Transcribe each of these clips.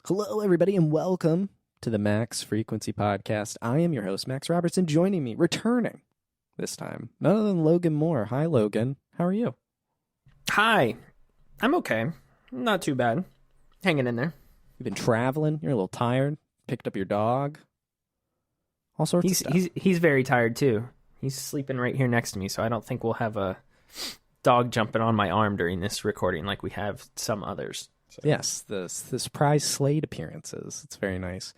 Hello, everybody, and welcome to the Max Frequency Podcast. I am your host, Max Robertson. Joining me, returning this time, none other than Logan Moore. Hi, Logan. How are you? Hi. I'm okay. Not too bad. Hanging in there. You've been traveling. You're a little tired. Picked up your dog. All sorts of stuff. He's very tired, too. He's sleeping right here next to me, so I don't think we'll have a dog jumping on my arm during this recording like we have some others. So. Yes, the surprise Slade appearances. It's very nice.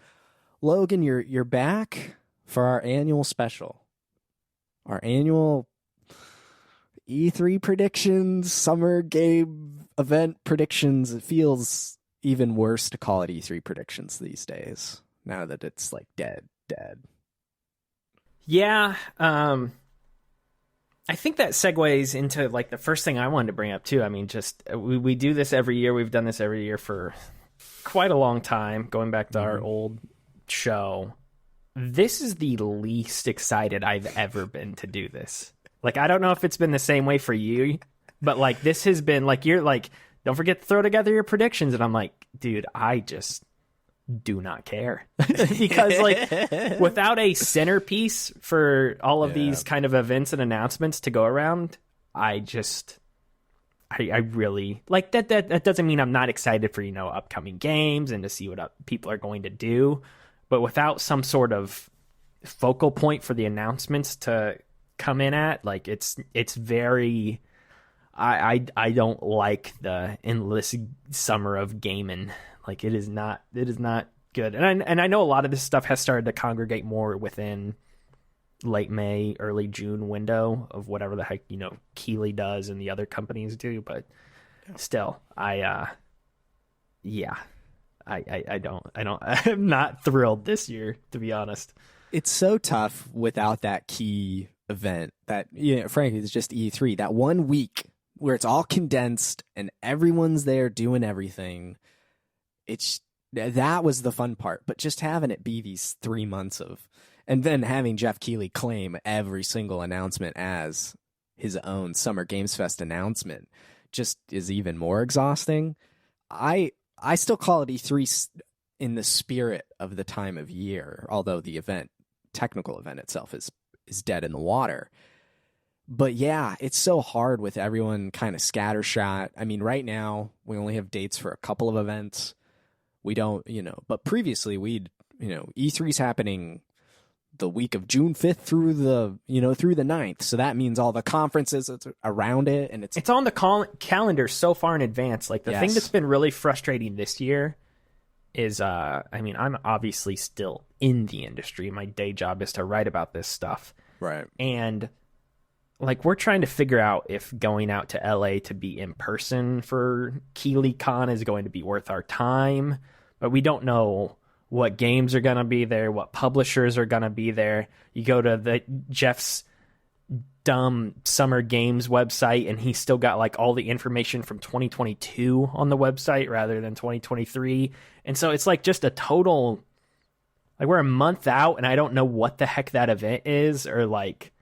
Logan, you're back for our annual special. Our annual E3 predictions, summer game event predictions. It feels even worse to call it E3 predictions these days, now that it's like dead. Yeah, I think that segues into like the first thing I wanted to bring up too. I mean, just we do this every year. We've done this every year for quite a long time, going back to our old show. This is the least excited I've ever been to do this. Like, I don't know if it's been the same way for you, but like this has been like, you're like, don't forget to throw together your predictions. And I'm like, dude, I just do not care because like without a centerpiece for all of these kind of events and announcements to go around, I really like that doesn't mean I'm not excited for, upcoming games and to see what people are going to do, but without some sort of focal point for the announcements to come in at, like it's very I don't like the endless summer of gaming. Like it is not good. And I know a lot of this stuff has started to congregate more within late May, early June window of whatever the heck, Keighley does and the other companies do, but still, I'm not thrilled this year, to be honest. It's so tough without that key event that, frankly, it's just E3, that 1 week where it's all condensed and everyone's there doing everything. That was the fun part, but just having it be these 3 months and then having Jeff Keighley claim every single announcement as his own Summer Games Fest announcement just is even more exhausting. I still call it E3 in the spirit of the time of year, although the technical event itself is dead in the water. But yeah, it's so hard with everyone kind of scattershot. I mean, right now we only have dates for a couple of events. We don't, but previously E3's happening the week of June 5th through the 9th. So that means all the conferences around it. And it's on the calendar so far in advance. Like the thing that's been really frustrating this year is, I'm obviously still in the industry. My day job is to write about this stuff. Right. And like, we're trying to figure out if going out to LA to be in person for Keighley-Con is going to be worth our time, but we don't know what games are going to be there, what publishers are going to be there. You go to Jeff's dumb Summer Games website, and he's still got like all the information from 2022 on the website rather than 2023. And so it's like just a total, like we're a month out and I don't know what the heck that event is or like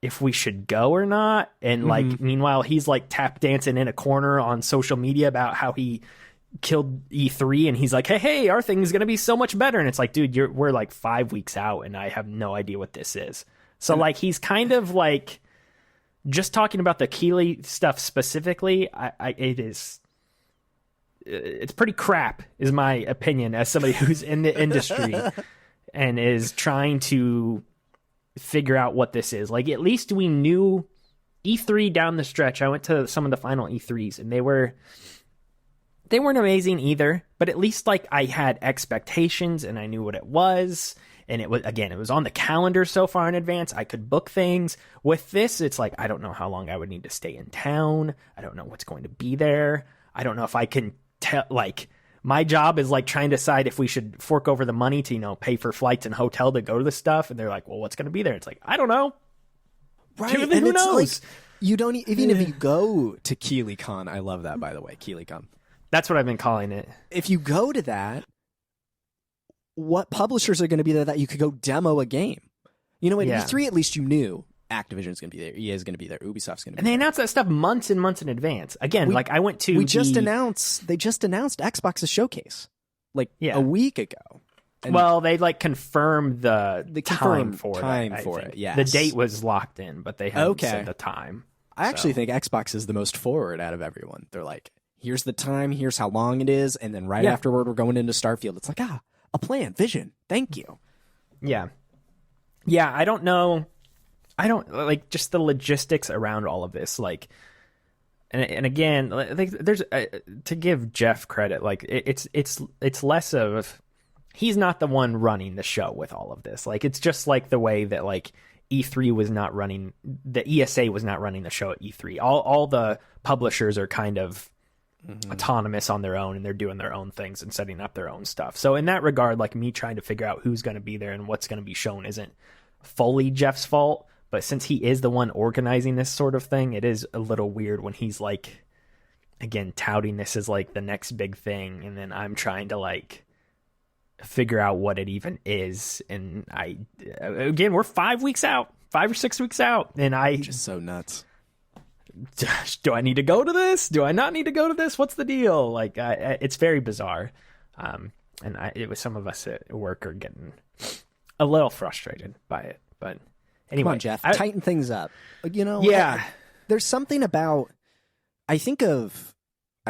if we should go or not. And like, meanwhile, he's like tap dancing in a corner on social media about how he killed E3 and he's like, hey, our thing is going to be so much better. And it's like, dude, we're like 5 weeks out and I have no idea what this is. So like, he's kind of like just talking about the Keighley stuff specifically. It's pretty crap is my opinion as somebody who's in the industry and is trying to figure out what this is. Like, at least we knew E3 down the stretch. I went to some of the final E3s and they weren't amazing either, but at least like I had expectations and I knew what it was. And it was on the calendar so far in advance. I could book things. With this, it's like, I don't know how long I would need to stay in town. I don't know what's going to be there. I don't know if I can tell, like, my job is like trying to decide if we should fork over the money to, pay for flights and hotel to go to the stuff. And they're like, well, what's going to be there? It's like, I don't know. Right. And who knows? Like, you don't, even if you go to Keighley-Con, I love that, by the way, Keighley-Con. That's what I've been calling it. If you go to that, what publishers are going to be there that you could go demo a game? At E3, at least you knew Activision's going to be there, EA is going to be there, Ubisoft's going to be there. And they announced that stuff months and months in advance. Again, I went to They just announced Xbox's showcase. like Yeah. a week ago. And well, they like confirmed the time confirmed for time that, for I think. it, yes. The date was locked in, but they haven't Okay. said the time. I actually think Xbox is the most forward out of everyone. They're like, here's the time, here's how long it is, and then right afterward we're going into Starfield. It's like, a plan, vision. Thank you. Yeah. Yeah, I don't know. I don't like just the logistics around all of this. Like, and again, like, there's to give Jeff credit. Like, it's less of he's not the one running the show with all of this. Like, it's just like the way that like E3 was not running, the ESA was not running the show at E3. All the publishers are kind of autonomous on their own, and they're doing their own things and setting up their own stuff. So in that regard, like me trying to figure out who's going to be there and what's going to be shown isn't fully Jeff's fault. But since he is the one organizing this sort of thing, it is a little weird when he's like, again, touting this as like the next big thing, and then I'm trying to like figure out what it even is. And we're 5 weeks out, 5 or 6 weeks out, and Just so nuts. do I need to go to this? Do I not need to go to this? What's the deal? Like, it's very bizarre. And it was some of us at work are getting a little frustrated by it. But anyway, come on, Jeff, tighten things up. You know, yeah. There's something about. I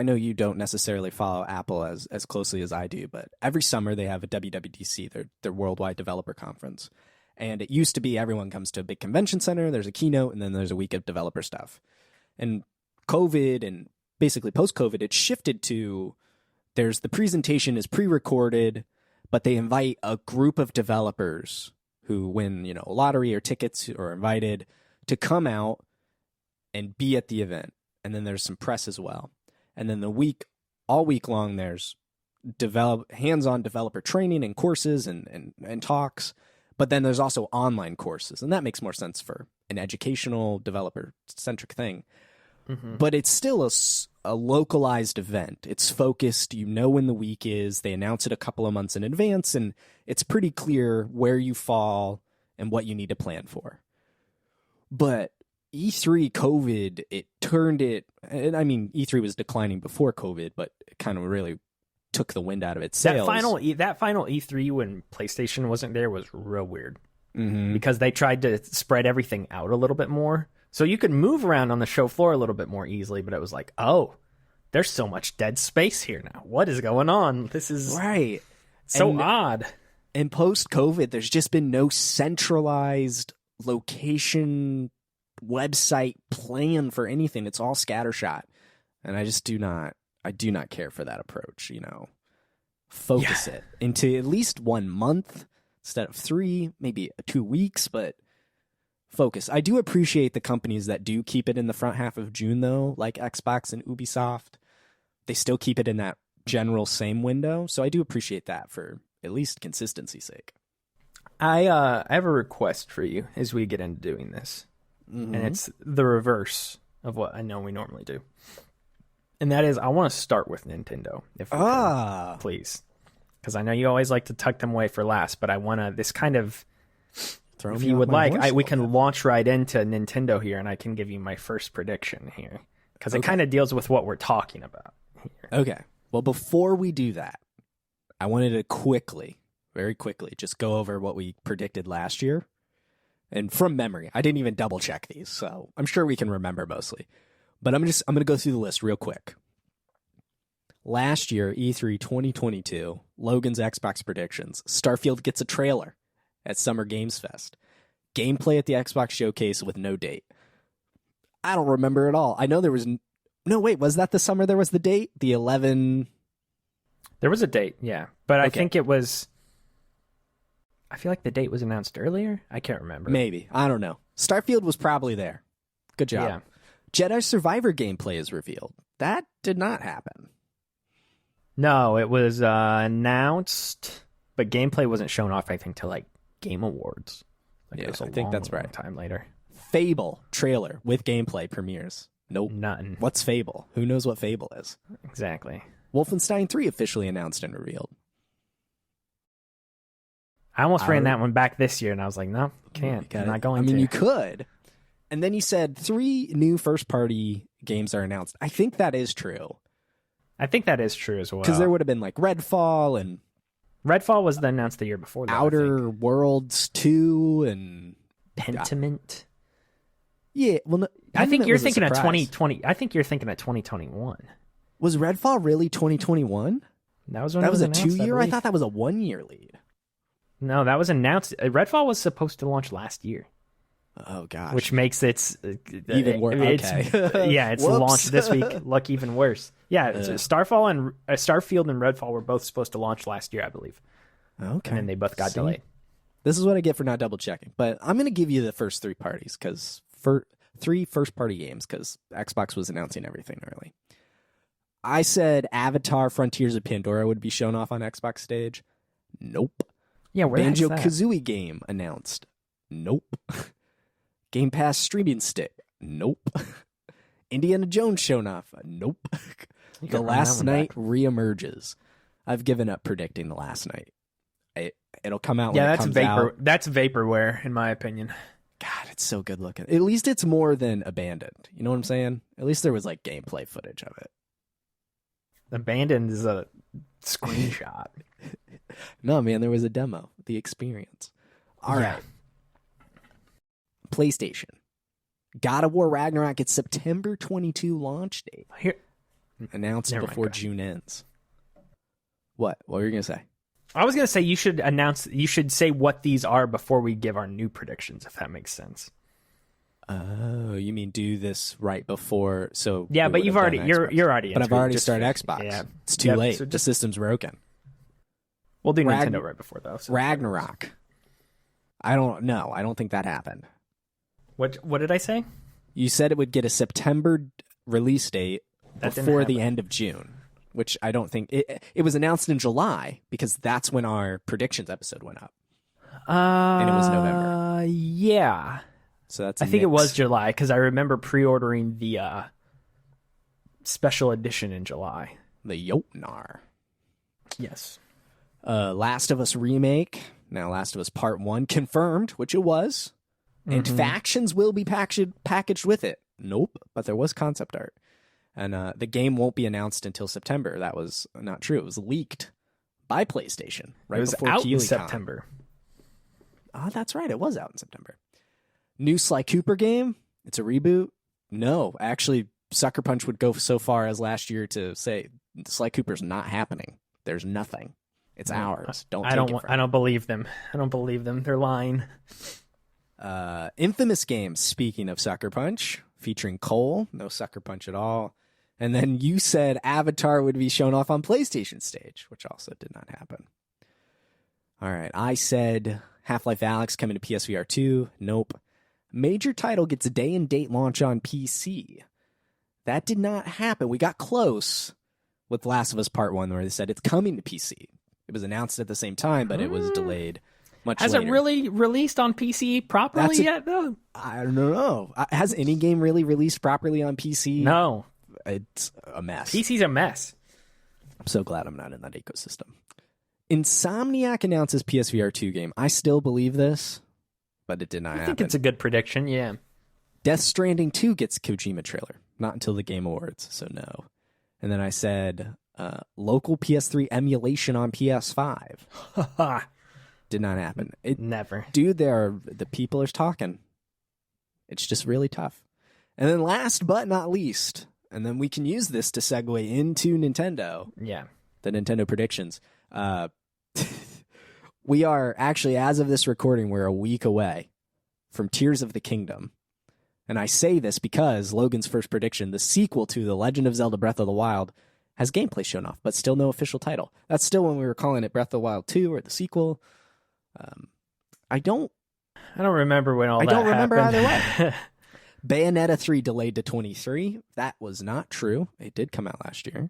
know you don't necessarily follow Apple as closely as I do, but every summer they have a WWDC, their Worldwide Developer Conference. And it used to be everyone comes to a big convention center, there's a keynote, and then there's a week of developer stuff. And COVID and basically post-COVID, it shifted to there's the presentation is pre-recorded, but they invite a group of developers who win, a lottery or tickets or are invited to come out and be at the event. And then there's some press as well. And then all week long, there's hands-on developer training and courses and talks. But then there's also online courses, and that makes more sense for an educational developer-centric thing. Mm-hmm. But it's still a localized event. It's focused. You know when the week is. They announce it a couple of months in advance, and it's pretty clear where you fall and what you need to plan for. But E3 COVID, it turned it, and I mean, E3 was declining before COVID, but it kind of really took the wind out of its sails. That final E3 when PlayStation wasn't there was real weird, mm-hmm. because they tried to spread everything out a little bit more. So you could move around on the show floor a little bit more easily, but it was like, oh, there's so much dead space here now. What is going on? This is right. So odd. And post-COVID, there's just been no centralized location website plan for anything. It's all scattershot. And I just do not care for that approach, Focus it into at least 1 month instead of 3, maybe 2 weeks, but focus. I do appreciate the companies that do keep it in the front half of June, though, like Xbox and Ubisoft. They still keep it in that general same window, so I do appreciate that for at least consistency's sake. I have a request for you as we get into doing this, and it's the reverse of what I know we normally do. And that is, I want to start with Nintendo, if we can, please. Because I know you always like to tuck them away for last, but I want to, this kind of, if you would like, we can launch right into Nintendo here, and I can give you my first prediction here. Because it kind of deals with what we're talking about here. Okay. Well, before we do that, I wanted to very quickly, just go over what we predicted last year. And from memory, I didn't even double check these, so I'm sure we can remember mostly. But I'm going to go through the list real quick. Last year, E3 2022, Logan's Xbox predictions. Starfield gets a trailer at Summer Games Fest. Gameplay at the Xbox Showcase with no date. I don't remember at all. I know there was... No, wait, was that the summer there was the date? The 11... There was a date, yeah. But I think it was... I feel like the date was announced earlier. I can't remember. Maybe. I don't know. Starfield was probably there. Good job. Yeah. Jedi Survivor gameplay is revealed. That did not happen. No, it was announced, but gameplay wasn't shown off, I think, till like Game Awards. Like, yeah, I think that's right. Long time later. Fable trailer with gameplay premieres. Nope. Nothing. What's Fable? Who knows what Fable is? Exactly. Wolfenstein 3 officially announced and revealed. I almost ran that one back this year, and I was like, no, can't. I'm not going to. I mean, you could. And then you said 3 new first-party games are announced. I think that is true. I think that is true as well. Because there would have been like Redfall and Redfall was announced the year before that. Outer Worlds 2 and Pentiment. Yeah, well, no, I think Pentiment you're was a thinking of surprise. 2020. I think you're thinking of 2021. Was Redfall really 2021? That was when That it was a announced, 2-year? I believe. thought that was a 1-year lead. No, that was announced. Redfall was supposed to launch last year, Oh gosh, which makes it even worse. Okay, Yeah, it's Whoops. launched this week. Look, even worse. Yeah, Starfield and Redfall were both supposed to launch last year, I believe. Okay, And then they both got See? delayed. This is what I get for not double checking. But I'm going to give you the first 3 parties because for 3 first-party games because Xbox was announcing everything early. I said Avatar: Frontiers of Pandora would be shown off on Xbox stage. Nope. Yeah, where the heck's that? Banjo-Kazooie game announced. Nope. Game Pass streaming stick. Nope. Indiana Jones shown off. Nope. You The can run Last that one Night back. reemerges. I've given up predicting The Last Night. It'll come out when Yeah, it that's comes vapor. out. That's vaporware, in my opinion. God, it's so good looking. At least it's more than Abandoned. You know what I'm saying? At least there was like gameplay footage of it. Abandoned is a screenshot. No, man, there was a demo. The experience. All Yeah. right. PlayStation. God of War Ragnarok gets September 22 launch date. Here, Announced Never mind, before go ahead. June ends. What? What were you going to say? I was gonna say you should announce. You should say what these are before we give our new predictions, if that makes sense. Oh, you mean do this right before? So Yeah, we but would you've have already done you're Xbox. already. But I've into it. already Just started finish. Xbox. Yeah, It's too Yep, late. so The just system's broken. we'll do Rag- Nintendo right before though. So Ragnarok. I don't know. I don't think that happened. What did I say? You said it would get a September release date That didn't before the happen. end of June, which I don't think it was announced in July because that's when our predictions episode went up. And it was November. Yeah, So that's I think it mix. was July because I remember pre-ordering the special edition in July. the Jotnar. Yes. Last of Us remake. Now Last of Us Part 1 confirmed, which it was. And factions will be packaged with it. Nope, but there was concept art. And the game won't be announced until September. That was not true. It was leaked by PlayStation right It was before out in Keighley-Con. September. Oh, that's right. It was out in September. New Sly Cooper game. It's a reboot. No, actually, Sucker Punch would go so far as last year to say Sly Cooper's not happening. There's nothing. It's ours. Don't take it from I don't believe them. I don't believe them. They're lying. Infamous games, speaking of Sucker Punch, featuring Cole. No Sucker Punch at all. And then you said Avatar would be shown off on PlayStation stage, which also did not happen. All right. I said Half-Life Alyx coming to PSVR 2. Nope. Major title gets a day and date launch on PC. That did not happen. We got close with Last of Us Part 1 where they said it's coming to PC. It was announced at the same time, but it was delayed much Has later. it really released on PC properly yet, though? I don't know. Has any game really released properly on PC? No. It's a mess. PC's a mess. I'm so glad I'm not in that ecosystem. Insomniac announces PSVR 2 game. I still believe this, but it did not I happen. think it's a good prediction, yeah. Death Stranding 2 gets Kojima trailer. Not until the Game Awards, so no. And then I said local PS3 emulation on PS5. Did not happen. Never. Dude, the people are talking. It's just really tough. And then last but not least, and then we can use this to segue into Nintendo, Yeah. the Nintendo predictions. We are actually, as of this recording, we're a week away from Tears of the Kingdom. And I say this because Logan's first prediction, the sequel to The Legend of Zelda Breath of the Wild, has gameplay shown off, but still no official title. That's still when we were calling it Breath of the Wild 2 or the sequel. I don't remember when all I that don't remember happened. either way. Bayonetta 3 delayed to 23. That was not true. It did come out last year.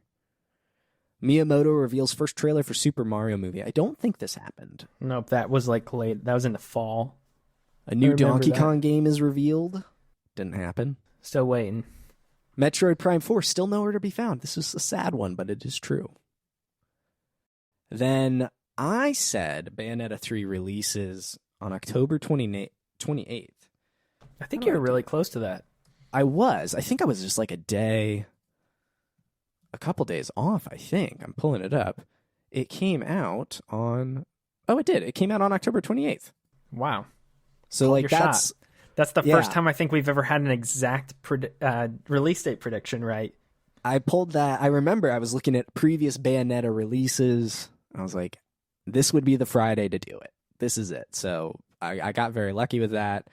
Miyamoto reveals first trailer for Super Mario movie. I don't think this happened. Nope, that was like late. That was in the fall. A new remember Donkey that. Kong game is revealed. Didn't happen. Still waiting. Metroid Prime 4 still nowhere to be found. This is a sad one, but it is true. Then I said Bayonetta 3 releases on October 28th. I think you were really close to that. I think I was just like a day a couple days off, I think. I'm pulling it up. It came out on... Oh, it did. It came out on October 28th. Wow. So, Call like, your that's... shot. That's the Yeah. first time I think we've ever had an exact release date prediction right. I pulled that. I remember I was looking at previous Bayonetta releases. I was like, this would be the Friday to do it. This is it. So I got very lucky with that.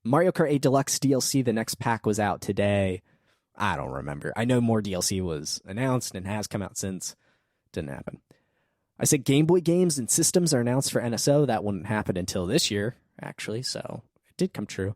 Mario Kart 8 Deluxe DLC, the next pack was out today. I don't remember. I know more DLC was announced and has come out since. Didn't happen. I said Game Boy games and systems are announced for NSO. That wouldn't happen until this year, actually. So it did come true.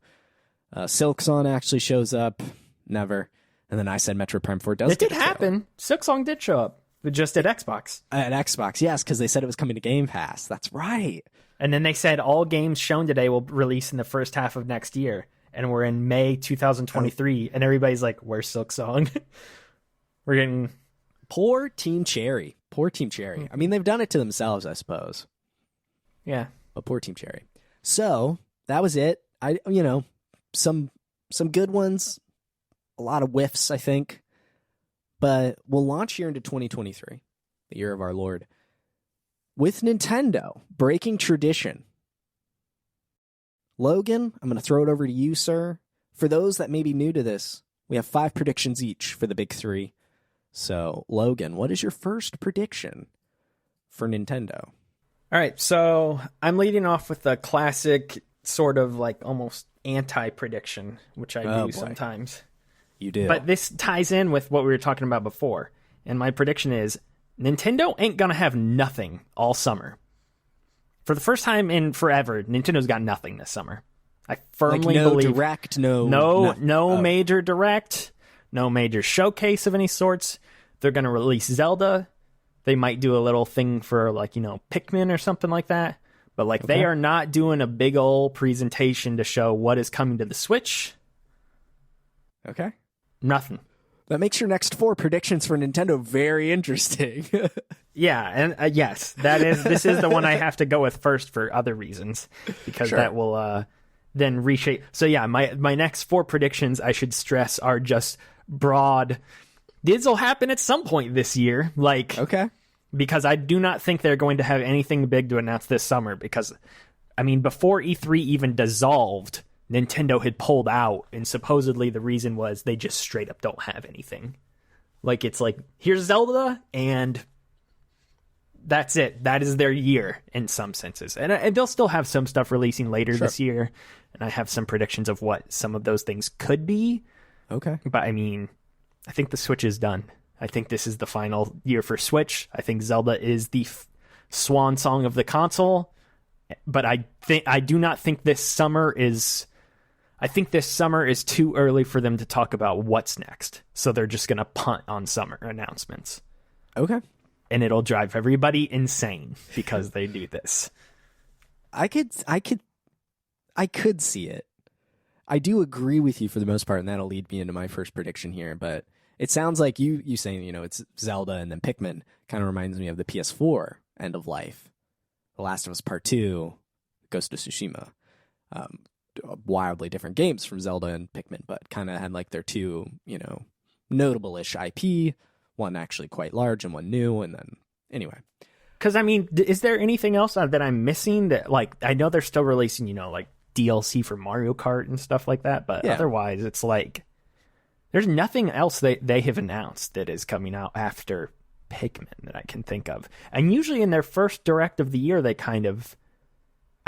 Silksong actually shows up. Never. And then I said Metro Prime 4 does. It did happen. Silksong did show up, but just at Xbox. At Xbox, yes, because they said it was coming to Game Pass. That's right. And then they said all games shown today will release in the first half of next year. And we're in May 2023. And everybody's like, where's Silksong? We're getting... Poor Team Cherry. Poor Team Cherry. I mean, they've done it to themselves, I suppose. Yeah. But poor Team Cherry. So, that was it. Some good ones. A lot of whiffs, I think. But we'll launch here into 2023, the year of our Lord, with Nintendo breaking tradition. Logan, I'm going to throw it over to you, sir. For those that may be new to this, we have 5 predictions each for the big 3. So, Logan, what is your first prediction for Nintendo? All right, so I'm leading off with a classic sort of like almost anti-prediction, which I do sometimes. You do. But this ties in with what we were talking about before. And my prediction is Nintendo ain't going to have nothing all summer. For the first time in forever, Nintendo's got nothing this summer. I firmly believe direct, no major direct, no major showcase of any sorts. They're going to release Zelda. They might do a little thing for Pikmin or something like that. But they are not doing a big old presentation to show what is coming to the Switch. Okay. Nothing. That makes your next 4 predictions for Nintendo very interesting. Yeah, and yes, this is the one I have to go with first for other reasons, because that will then reshape. So yeah, my next 4 predictions, I should stress, are just broad. This will happen at some point this year, because I do not think they're going to have anything big to announce this summer, because, I mean, before E3 even dissolved, Nintendo had pulled out, and supposedly the reason was they just straight up don't have anything. It's here's Zelda, and that's it. That is their year in some senses. And they'll still have some stuff releasing later this year, and I have some predictions of what some of those things could be. Okay. But, I mean, I think the Switch is done. I think this is the final year for Switch. I think Zelda is the swan song of the console, but I do not think this summer is... I think this summer is too early for them to talk about what's next. So they're just going to punt on summer announcements. Okay. And it'll drive everybody insane because they do this. I could see it. I do agree with you for the most part, and that'll lead me into my first prediction here. But it sounds like you saying, it's Zelda and then Pikmin kind of reminds me of the PS4 end of life. The Last of Us Part 2, Ghost of Tsushima. Wildly different games from Zelda and Pikmin, but kind of had their 2, notable-ish IP, one actually quite large and one new, and then, anyway. Because, I mean, is there anything else that I'm missing that, I know they're still releasing, DLC for Mario Kart and stuff like that, but otherwise it's there's nothing else they have announced that is coming out after Pikmin that I can think of. And usually in their first direct of the year, they kind of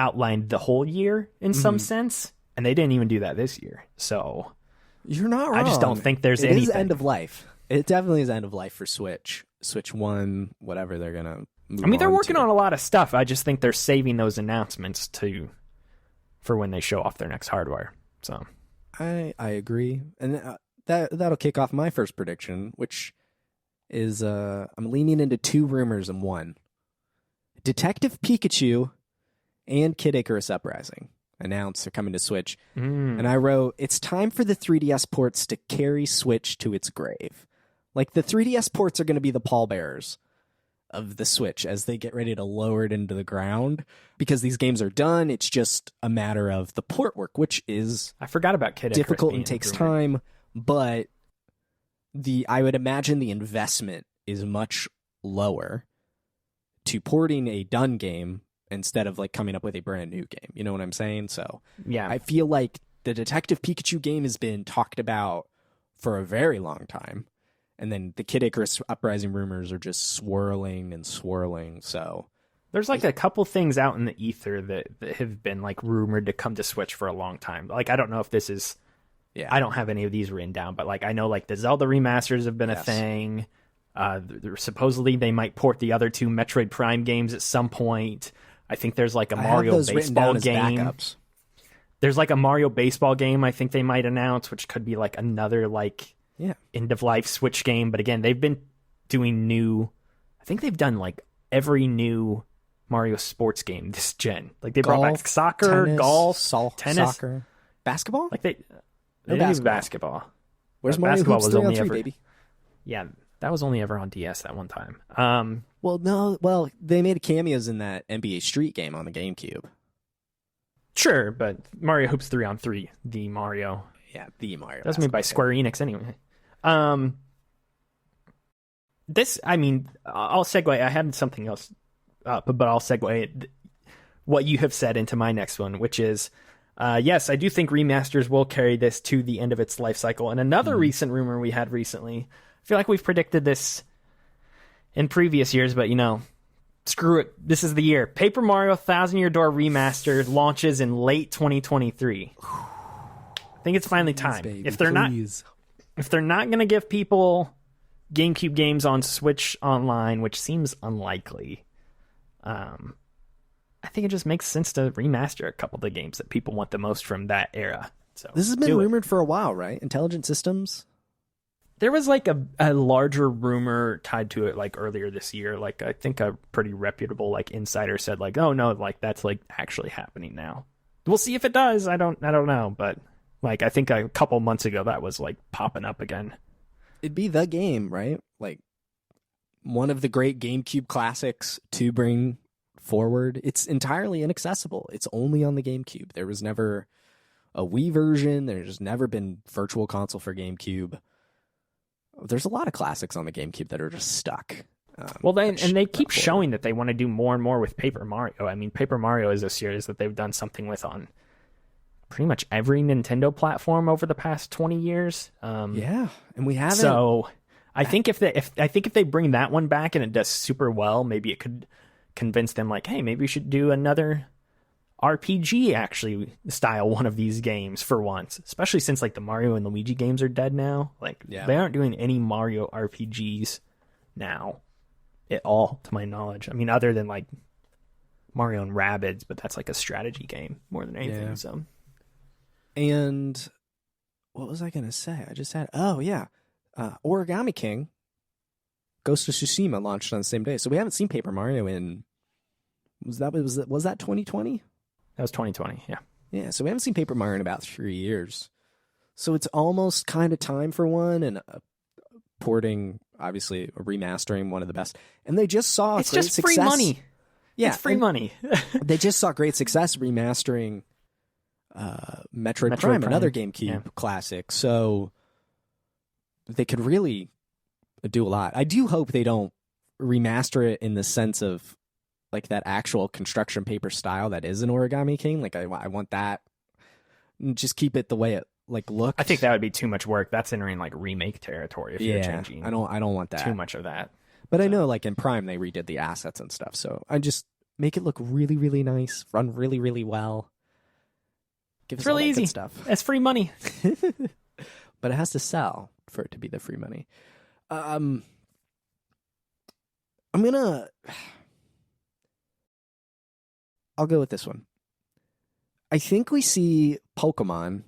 outlined the whole year in some sense, and they didn't even do that this year. So you're not wrong. I just don't think there's anything. It is end of life. It definitely is end of life for Switch. Switch 1, whatever they're gonna move on. They're working on a lot of stuff. I just think they're saving those announcements for when they show off their next hardware. So I agree, and that'll kick off my first prediction, which is I'm leaning into 2 rumors in one. Detective Pikachu and Kid Icarus Uprising announced they're coming to Switch. And I wrote, it's time for the 3DS ports to carry Switch to its grave. The 3DS ports are going to be the pallbearers of the Switch as they get ready to lower it into the ground, because these games are done. It's just a matter of the port work, which is I forgot about Kid difficult Icarus and takes time, but I would imagine the investment is much lower to porting a done game instead of like coming up with a brand new game. You know what I'm saying? So Yeah. I feel like the Detective Pikachu game has been talked about for a very long time. And then the Kid Icarus Uprising rumors are just swirling and swirling. So there's like a couple things out in the ether that have been like rumored to come to Switch for a long time. Like, I don't know if this is, I don't have any of these written down, but like I know like the Zelda remasters have been a thing. Supposedly they might port the other two Metroid Prime games at some point. I think there's like a Mario baseball game. Backups. There's like a Mario baseball game I think they might announce, which could be like another like end of life Switch game. But again, they've been doing I think they've done like every new Mario sports game this gen. Like they brought back soccer, tennis, golf, tennis, soccer, basketball. Like they do basketball. Where's Mario basketball Hoops was 3 on only 3, ever, baby? Yeah, that was only ever on DS that one time. Well, they made cameos in that NBA Street game on the GameCube. Sure, but Mario Hoops 3 on 3, the Mario. Yeah, the Mario. That's made by Square Enix anyway. This, I mean, I'll segue. I had something else up, but I'll segue what you have said into my next one, which is, yes, I do think remasters will carry this to the end of its life cycle. And another recent rumor we had recently, I feel like we've predicted this in previous years, but screw it. This is the year. Paper Mario Thousand Year Door Remaster launches in late 2023. I think it's finally time. Baby, if they're not going to give people GameCube games on Switch Online, which seems unlikely, I think it just makes sense to remaster a couple of the games that people want the most from that era. So this has been rumored for a while, right? Intelligent Systems. There was like a larger rumor tied to it like earlier this year. Like I think a pretty reputable like insider said like, oh no, like that's like actually happening now. We'll see if it does. I don't know, but like I think a couple months ago that was like popping up again. It'd be the game, right? Like one of the great GameCube classics to bring forward. It's entirely inaccessible. It's only on the GameCube. There was never a Wii version. There's never been Virtual Console for GameCube. There's a lot of classics on the GameCube that are just stuck. They keep showing that they want to do more and more with Paper Mario. I mean, Paper Mario is a series that they've done something with on pretty much every Nintendo platform over the past 20 years. And we haven't. So I think if they bring that one back and it does super well, maybe it could convince them like, hey, maybe we should do another RPG actually style one of these games for once, especially since like the Mario and Luigi games are dead now. Like they aren't doing any Mario RPGs now at all, to my knowledge. I mean, other than like Mario and Rabbids, but that's like a strategy game more than anything. Yeah. So, and what was I gonna say? I just had Origami King, Ghost of Tsushima launched on the same day, so we haven't seen Paper Mario in. Was that 2020? That was 2020, yeah. Yeah, so we haven't seen Paper Mario in about 3 years. So it's almost kind of time for one, and porting, obviously, remastering, one of the best. And they just saw it's great just success. Free money. Yeah, it's free money. They just saw great success remastering Metroid Prime, another GameCube classic. So they could really do a lot. I do hope they don't remaster it in the sense of like that actual construction paper style that is an Origami King. Like I want that. Just keep it the way it like looks. I think that would be too much work. That's entering like remake territory if you're changing. I don't want that. Too much of that. But I know like in Prime they redid the assets and stuff. So I just make it look really, really nice, run really, really well. It's really easy stuff. It's free money. But it has to sell for it to be the free money. I'll go with this one. I think we see Pokemon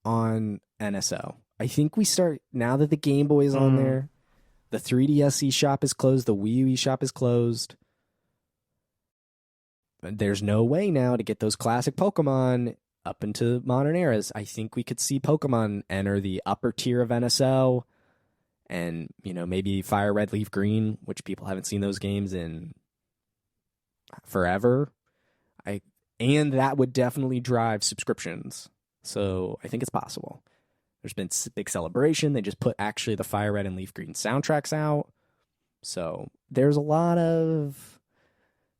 on NSO. I think we start, now that the Game Boy is on there, the 3DS eShop is closed, the Wii U eShop is closed. There's no way now to get those classic Pokemon up into modern eras. I think we could see Pokemon enter the upper tier of NSO, and maybe Fire Red, Leaf Green, which people haven't seen those games in forever. And that would definitely drive subscriptions. So I think it's possible. There's been big celebration. They just put actually the Fire Red and Leaf Green soundtracks out. So there's a lot of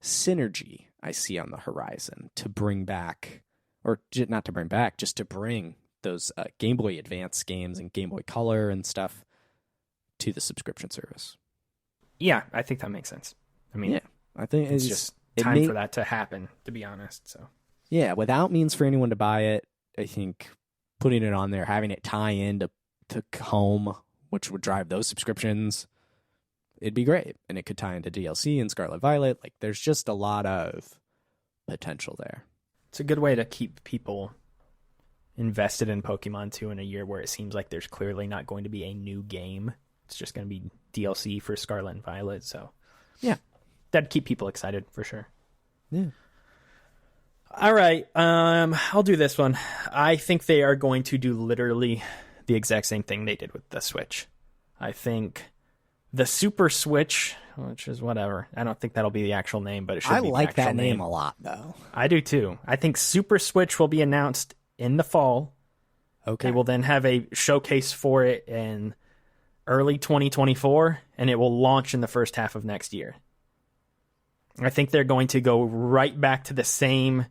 synergy I see on the horizon to bring back, or not to bring back, just to bring those Game Boy Advance games and Game Boy Color and stuff to the subscription service. Yeah, I think that makes sense. I mean, yeah, I think it's just time for that to happen, to be honest. So yeah, without means for anyone to buy it, I think putting it on there, having it tie into home, which would drive those subscriptions, it'd be great. And it could tie into DLC and Scarlet Violet. Like, there's just a lot of potential there. It's a good way to keep people invested in Pokemon 2 in a year where it seems like there's clearly not going to be a new game. It's just going to be DLC for Scarlet and Violet. So yeah, that'd keep people excited for sure. Yeah. All right. I'll do this one. I think they are going to do literally the exact same thing they did with the Switch. I think the Super Switch, which is whatever. I don't think that'll be the actual name, but it should be the actual name. I like that name a lot, though. I do too. I think Super Switch will be announced in the fall. Okay. They will then have a showcase for it in early 2024, and it will launch in the first half of next year. I think they're going to go right back to the same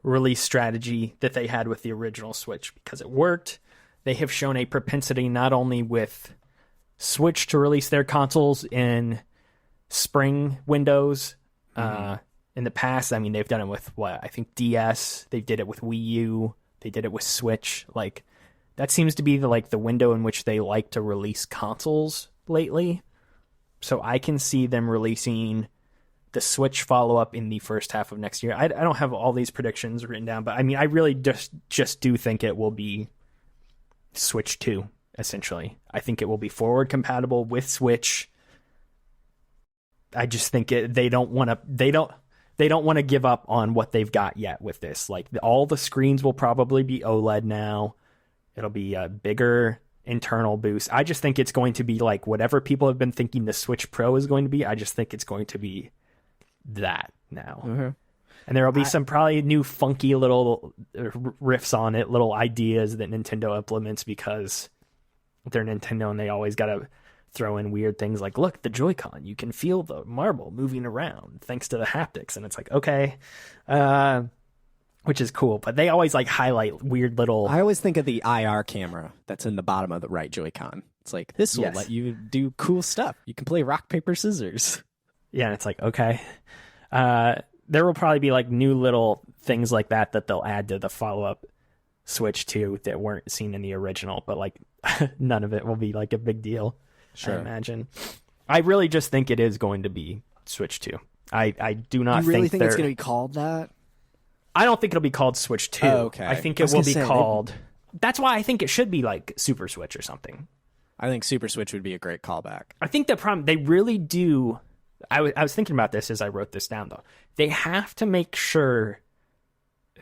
release strategy that they had with the original Switch because it worked. They have shown a propensity not only with Switch to release their consoles in spring windows. In the past, I mean, they've done it with I think DS. They did it with Wii U. They did it with Switch. Like, that seems to be the window in which they like to release consoles lately. So I can see them releasing the Switch follow-up in the first half of next year. I don't have all these predictions written down, but I mean, I really just do think it will be Switch 2, essentially. I think it will be forward compatible with Switch. I just think they don't want to give up on what they've got yet with this. Like, all the screens will probably be OLED now. It'll be a bigger internal boost. I just think it's going to be like whatever people have been thinking the Switch Pro is going to be. I just think it's going to be that now. Mm-hmm. And there will be some probably new funky little riffs on it, little ideas that Nintendo implements because they're Nintendo and they always got to throw in weird things like, look, the Joy-Con, you can feel the marble moving around thanks to the haptics. And it's like, okay, which is cool. But they always highlight weird little... I always think of the IR camera that's in the bottom of the right Joy-Con. It's like, this will let you do cool stuff. You can play rock, paper, scissors. Yeah, and it's like, okay. There will probably be new little things like that they'll add to the follow-up Switch 2 that weren't seen in the original, but none of it will be a big deal. Sure. I imagine. I really just think it is going to be Switch 2. I do not You really think it's going to be called that? I don't think it'll be called Switch 2. Oh, okay. I think it will be called... That's why I think it should be Super Switch or something. I think Super Switch would be a great callback. I think the problem... They really do... I was thinking about this as I wrote this down, though. They have to make sure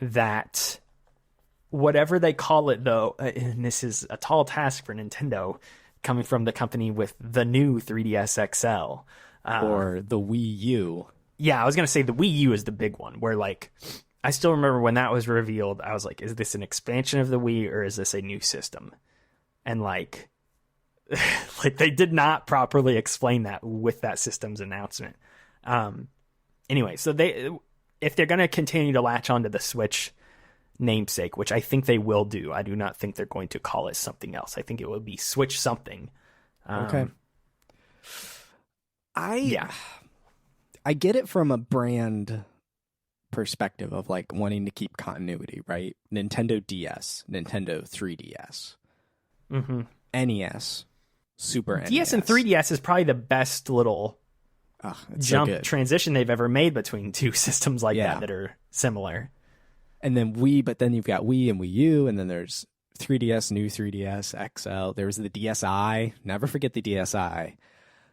that whatever they call it, though, and this is a tall task for Nintendo, coming from the company with the new 3DS XL. Or the Wii U. Yeah, I was going to say the Wii U is the big one, where, I still remember when that was revealed, I was like, is this an expansion of the Wii, or is this a new system? And, they did not properly explain that with that system's announcement. Anyway, so if they're going to continue to latch onto the Switch namesake, which I think they will do, I do not think they're going to call it something else. I think it will be Switch something. Okay. I get it from a brand perspective of wanting to keep continuity, right? Nintendo DS, Nintendo 3DS, NES, Super NES. DS and 3DS is probably the best little jump transition they've ever made between two systems that are similar. And then but then you've got Wii and Wii U, and then there's 3DS, new 3DS, XL. There was the DSi. Never forget the DSi.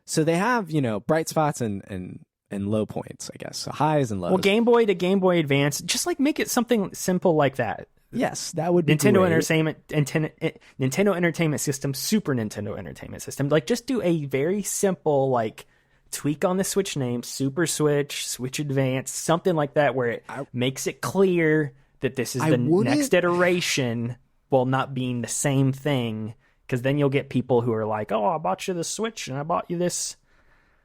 So they have, bright spots and low points, I guess. So highs and lows. Well, Game Boy to Game Boy Advance, just make it something simple like that. Yes, that would be Nintendo great. Nintendo Entertainment System, Super Nintendo Entertainment System. Just do a very simple tweak on the Switch name, Super Switch, Switch Advance, something like that, where it makes it clear that this is the next iteration. while not being the same thing, because then you'll get people who are like, oh, I bought you the Switch and I bought you this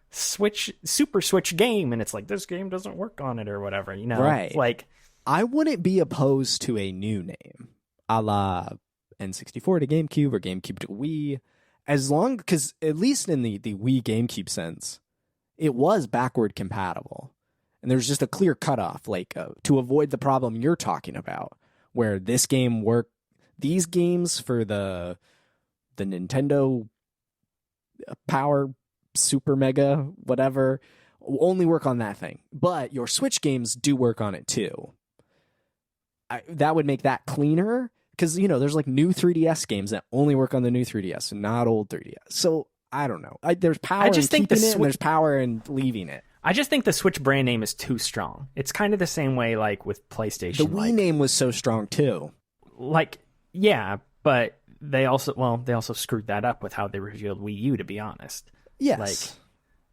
Super Switch game, and it's like, this game doesn't work on it or whatever, you know? Right. It's like, I wouldn't be opposed to a new name, a la N64 to GameCube or GameCube to Wii, as long, because at least in the Wii GameCube sense, it was backward compatible. And there's just a clear cutoff, like to avoid the problem you're talking about, where this game these games for the Nintendo Power Super Mega whatever will only work on that thing, but your Switch games do work on it too. That would make that cleaner, because you know there's like new 3DS games that only work on the new 3DS and not old 3DS. So I don't know. There's power in keeping it, and there's power in leaving it. I just think the Switch brand name is too strong. It's kind of the same way like with PlayStation. The Wii name was so strong too. Like, yeah, but they also screwed that up with how they revealed Wii U, to be honest. Yes.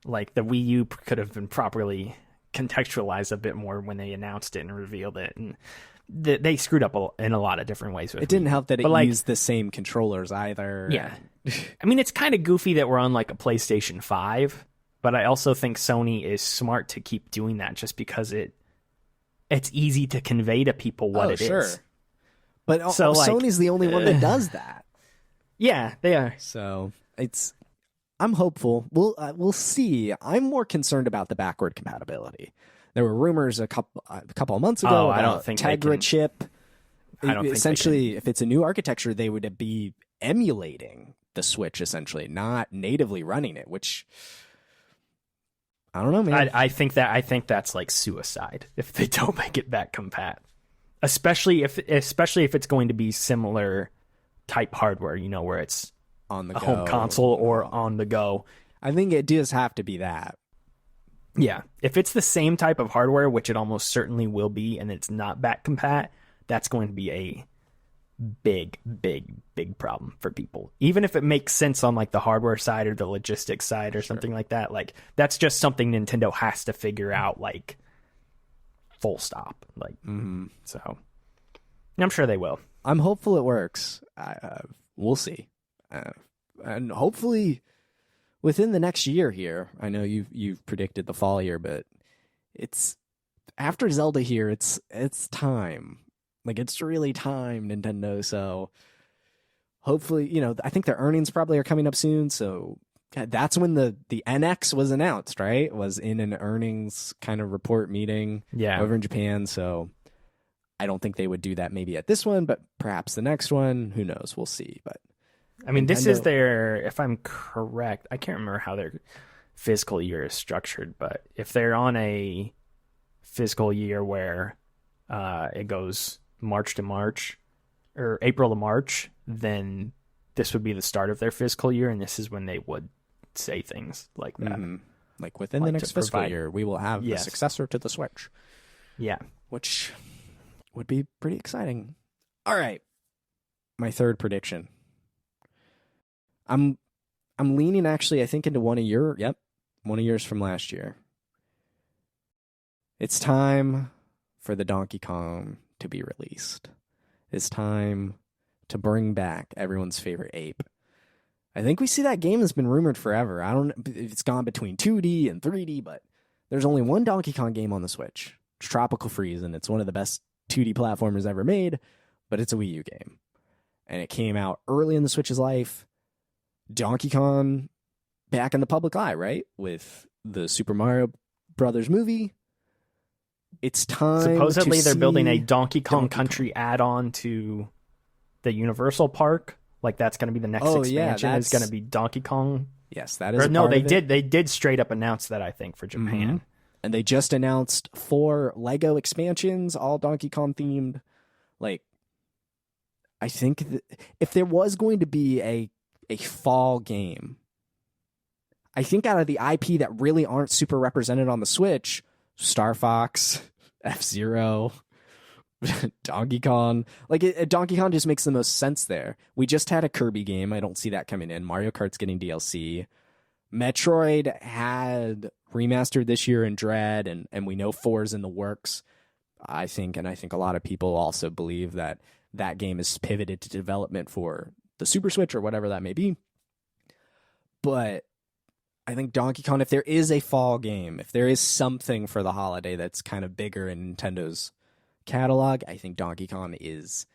Like the Wii U could have been properly contextualized a bit more when they announced it and revealed it, and they screwed up in a lot of different ways with it. Didn't help that it like, used the same controllers either. Yeah. I mean, it's kind of goofy that we're on like a PlayStation 5, but I also think Sony is smart to keep doing that just because it's easy to convey to people what it is. But so, like, Sony's the only one that does that. Yeah, they are. So I'm hopeful. We'll see. I'm more concerned about the backward compatibility. There were rumors a couple of months ago about I don't think Tegra chip. I don't essentially, if it's a new architecture, they would be emulating the Switch, essentially, not natively running it. Which I don't know, man. I think that's like suicide if they don't make it back compat. Especially if it's going to be similar type hardware, you know, where it's on the a home console or on the go. I think it does have to be that. Yeah. If it's the same type of hardware, which it almost certainly will be, and it's not back compat, that's going to be a big, big, big problem for people. Even if it makes sense on like the hardware side or the logistics side or something like that, like that's just something Nintendo has to figure out, like full stop. Like, So I'm sure they will. I'm hopeful it works. We'll see. And hopefully within the next year here. I know you've predicted the fall year, but it's after Zelda here, it's time. Like, it's really time, Nintendo. So hopefully, you know, I think their earnings probably are coming up soon. So that's when the NX was announced, right? It was in an earnings kind of report meeting over in Japan. So I don't think they would do that maybe at this one, but perhaps the next one. Who knows? We'll see. But I mean, this is their, if I'm correct, I can't remember how their fiscal year is structured, but if they're on a fiscal year where it goes March to March or April to March, then this would be the start of their fiscal year, and this is when they would say things like that. Mm-hmm. Like within the next fiscal year, we will have the successor to the Switch. Yeah. Which would be pretty exciting. All right. My third prediction. I'm leaning actually, I think, into one of yours from last year. It's time for the Donkey Kong to be released. It's time to bring back everyone's favorite ape. I think we see that game has been rumored forever. I don't know if it's gone between 2D and 3D, but there's only one Donkey Kong game on the Switch. It's Tropical Freeze, and it's one of the best 2D platformers ever made, but it's a Wii U game. And it came out early in the Switch's life. Donkey Kong back in the public eye, right? With the Super Mario Brothers movie. It's time. Supposedly they're building a Donkey Kong Country add-on to the Universal Park. Like, that's going to be the next expansion. Is going to be Donkey Kong. Yes, that is. They did straight up announce that, I think, for Japan. Mm-hmm. And they just announced 4 Lego expansions, all Donkey Kong themed. Like, I think that if there was going to be a fall game, I think out of the IP that really aren't super represented on the Switch, Star Fox, F-Zero, Donkey Kong. Like, Donkey Kong just makes the most sense there. We just had a Kirby game. I don't see that coming in. Mario Kart's getting DLC. Metroid had remastered this year in Dread, and we know 4's in the works. I think a lot of people also believe that that game is pivoted to development for the Super Switch or whatever that may be. But I think Donkey Kong, if there is a fall game, if there is something for the holiday that's kind of bigger in Nintendo's catalog, I think Donkey Kong is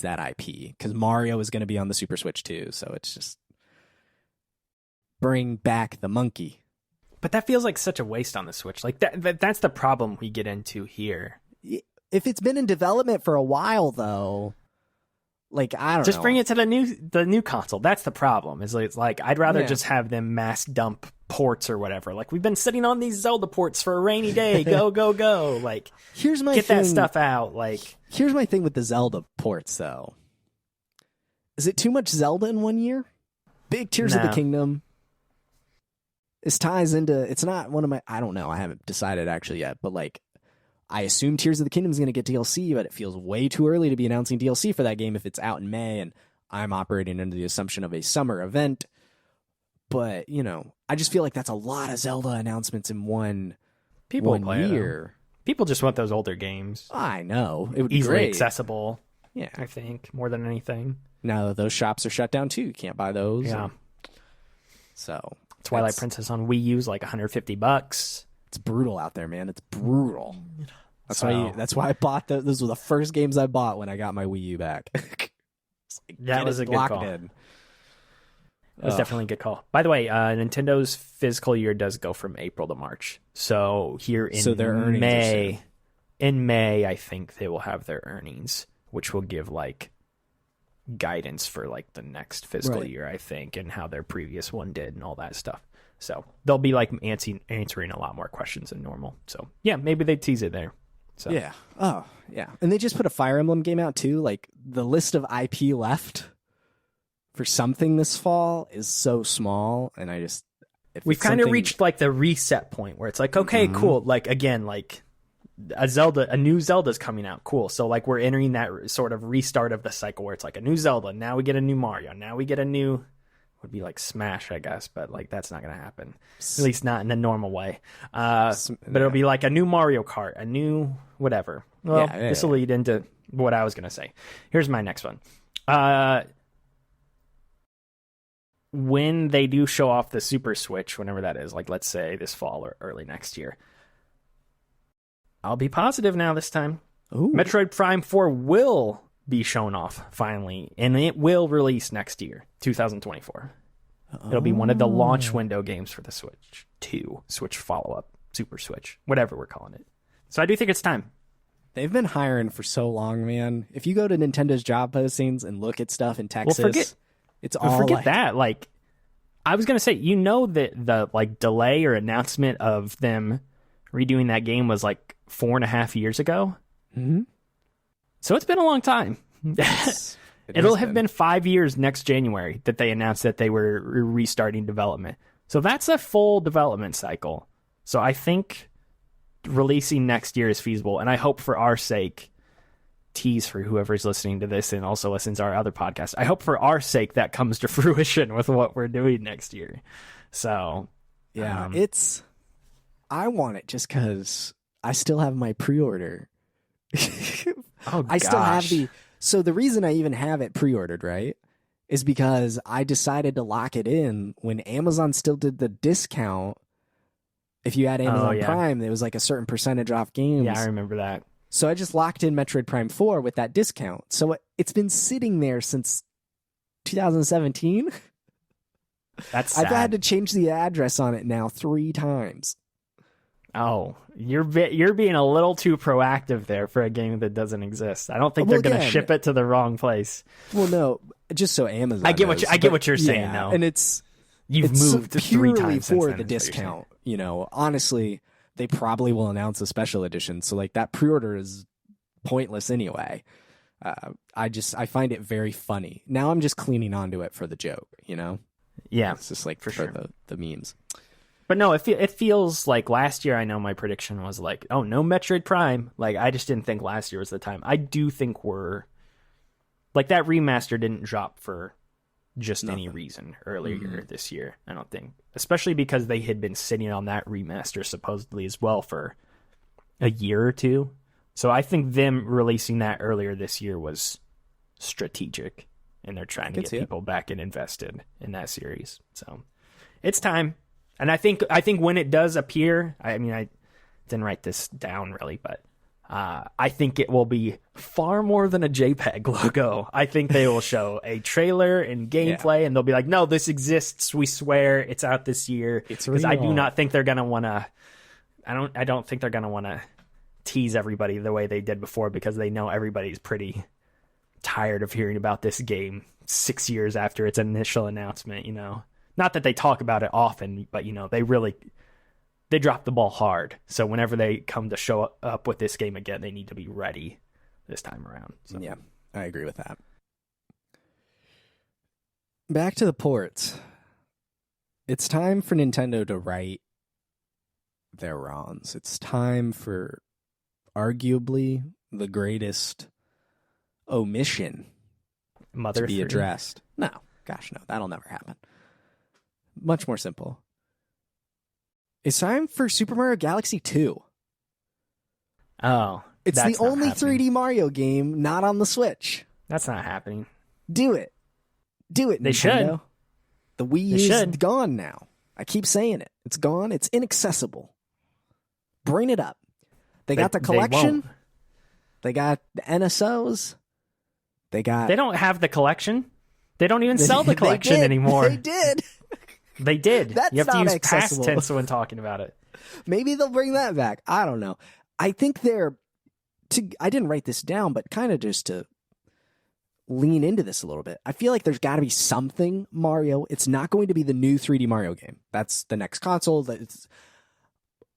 that IP. Because Mario is going to be on the Super Switch too, so it's just bring back the monkey. But that feels like such a waste on the Switch. Like that's the problem we get into here. If it's been in development for a while, though, like I don't know. Just bring it to the new console. That's the problem. It's like I'd rather just have them mass dump ports or whatever. Like we've been sitting on these Zelda ports for a rainy day. Go go go! Like here's my get thing. That stuff out. Like here's my thing with the Zelda ports, though. Is it too much Zelda in one year? Big Tears of the Kingdom. This ties into. It's not one of my. I don't know. I haven't decided actually yet, but like. I assume Tears of the Kingdom is going to get DLC, but it feels way too early to be announcing DLC for that game if it's out in May, and I'm operating under the assumption of a summer event. But, you know, I just feel like that's a lot of Zelda announcements in one year. People just want those older games. I know. It would be easily great. Accessible, yeah, I think, more than anything. Now those shops are shut down, too. You can't buy those. Yeah. So Twilight Princess on Wii U is like $150. It's brutal out there, man. It's brutal. That's why I bought those were the first games I bought when I got my Wii U back. That was a good call. That was definitely a good call. By the way, Nintendo's fiscal year does go from April to March. So here in May, I think they will have their earnings, which will give like guidance for like the next fiscal year, I think, and how their previous one did and all that stuff. So they'll be like answering a lot more questions than normal. So yeah, maybe they tease it there. So yeah. Oh yeah. And they just put a Fire Emblem game out too. Like the list of IP left for something this fall is so small. And we've kind of reached like the reset point where it's like, okay, cool. Like again, like a new Zelda's coming out. Cool. So like we're entering that sort of restart of the cycle where it's like a new Zelda. Now we get a new Mario. Now we get a new, would be like Smash, I guess, but like that's not gonna happen, at least not in the normal way. But it'll be like a new Mario Kart, a new whatever. Well, this will lead into what I was gonna say. Here's my next one. When they do show off the Super Switch, whenever that is, like let's say this fall or early next year, I'll be positive now this time. Ooh. Metroid Prime 4 will be shown off finally, and it will release next year, 2024. It'll be one of the launch window games for the Switch 2, Switch follow-up, Super Switch, whatever we're calling it. So I do think it's time. They've been hiring for so long, man. If you go to Nintendo's job postings and look at stuff in Texas, forget that. Like, I was gonna say, you know that the like delay or announcement of them redoing that game was like 4.5 years ago. Mm-hmm. So it's been a long time. Yes, It'll have been 5 years next January that they announced that they were restarting development. So that's a full development cycle. So I think releasing next year is feasible. And I hope for our sake, tease for whoever's listening to this and also listens to our other podcast, I hope for our sake that comes to fruition with what we're doing next year. So, yeah, I want it just because I still have my pre-order. I still have so the reason I even have it pre-ordered, right, is because I decided to lock it in when Amazon still did the discount. If you had Amazon Prime, there was like a certain percentage off games. Yeah, I remember that. So I just locked in Metroid Prime 4 with that discount. So it's been sitting there since 2017. That's sad. I've had to change the address on it now 3 times. Oh, you're being a little too proactive there for a game that doesn't exist. I don't think they're going to ship it to the wrong place. Well, no, just so Amazon. I get what you're saying though, and you've moved purely 3 times for since the discount. You know, honestly, they probably will announce a special edition, so like that pre-order is pointless anyway. I find it very funny. Now I'm just cleaning onto it for the joke. You know, it's just like for sure the memes. But no, it feels like last year, I know my prediction was like, oh, no Metroid Prime. Like, I just didn't think last year was the time. I do think we're... Like, that remaster didn't drop for just any reason earlier this year, I don't think. Especially because they had been sitting on that remaster supposedly as well for a year or two. So I think them releasing that earlier this year was strategic, and they're trying to could get see it. people back and invested in that series. So it's time. And I think when it does appear, I mean, I didn't write this down really, but I think it will be far more than a JPEG logo. I think they will show a trailer and gameplay, and they'll be like, "No, this exists. We swear it's out this year." Because I do not think they're gonna want to. I don't think they're gonna want to tease everybody the way they did before, because they know everybody's pretty tired of hearing about this game 6 years after its initial announcement. Not that they talk about it often, but they drop the ball hard. So whenever they come to show up with this game again, they need to be ready this time around. So. Yeah, I agree with that. Back to the ports. It's time for Nintendo to right their wrongs. It's time for arguably the greatest omission to be addressed. No, gosh, no, that'll never happen. Much more simple. It's time for Super Mario Galaxy 2. Oh, it's the only 3D Mario game not on the Switch. That's not happening. Do it. Do it, They Nintendo. should. The Wii is gone now. I keep saying it. It's gone. It's inaccessible. Bring it up. They got the collection. They got the NSOs. They don't have the collection. They don't even sell the collection anymore. They did. They did. That's you have not to use accessible. past tense when talking about it. Maybe they'll bring that back. I don't know. I think I didn't write this down, but kind of just to lean into this a little bit. I feel like there's got to be something Mario. It's not going to be the new 3D Mario game. That's the next console.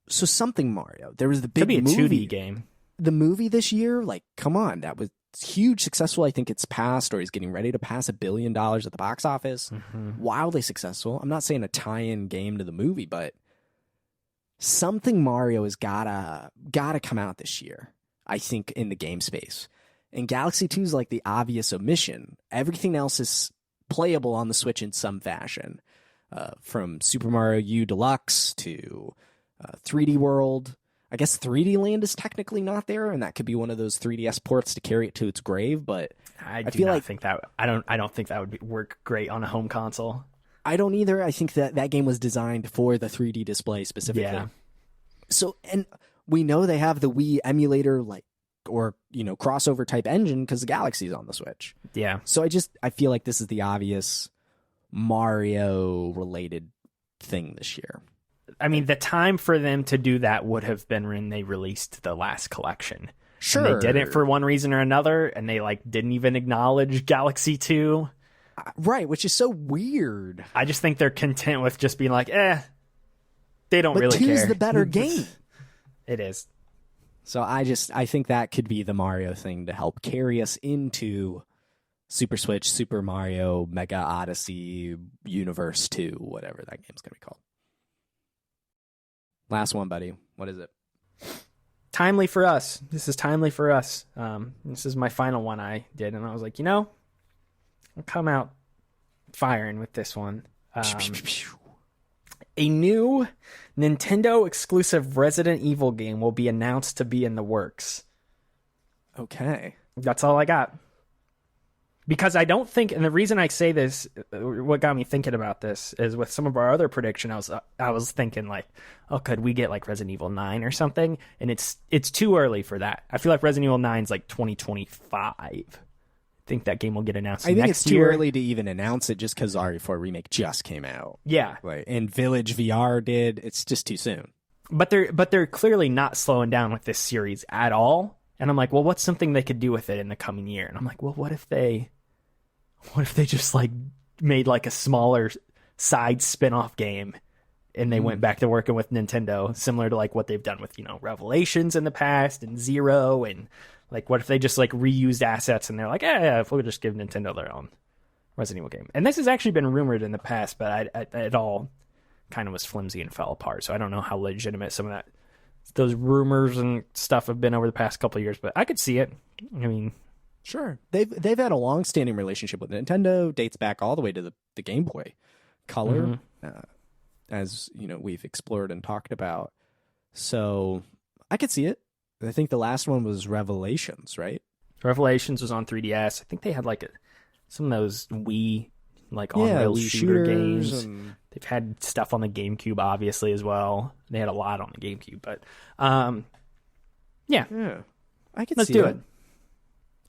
So something Mario. There was the big movie. Could be a 2D movie. game. The movie this year, like, come on, that was huge, successful. I think it's passed, or he's getting ready to pass $1 billion at the box office. Mm-hmm. Wildly successful. I'm not saying a tie-in game to the movie, but something Mario has gotta come out this year, I think, in the game space. And Galaxy 2 is like the obvious omission. Everything else is playable on the Switch in some fashion. From Super Mario U Deluxe to 3D World. I guess 3D Land is technically not there, and that could be one of those 3DS ports to carry it to its grave. But I don't think that would work great on a home console. I don't either. I think that game was designed for the 3D display specifically. Yeah. So, and we know they have the Wii emulator, or crossover type engine, because the Galaxy's on the Switch. Yeah. So I feel like this is the obvious Mario related thing this year. I mean, the time for them to do that would have been when they released the last collection. Sure. And they did it for one reason or another, and they didn't even acknowledge Galaxy 2. Right, which is so weird. I just think they're content with just being like, they don't really care. But 2's the better game. It is. So I think that could be the Mario thing to help carry us into Super Switch, Super Mario, Mega Odyssey, Universe 2, whatever that game's going to be called. Last one, buddy. What is it? Timely for us. This is timely for us. This is my final one I did, and I was like, I'll come out firing with this one. A new Nintendo exclusive Resident Evil game will be announced to be in the works. Okay. That's all I got. Because I don't think, and the reason I say this, what got me thinking about this is with some of our other prediction, I was thinking could we get Resident Evil 9 or something? And it's too early for that. I feel like Resident Evil 9's 2025. I think that game will get announced next year. I think it's too early to even announce it just because RE4 Remake just came out. Yeah. And Village VR did. It's just too soon. But they're clearly not slowing down with this series at all. And I'm like, well, what's something they could do with it in the coming year? And I'm like, well, what if they just made a smaller side spin-off game, and they went back to working with Nintendo, similar to what they've done with Revelations in the past and Zero, and what if they just reused assets and they're like, if we'll just give Nintendo their own Resident Evil game. And this has actually been rumored in the past, but it all kind of was flimsy and fell apart. So I don't know how legitimate some of those rumors and stuff have been over the past couple of years, but I could see it. I mean, sure. They've had a long-standing relationship with Nintendo, dates back all the way to the Game Boy Color, as we've explored and talked about. So I could see it. I think the last one was Revelations, right? Revelations was on 3DS. I think they had like some of those Wii on-rail shooter games. They've had stuff on the GameCube, obviously, as well. They had a lot on the GameCube, but yeah, I could let's see do that. it.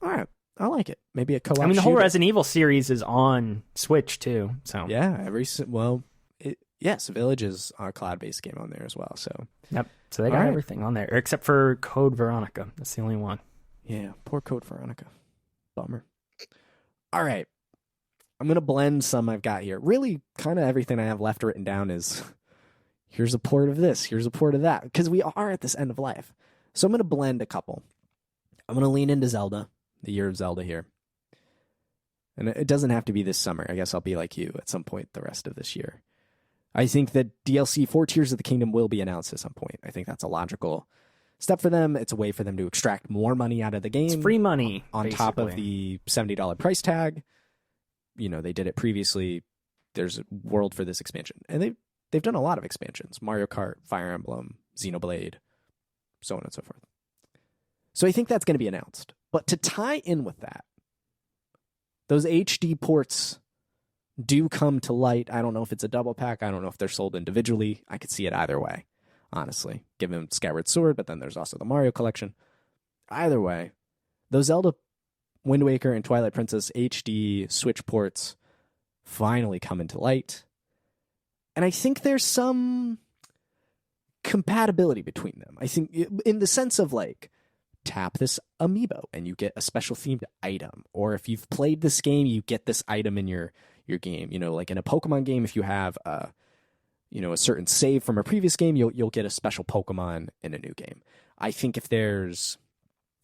All right, I like it. Maybe a co-op. I mean, the whole shooter. Resident Evil series is on Switch too. So Yeah, yes, Village is a cloud-based game on there as well. So yep. So they got everything on there except for Code Veronica. That's the only one. yeah, poor Code Veronica. Bummer. All right. I'm going to blend some I've got here. Really, kind of everything I have left written down is here's a port of this, here's a port of that, because we are at this end of life. So I'm going to blend a couple. I'm going to lean into Zelda, the year of Zelda here. And it doesn't have to be this summer. I guess I'll be like you at some point the rest of this year. I think that DLC for Tears of the Kingdom will be announced at some point. I think that's a logical step for them. It's a way for them to extract more money out of the game. It's free money on top of the $70 price tag. You know, they did it previously. There's a world for this expansion. And they've done a lot of expansions. Mario Kart, Fire Emblem, Xenoblade, so on and so forth. So I think that's going to be announced. But to tie in with that, those HD ports do come to light. I don't know if it's a double pack. I don't know if they're sold individually. I could see it either way, honestly. Given Skyward Sword, but then there's also the Mario collection. Either way, those Zelda, Wind Waker, and Twilight Princess HD Switch ports finally come into light. And I think there's some compatibility between them. I think in the sense of like, tap this amiibo and you get a special themed item. Or if you've played this game, you get this item in your game. You know, like in a Pokemon game, if you have a certain save from a previous game, you'll get a special Pokemon in a new game. I think there's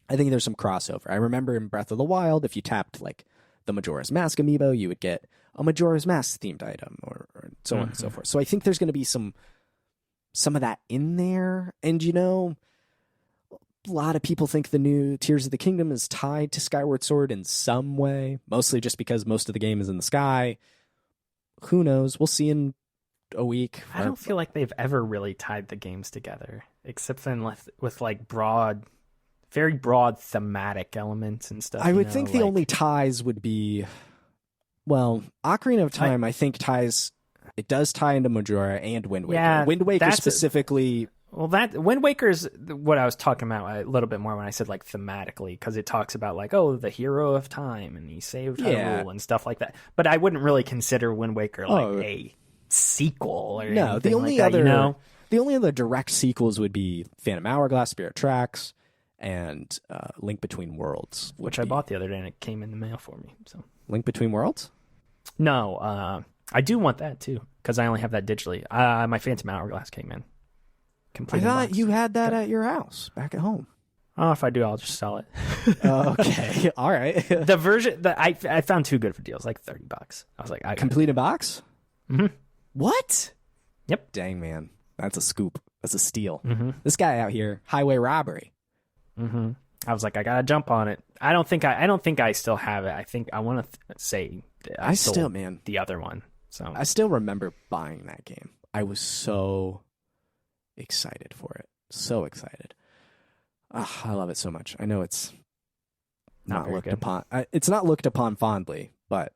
some crossover. I remember in Breath of the Wild, if you tapped like the Majora's Mask amiibo, you would get a Majora's Mask themed item, or so on and so forth. So I think there's going to be some of that in there. And you know, a lot of people think the new Tears of the Kingdom is tied to Skyward Sword in some way, mostly just because most of the game is in the sky. Who knows? We'll see in a week. I don't feel like they've ever really tied the games together, except then with like very broad thematic elements and stuff. I would think the only ties would be, well, Ocarina of Time, I think it does tie into Majora and Wind Waker. Yeah, Wind Waker specifically. Well, that Wind Waker is what I was talking about a little bit more when I said like thematically, because it talks about like, oh, the hero of time and he saved Hyrule and stuff like that. But I wouldn't really consider Wind Waker like a sequel or anything the only like that, other the only other direct sequels would be Phantom Hourglass, Spirit Tracks, and Link Between Worlds, which I bought the other day and it came in the mail for me. So Link Between Worlds? No, I do want that too because I only have that digitally. My Phantom Hourglass came in. I thought you had that at your house back at home. Oh, if I do, I'll just sell it. Okay, all right. The version that I found too good for deals, like $30. I was like, complete a box. Mm-hmm. What? Yep. Dang, man, that's a scoop. That's a steal. Mm-hmm. This guy out here, highway robbery. Mm-hmm. I was like, I gotta jump on it. I don't think I still have it. I think I want to say that I still the other one. So I still remember buying that game. I was so excited for it. So excited. I love it so much. I know it's not looked upon. It's not looked upon fondly, but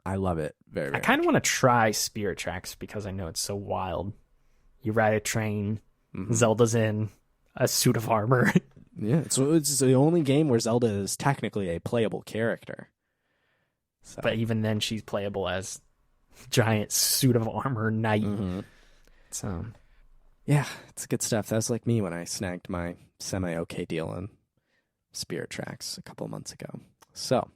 I love it very, very I kind of much. want to try Spirit Tracks because I know it's so wild. You ride a train. Mm-hmm. Zelda's in a suit of armor. Yeah, it's the only game where Zelda is technically a playable character. So. But even then, she's playable as giant suit of armor knight. Mm-hmm. So, yeah, it's good stuff. That was like me when I snagged my semi-okay deal on Spirit Tracks a couple of months ago. So,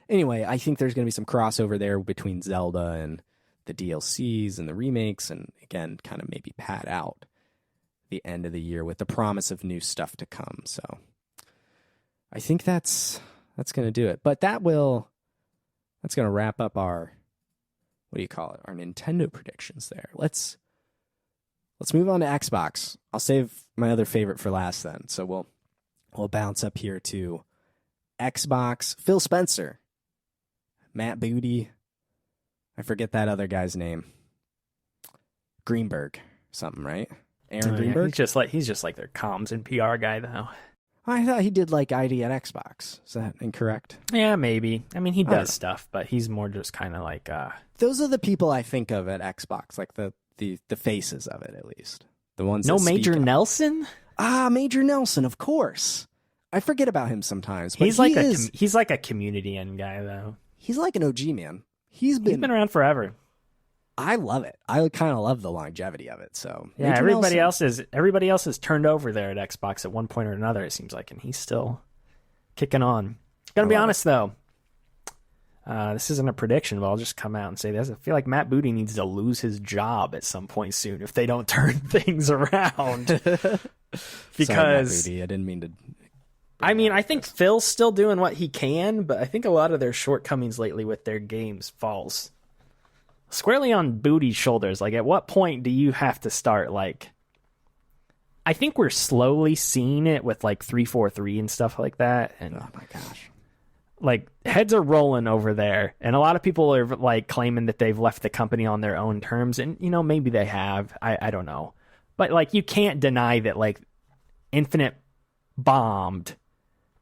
anyway, I think there's going to be some crossover there between Zelda and the DLCs and the remakes, and again, kind of maybe pad out the end of the year with the promise of new stuff to come. So I think that's going to do it. But that's going to wrap up our, what do you call it? Our Nintendo predictions there. Let's move on to Xbox. I'll save my other favorite for last then. So we'll bounce up here to Xbox. Phil Spencer, Matt Booty. I forget that other guy's name. Greenberg something, right? Aaron Greenberg? Yeah, he's just like their comms and PR guy, though. I thought he did like ID at Xbox. Is that incorrect? Yeah, maybe. I mean, he don't know. does stuff, but he's more just kind of like Those are the people I think of at Xbox, like the faces of it, at least. The ones. no that speak Major up. Nelson. Major Nelson, of course. I forget about him sometimes. But He's like a community end guy though. He's like an OG, man. He's been around forever. I love it. I kind of love the longevity of it. So Yeah, Major everybody else is turned over there at Xbox at one point or another, it seems like, and he's still kicking on. Gonna be honest though, this isn't a prediction, but I'll just come out and say this. I feel like Matt Booty needs to lose his job at some point soon if they don't turn things around. Because Sorry, Matt Booty, I didn't mean to. I mean, I think Phil's still doing what he can, but I think a lot of their shortcomings lately with their games falls squarely on Booty's shoulders. Like, at what point do you have to start, like... I think we're slowly seeing it with, like, 343 and stuff like that. And, Oh, my gosh. like, heads are rolling over there. And a lot of people are, like, claiming that they've left the company on their own terms. And, you know, maybe they have. I don't know. But, like, you can't deny that, like, Infinite bombed.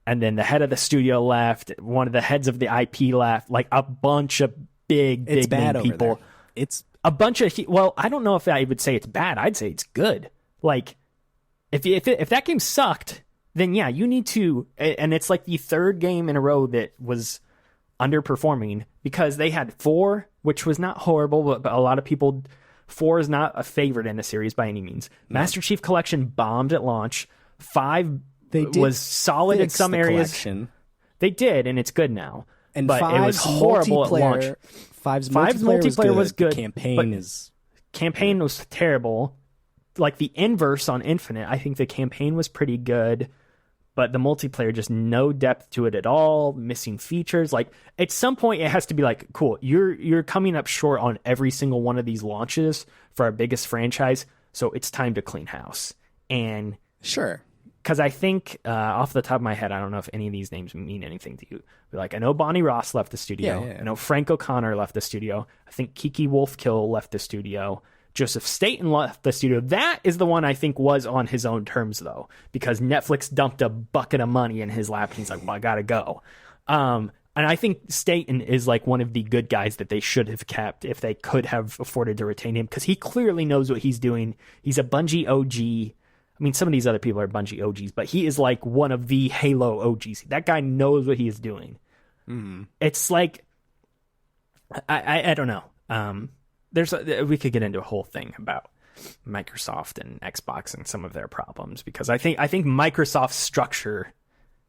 And then the head of the studio left. One of the heads of the IP left. Like, a bunch of big bad name people. over there. It's a bunch of well, I don't know if I would say it's bad. I'd say it's good. Like, if that game sucked, then yeah, you need to. And it's like the third game in a row that was underperforming because they had 4, which was not horrible, but a lot of people. 4 is not a favorite in the series by any means. No. Master Chief Collection bombed at launch. 5 was solid in some areas. Collection. They did, and it's good now. And but it was horrible at launch. 5's multiplayer was good. The campaign was terrible. Like the inverse on Infinite, I think the campaign was pretty good, but the multiplayer just no depth to it at all, missing features. Like at some point it has to be like, cool, you're coming up short on every single one of these launches for our biggest franchise, so it's time to clean house. And sure. Because I think, off the top of my head, I don't know if any of these names mean anything to you. But like, I know Bonnie Ross left the studio. Yeah. I know Frank O'Connor left the studio. I think Kiki Wolfkill left the studio. Joseph Staten left the studio. That is the one I think was on his own terms, though, because Netflix dumped a bucket of money in his lap, and he's like, well, I gotta go. And I think Staten is like one of the good guys that they should have kept if they could have afforded to retain him, because he clearly knows what he's doing. He's a Bungie OG. I mean, some of these other people are Bungie OGs, but he is like one of the Halo OGs. That guy knows what he is doing. Mm-hmm. It's like, I don't know. We could get into a whole thing about Microsoft and Xbox and some of their problems, because I think Microsoft's structure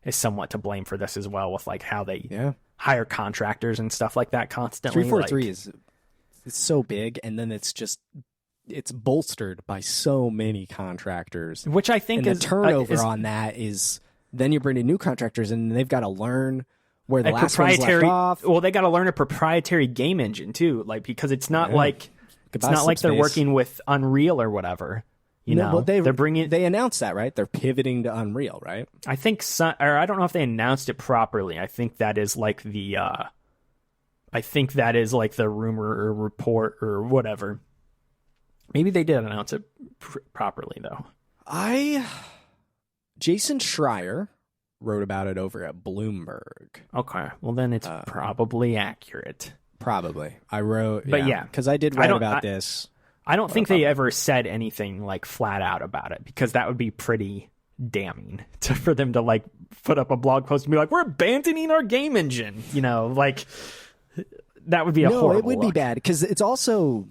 is somewhat to blame for this as well, with like how they hire contractors and stuff like that constantly. 343 it's so big, and then it's bolstered by so many contractors, which I think is the turnover on that is then you bring in new contractors and they've got to learn where the last one's left off. Well, they got to learn a proprietary game engine too, like, because it's not like they're working with Unreal or whatever. You know, they announced that, right? They're pivoting to Unreal, right? I think or I don't know if they announced it properly. I think that is like the rumor or report or whatever. Maybe they did announce it properly, though. Jason Schreier wrote about it over at Bloomberg. Okay, well then it's probably accurate. Probably. I wrote, but yeah, because I did write about this. I don't think they ever said anything like flat out about it, because that would be pretty damning for them to like put up a blog post and be like, we're abandoning our game engine. You know, like that would be horrible. It would be bad, because it's also,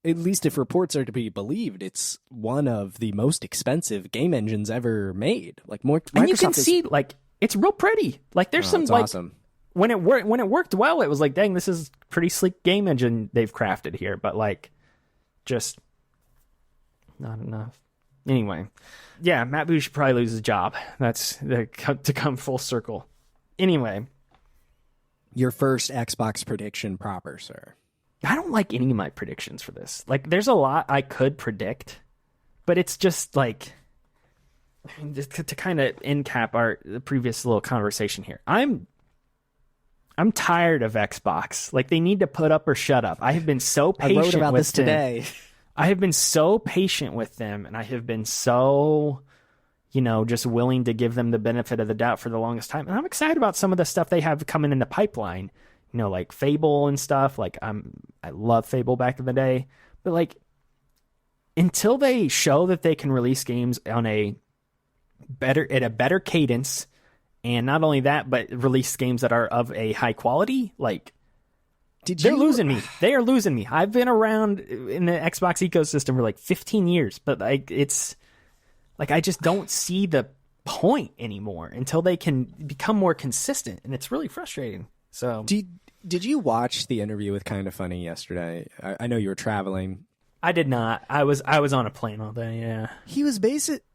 at least if reports are to be believed, it's one of the most expensive game engines ever made. Like Microsoft, and you can see like it's real pretty. Like there's some like awesome. When it worked well, it was like, dang, this is pretty sleek game engine they've crafted here. But like, just not enough. Anyway, yeah, Matt Booty should probably lose his job. That's to come full circle. Anyway, your first Xbox prediction proper, sir. I don't like any of my predictions for this. Like, there's a lot I could predict, but it's just like, just to kind of end cap the previous little conversation here. I'm tired of Xbox. Like, they need to put up or shut up. I have been so patient. I wrote about this today. I have been so patient with them, and I have been so, just willing to give them the benefit of the doubt for the longest time. And I'm excited about some of the stuff they have coming in the pipeline, like Fable and stuff. Like I love Fable back in the day, but like until they show that they can release games on a better cadence, and not only that, but release games that are of a high quality, like they're losing me. They are losing me. I've been around in the Xbox ecosystem for like 15 years, but like it's like I just don't see the point anymore until they can become more consistent, and it's really frustrating. So, did you watch the interview with Kinda Funny yesterday? I know you were traveling. I did not. I was on a plane all day. Yeah, he was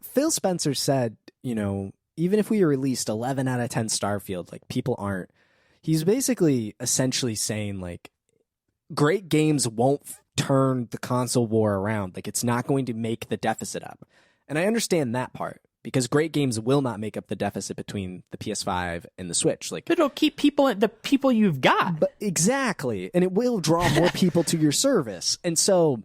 Phil Spencer said, even if we released 11 out of 10 Starfield, like people aren't. He's basically essentially saying like great games won't turn the console war around. Like it's not going to make the deficit up. And I understand that part because great games will not make up the deficit between the PS5 and the Switch. Like it'll keep the people you've got. But exactly. And it will draw more people to your service. And so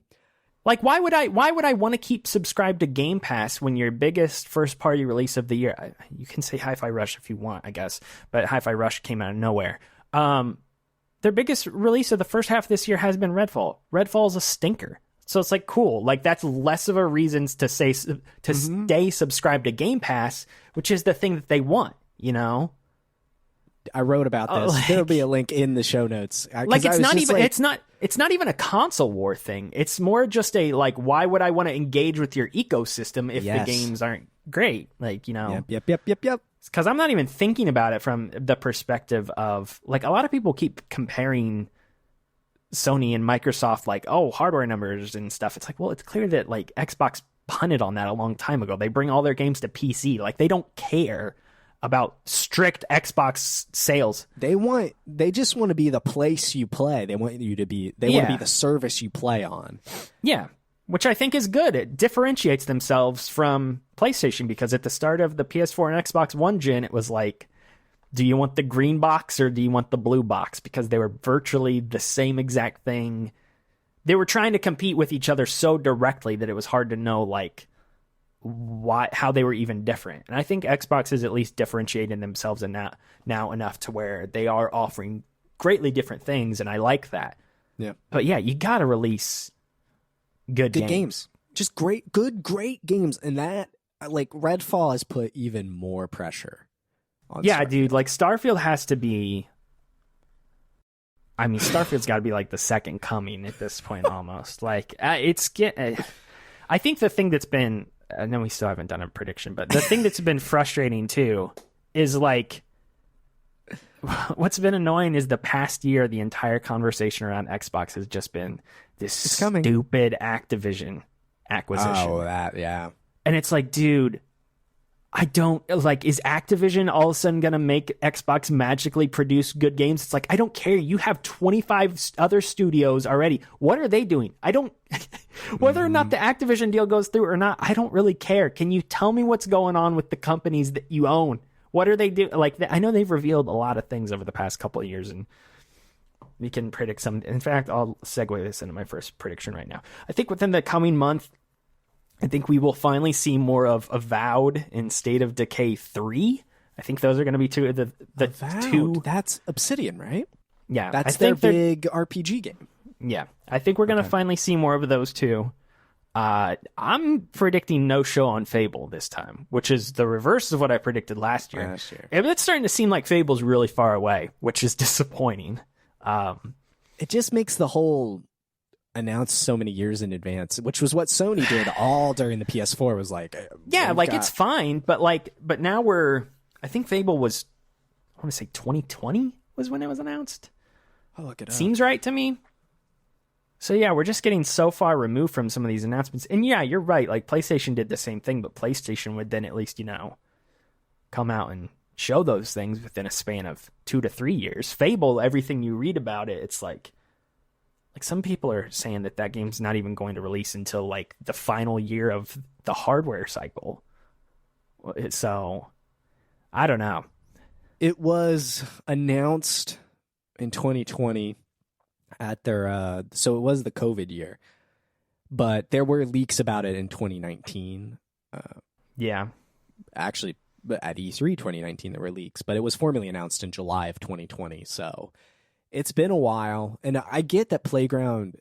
like why would I want to keep subscribed to Game Pass when your biggest first party release of the year, you can say Hi-Fi Rush if you want, I guess, but Hi-Fi Rush came out of nowhere. Their biggest release of the first half of this year has been Redfall. Redfall's a stinker. So it's like, cool. Like that's less of a reason to say stay subscribed to Game Pass, which is the thing that they want, I wrote about this. There'll be a link in the show notes. It's not even a console war thing. It's more just a like, why would I want to engage with your ecosystem if the games aren't great? Like, Yep. Because I'm not even thinking about it from the perspective of like a lot of people keep comparing Sony and Microsoft like, oh, hardware numbers and stuff. It's like, well, it's clear that like Xbox punted on that a long time ago. They bring all their games to PC. Like they don't care about strict Xbox sales. They just want to be the place you play. They want you to be want to be the service you play on. Yeah. Which I think is good. It differentiates themselves from PlayStation because at the start of the PS4 and Xbox One gen, it was like, do you want the green box or do you want the blue box? Because they were virtually the same exact thing. They were trying to compete with each other so directly that it was hard to know like how they were even different. And I think Xbox is at least differentiating themselves now enough to where they are offering greatly different things, and I like that. Yeah. But yeah, you got to release good games. Just great games, and that like Redfall has put even more pressure on Starfield. Dude, like Starfield has to be, I mean, Starfield's got to be like the second coming at this point almost. Like I think the thing that's been, I know we still haven't done a prediction, but the thing that's been frustrating too is like what's been annoying is the past year, the entire conversation around Xbox has just been this stupid Activision acquisition. Oh, yeah. And it's like, dude, I don't like, is Activision all of a sudden going to make Xbox magically produce good games? It's like, I don't care. You have 25 other studios already. What are they doing? I don't, whether or not the Activision deal goes through or not, I don't really care. Can you tell me what's going on with the companies that you own? What are they doing? Like, I know they've revealed a lot of things over the past couple of years, and we can predict some. In fact, I'll segue this into my first prediction right now. I think within the coming month, I think we will finally see more of Avowed and State of Decay 3. I think those are going to be two of the two. That's Obsidian, right? Yeah. That's their big RPG game. Yeah. I think we're going to finally see more of those two. I'm predicting no show on Fable this time, which is the reverse of what I predicted last year. It's starting to seem like Fable's really far away, which is disappointing. It just makes the whole announce so many years in advance, which was what Sony did all during the PS4. Was like, it's fine, but now I think Fable was, I want to say 2020 was when it was announced. I'll look it up. Seems right to me. So yeah, we're just getting so far removed from some of these announcements. And yeah, you're right. Like PlayStation did the same thing, but PlayStation would then at least, come out and show those things within a span of 2 to 3 years. Fable, everything you read about it, it's like some people are saying that game's not even going to release until like the final year of the hardware cycle. So I don't know. It was announced in 2020 at their so it was the COVID year, but there were leaks about it in 2019. Yeah. actually at E3 2019 there were leaks, but it was formally announced in July of 2020. So it's been a while, and I get that Playground,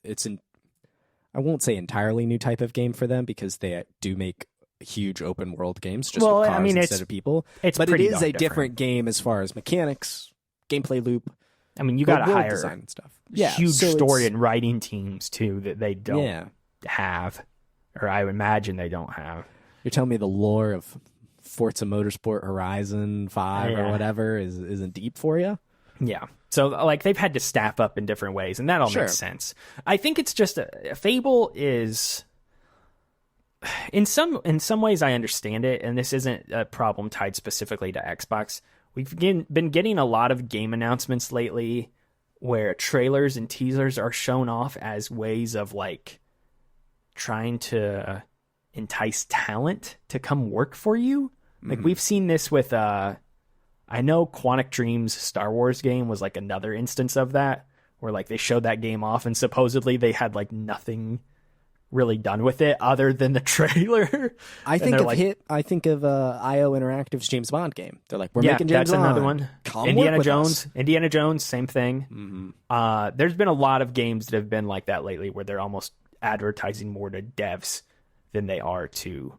I won't say entirely new type of game for them because they do make huge open world games just with cars instead of people. But it is a different game as far as mechanics, gameplay loop. I mean, you got to hire design and stuff. Huge story and writing teams too that they don't have, or I would imagine they don't have. You're telling me the lore of Forza Motorsport Horizon 5 or whatever isn't deep for you? Yeah. So like they've had to staff up in different ways, and that all makes sense. I think it's just Fable is in some ways I understand it, and this isn't a problem tied specifically to Xbox. We've been getting a lot of game announcements lately where trailers and teasers are shown off as ways of like trying to entice talent to come work for you. Like we've seen this with I know Quantic Dream's Star Wars game was like another instance of that, where like they showed that game off and supposedly they had like nothing really done with it other than the trailer. I think of IO Interactive's James Bond game. They're like, we're making James Bond. That's another one. Indiana Jones, same thing. There's been a lot of games that have been like that lately, where they're almost advertising more to devs than they are to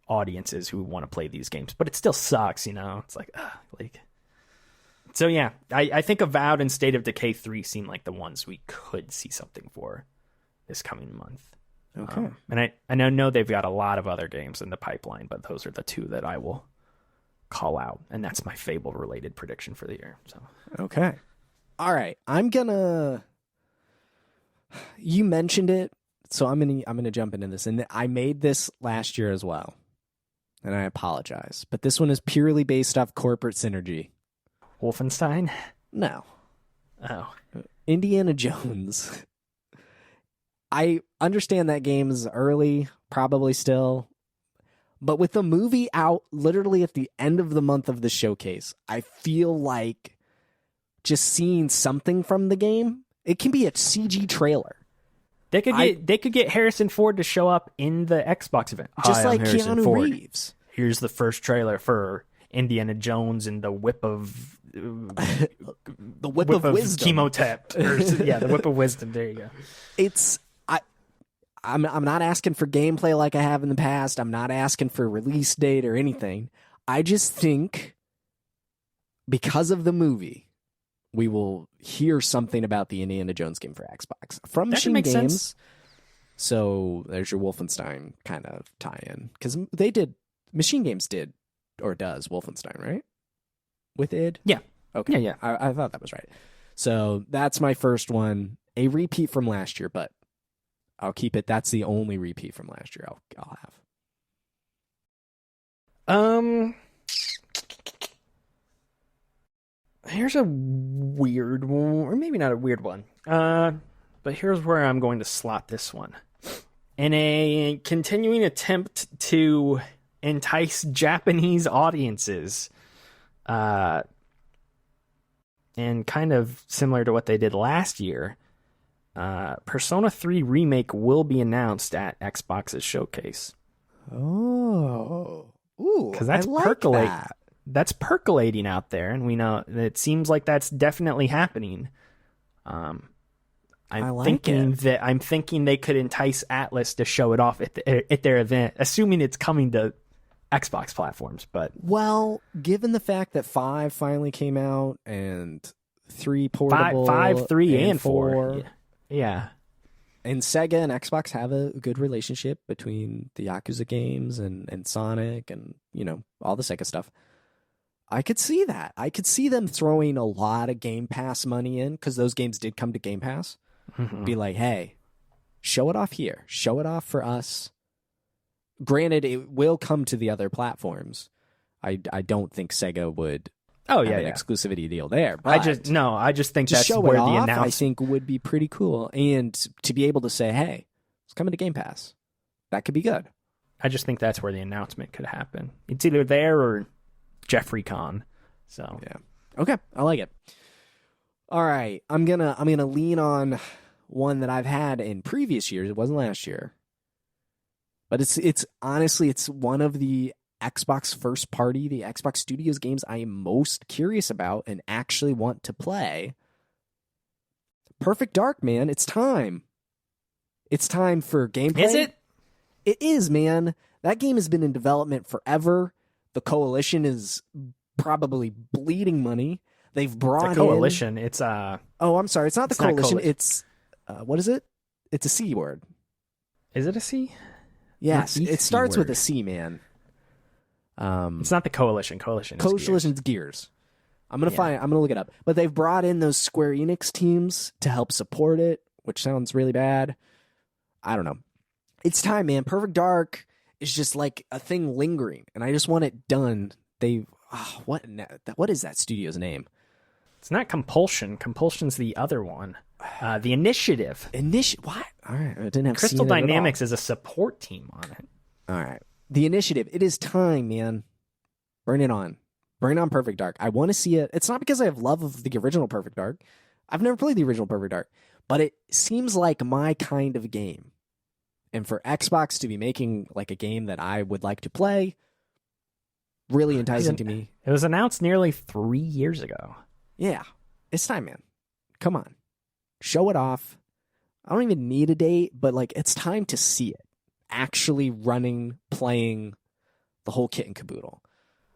audiences who want to play these games. But it still sucks, you know. It's like, so yeah, I think Avowed and State of Decay 3 seem like the ones we could see something for this coming month. Okay. And I know they've got a lot of other games in the pipeline, but those are the two that I will call out, and that's my Fable related prediction for the year. So okay, all right, you mentioned it, so I'm gonna jump into this, and I made this last year as well, and I apologize, but this one is purely based off corporate synergy. Wolfenstein? No. Oh, Indiana Jones. I understand that game is early, probably still, but with the movie out literally at the end of the month of the showcase, I feel like just seeing something from the game, it can be a CG trailer. They could get Harrison Ford to show up in the Xbox event. Just like Keanu Reeves. Here's the first trailer for Indiana Jones and the Whip of... the Whip of Wisdom. Chemotep. The Whip of Wisdom. There you go. I'm not asking for gameplay like I have in the past. I'm not asking for release date or anything. I just think because of the movie, we will hear something about the Indiana Jones game for Xbox from Machine Games. Sense. So there's your Wolfenstein kind of tie-in, because Machine Games did or does Wolfenstein, right? With id? Yeah. Okay. Yeah. I thought that was right. So that's my first one. A repeat from last year, but I'll keep it. That's the only repeat from last year I'll have. Here's a weird one, or maybe not a weird one. But here's where I'm going to slot this one. In a continuing attempt to entice Japanese audiences, and kind of similar to what they did last year, Persona 3 Remake will be announced at Xbox's showcase. Oh. Ooh, because that's That's percolating out there, and we know it seems like that's definitely happening. I'm thinking they could entice Atlas to show it off at their event, assuming it's coming to Xbox platforms. But well, given the fact that 5 finally came out and 3 portable, 5, 3, and 4. Yeah. And Sega and Xbox have a good relationship between the Yakuza games and Sonic and, all the Sega stuff. I could see that. I could see them throwing a lot of Game Pass money in, because those games did come to Game Pass. Mm-hmm. Be like, hey, show it off here. Show it off for us. Granted, it will come to the other platforms. I don't think Sega would have an exclusivity deal there. But I just think that's where the announcement, I think, would be pretty cool. And to be able to say, hey, it's coming to Game Pass, that could be good. I just think that's where the announcement could happen. It's either there or Keighley-Con. So yeah. Okay, I like it. All right, I'm gonna lean on one that I've had in previous years. It wasn't last year, but it's honestly one of the Xbox first party, the Xbox Studios games I am most curious about and actually want to play. Perfect Dark, man, it's time. It's time for gameplay. Is it? It is, man. That game has been in development forever. The Coalition is probably bleeding money. They've brought It's a Coalition. It's Oh, I'm sorry. It's not the Coalition. Coalition. It's what is it? It's a C word. Is it a C? Yes, Not the it C starts with word. a C, man. It's not the Coalition. Coalition. Coalition's Gears. I'm gonna look it up. But they've brought in those Square Enix teams to help support it, which sounds really bad. I don't know. It's time, man. Perfect Dark is just like a thing lingering, and I just want it done. What is that studio's name? It's not Compulsion. Compulsion's the other one. The Initiative. What? All right, I didn't have Crystal seen it at all. Dynamics is a support team on it. All right, the Initiative. It is time, man. Bring it on. Bring on Perfect Dark. I want to see it. It's not because I have love of the original Perfect Dark. I've never played the original Perfect Dark, but it seems like my kind of game. And for Xbox to be making like a game that I would like to play, really enticing to me. It was announced nearly 3 years ago. Yeah, it's time, man. Come on. Show it off. I don't even need a date, but like it's time to see it. Actually running, playing the whole kit and caboodle.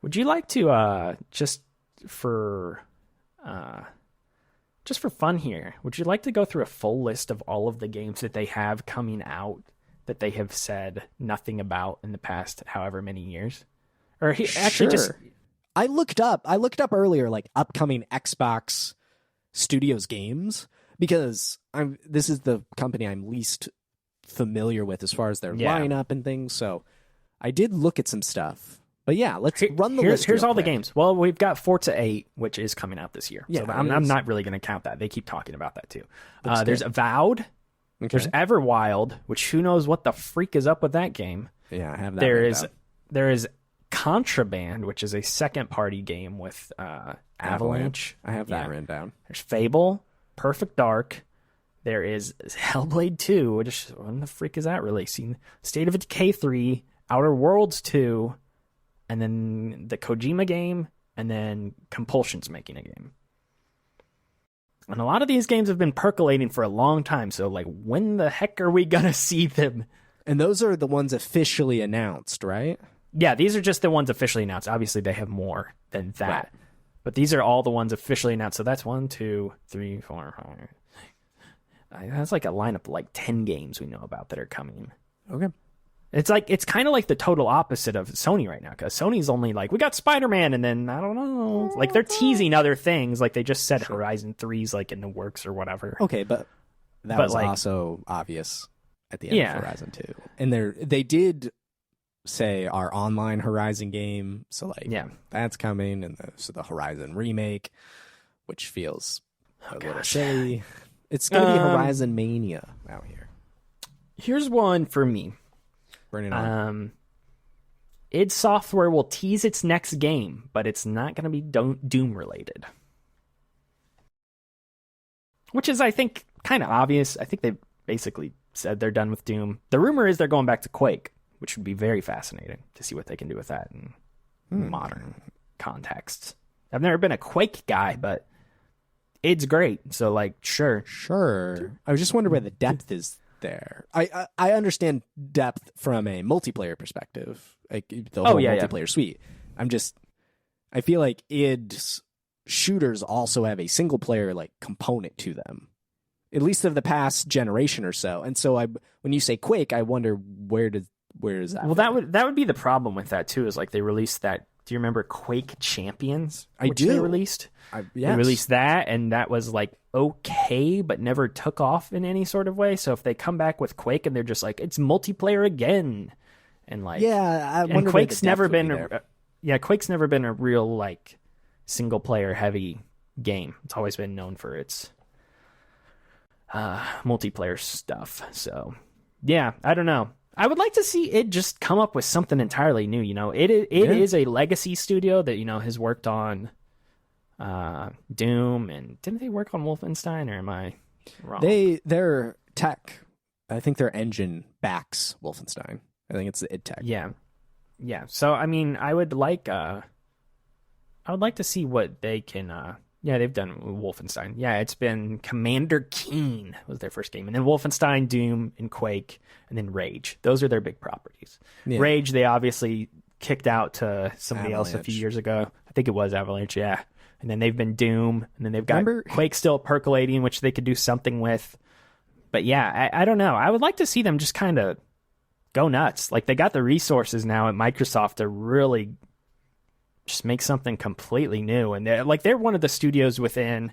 Would you like to just for fun here, would you like to go through a full list of all of the games that they have coming out that they have said nothing about in the past however many years? Or actually just I looked up earlier like upcoming Xbox Studios games because this is the company I'm least familiar with as far as their lineup and things, so I did look at some stuff. But yeah, let's run the list. Here's all the games. Well, we've got Forza 8, which is coming out this year. Yeah, so I'm not really going to count that. They keep talking about that too. There's good. Avowed. Okay. There's Everwild, which who knows what the freak is up with that game. Yeah, I have that. There is Contraband, which is a second-party game with Avalanche. I have that written down. There's Fable, Perfect Dark. There is Hellblade 2, which when the freak is that releasing? State of Decay 3, Outer Worlds 2, and then the Kojima game, and then Compulsion's making a game. And a lot of these games have been percolating for a long time, so like when the heck are we going to see them? And those are the ones officially announced, right? Yeah, these are just the ones officially announced. Obviously, they have more than that. Right. But these are all the ones officially announced. So that's 1, 2, 3, 4, 5. That's like a lineup of like 10 games we know about that are coming. Okay. It's kind of like the total opposite of Sony right now, because Sony's only like, we got Spider-Man, and then I don't know, like they're teasing other things, like they just said Horizon 3's like in the works or whatever. Okay, but that was like, also obvious at the end of Horizon 2, and they did say our online Horizon game, so like that's coming, and so the Horizon remake, which feels a little silly. It's gonna be Horizon Mania out here. Here's one for me. Bring it on. id Software will tease its next game, but it's not going to be Doom related. Which is, I think, kind of obvious. I think they basically said they're done with Doom. The rumor is they're going back to Quake, which would be very fascinating to see what they can do with that in modern contexts. I've never been a Quake guy, but id's great. So, like, sure. I was just wondering where the depth is there. I understand depth from a multiplayer perspective, like the whole multiplayer suite. I feel like id's shooters also have a single player like component to them, at least of the past generation or so. And so when you say Quake, I wonder where is that? Well, that would be the problem with that too. Is like they released that. Do you remember Quake Champions? I do. They released. Yes. They released that, and that was like okay, but never took off in any sort of way. So if they come back with Quake and they're just like, it's multiplayer again, and like I wonder Quake's never been Quake's never been a real like single player heavy game. It's always been known for its multiplayer stuff. So yeah, I don't know. I would like to see it just come up with something entirely new. You know, it is a legacy studio that, you know, has worked on Doom, and didn't they work on Wolfenstein, or am I wrong? Their tech, I think their engine backs Wolfenstein. I think it's the id Tech. Yeah. Yeah. So I mean, I would like to see what they can. Yeah, they've done Wolfenstein. Yeah, it's been Commander Keen was their first game, and then Wolfenstein, Doom, and Quake, and then Rage. Those are their big properties. Yeah. Rage, they obviously kicked out to somebody else a few Avalanche. years ago. I think it was Avalanche, yeah. And then they've been Doom, and then they've got Quake still percolating, which they could do something with. But yeah, I don't know. I would like to see them just kind of go nuts. Like, they got the resources now at Microsoft to really just make something completely new. And they're one of the studios within.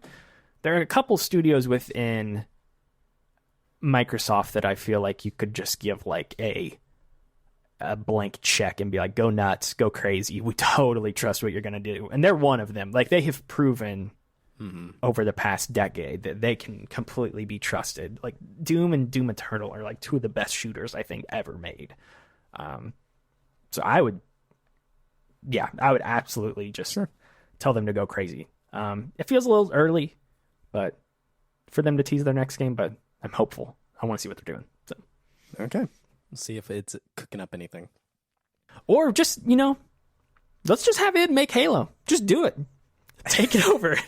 There are a couple studios within Microsoft that I feel like you could just give like a blank check and be like, go nuts, go crazy. We totally trust what you're going to do. And they're one of them. Like, they have proven over the past decade that they can completely be trusted. Like, Doom and Doom Eternal are like two of the best shooters I think ever made. So I would absolutely just tell them to go crazy. It feels a little early, but for them to tease their next game, but I'm hopeful. I want to see what they're doing. So. Okay. We'll see if it's cooking up anything. Or just, let's just have it make Halo. Just do it. Take it over.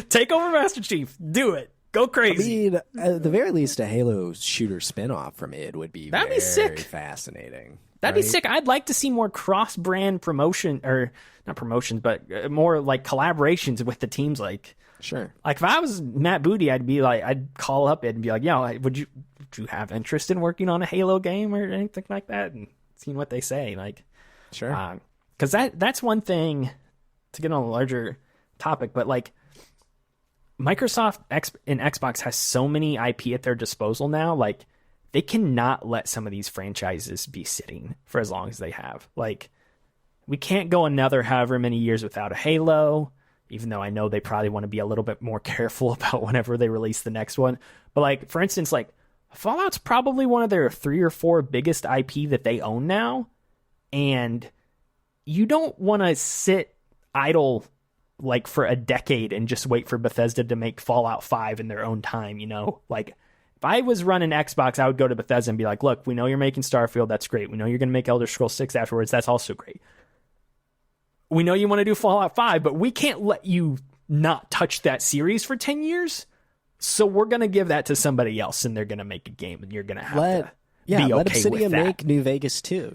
Take over Master Chief. Do it. Go crazy. I mean, at the very least, a Halo shooter spinoff from id would be That'd be sick. Fascinating. That'd be sick. I'd like to see more cross-brand promotion, or not promotions, but more like collaborations with the teams. Like, sure. Like, if I was Matt Booty, I'd call up it and be like, would you have interest in working on a Halo game or anything like that, and seeing what they say. Like, sure. Because that's one thing, to get on a larger topic, but like, Microsoft and Xbox has so many IP at their disposal now. Like, they cannot let some of these franchises be sitting for as long as they have. Like, we can't go another however many years without a Halo, even though I know they probably want to be a little bit more careful about whenever they release the next one. But like, for instance, like, Fallout's probably one of their 3 or 4 biggest IP that they own now. And you don't want to sit idle like for a decade and just wait for Bethesda to make Fallout 5 in their own time, Like, if I was running Xbox, I would go to Bethesda and be like, look, we know you're making Starfield. That's great. We know you're going to make Elder Scrolls 6 afterwards. That's also great. We know you want to do Fallout 5, but we can't let you not touch that series for 10 years. So we're going to give that to somebody else, and they're going to make a game, and you're going to have to be okay let Obsidian with that. make New Vegas too,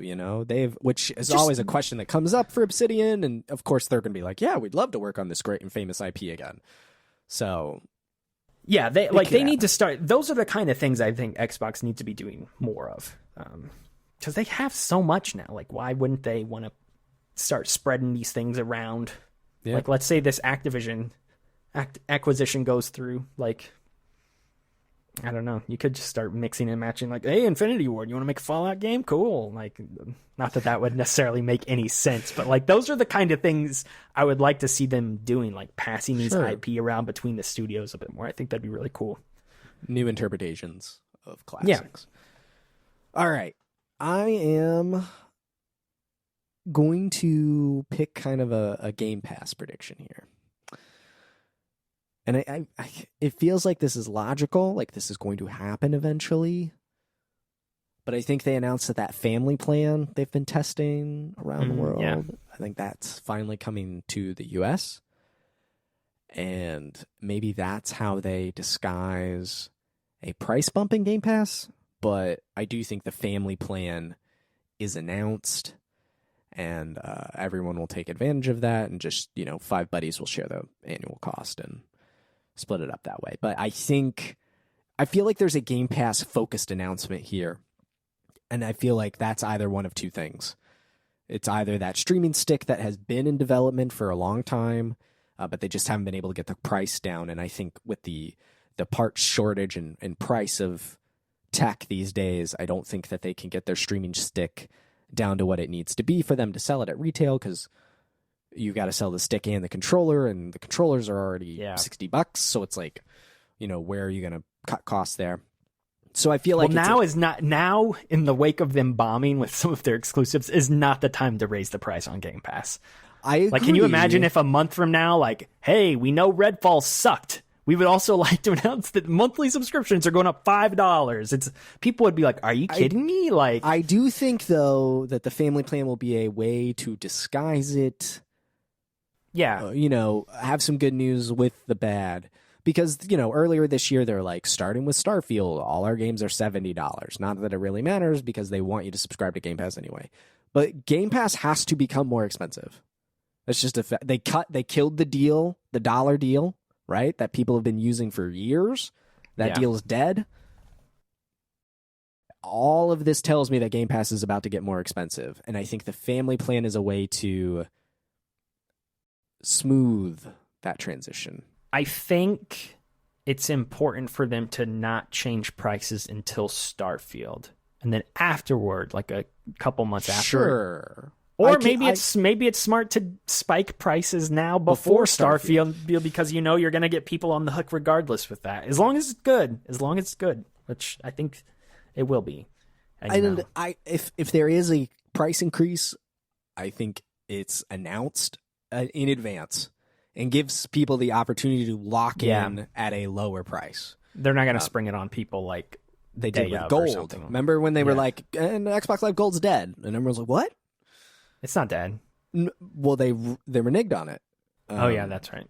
which is always a question that comes up for Obsidian, and of course they're going to be like, yeah, we'd love to work on this great and famous IP again. So yeah, they need to start. Those are the kind of things I think Xbox needs to be doing more of, because they have so much now. Like, why wouldn't they want to start spreading these things around? Yeah. Like, let's say this Activision acquisition goes through, like, I don't know, you could just start mixing and matching, like, hey, Infinity Ward, you want to make a Fallout game? Cool. Like, not that would necessarily make any sense, but like, those are the kind of things I would like to see them doing, like passing these IP around between the studios a bit more. I think that'd be really cool. New interpretations of classics. Yeah. All right. I am going to pick kind of a Game Pass prediction here. And I it feels like this is logical, like this is going to happen eventually. But I think they announced that family plan they've been testing around the world. Yeah. I think that's finally coming to the US. And maybe that's how they disguise a price bump in Game Pass. But I do think the family plan is announced, and everyone will take advantage of that, and just, 5 buddies will share the annual cost and split it up that way. But I feel like there's a Game Pass focused announcement here, and I feel like that's either one of two things. It's either that streaming stick that has been in development for a long time, but they just haven't been able to get the price down. And I think with the part shortage and price of tech these days, I don't think that they can get their streaming stick down to what it needs to be for them to sell it at retail, because you got to sell the stick and the controller, and the controllers are already $60. So it's like, where are you going to cut costs there? So I feel like now in the wake of them bombing with some of their exclusives is not the time to raise the price on Game Pass. I agree. Like, can you imagine if a month from now, like, hey, we know Redfall sucked. We would also like to announce that monthly subscriptions are going up $5. People would be like, "Are you kidding me?" Like, I do think though that the family plan will be a way to disguise it. yeah, Have some good news with the bad. Because, earlier this year, they're like, starting with Starfield, all our games are $70. Not that it really matters because they want you to subscribe to Game Pass anyway. But Game Pass has to become more expensive. That's just a fact. They killed the deal, the dollar deal, right? That people have been using for years. That deal is dead. All of this tells me that Game Pass is about to get more expensive. And I think the family plan is a way to smooth that transition. I think it's important for them to not change prices until Starfield, and then afterward, like a couple months after. Sure. Or maybe it's smart to spike prices now before Starfield because you're going to get people on the hook regardless with that. As long as it's good, which I think it will be. If there is a price increase, I think it's announced in advance and gives people the opportunity to lock in at a lower price. They're not going to spring it on people like they did with Gold. Remember when they were like, and Xbox Live Gold's dead? And everyone's like, what? It's not dead. Well, they reneged on it. Oh, yeah, that's right.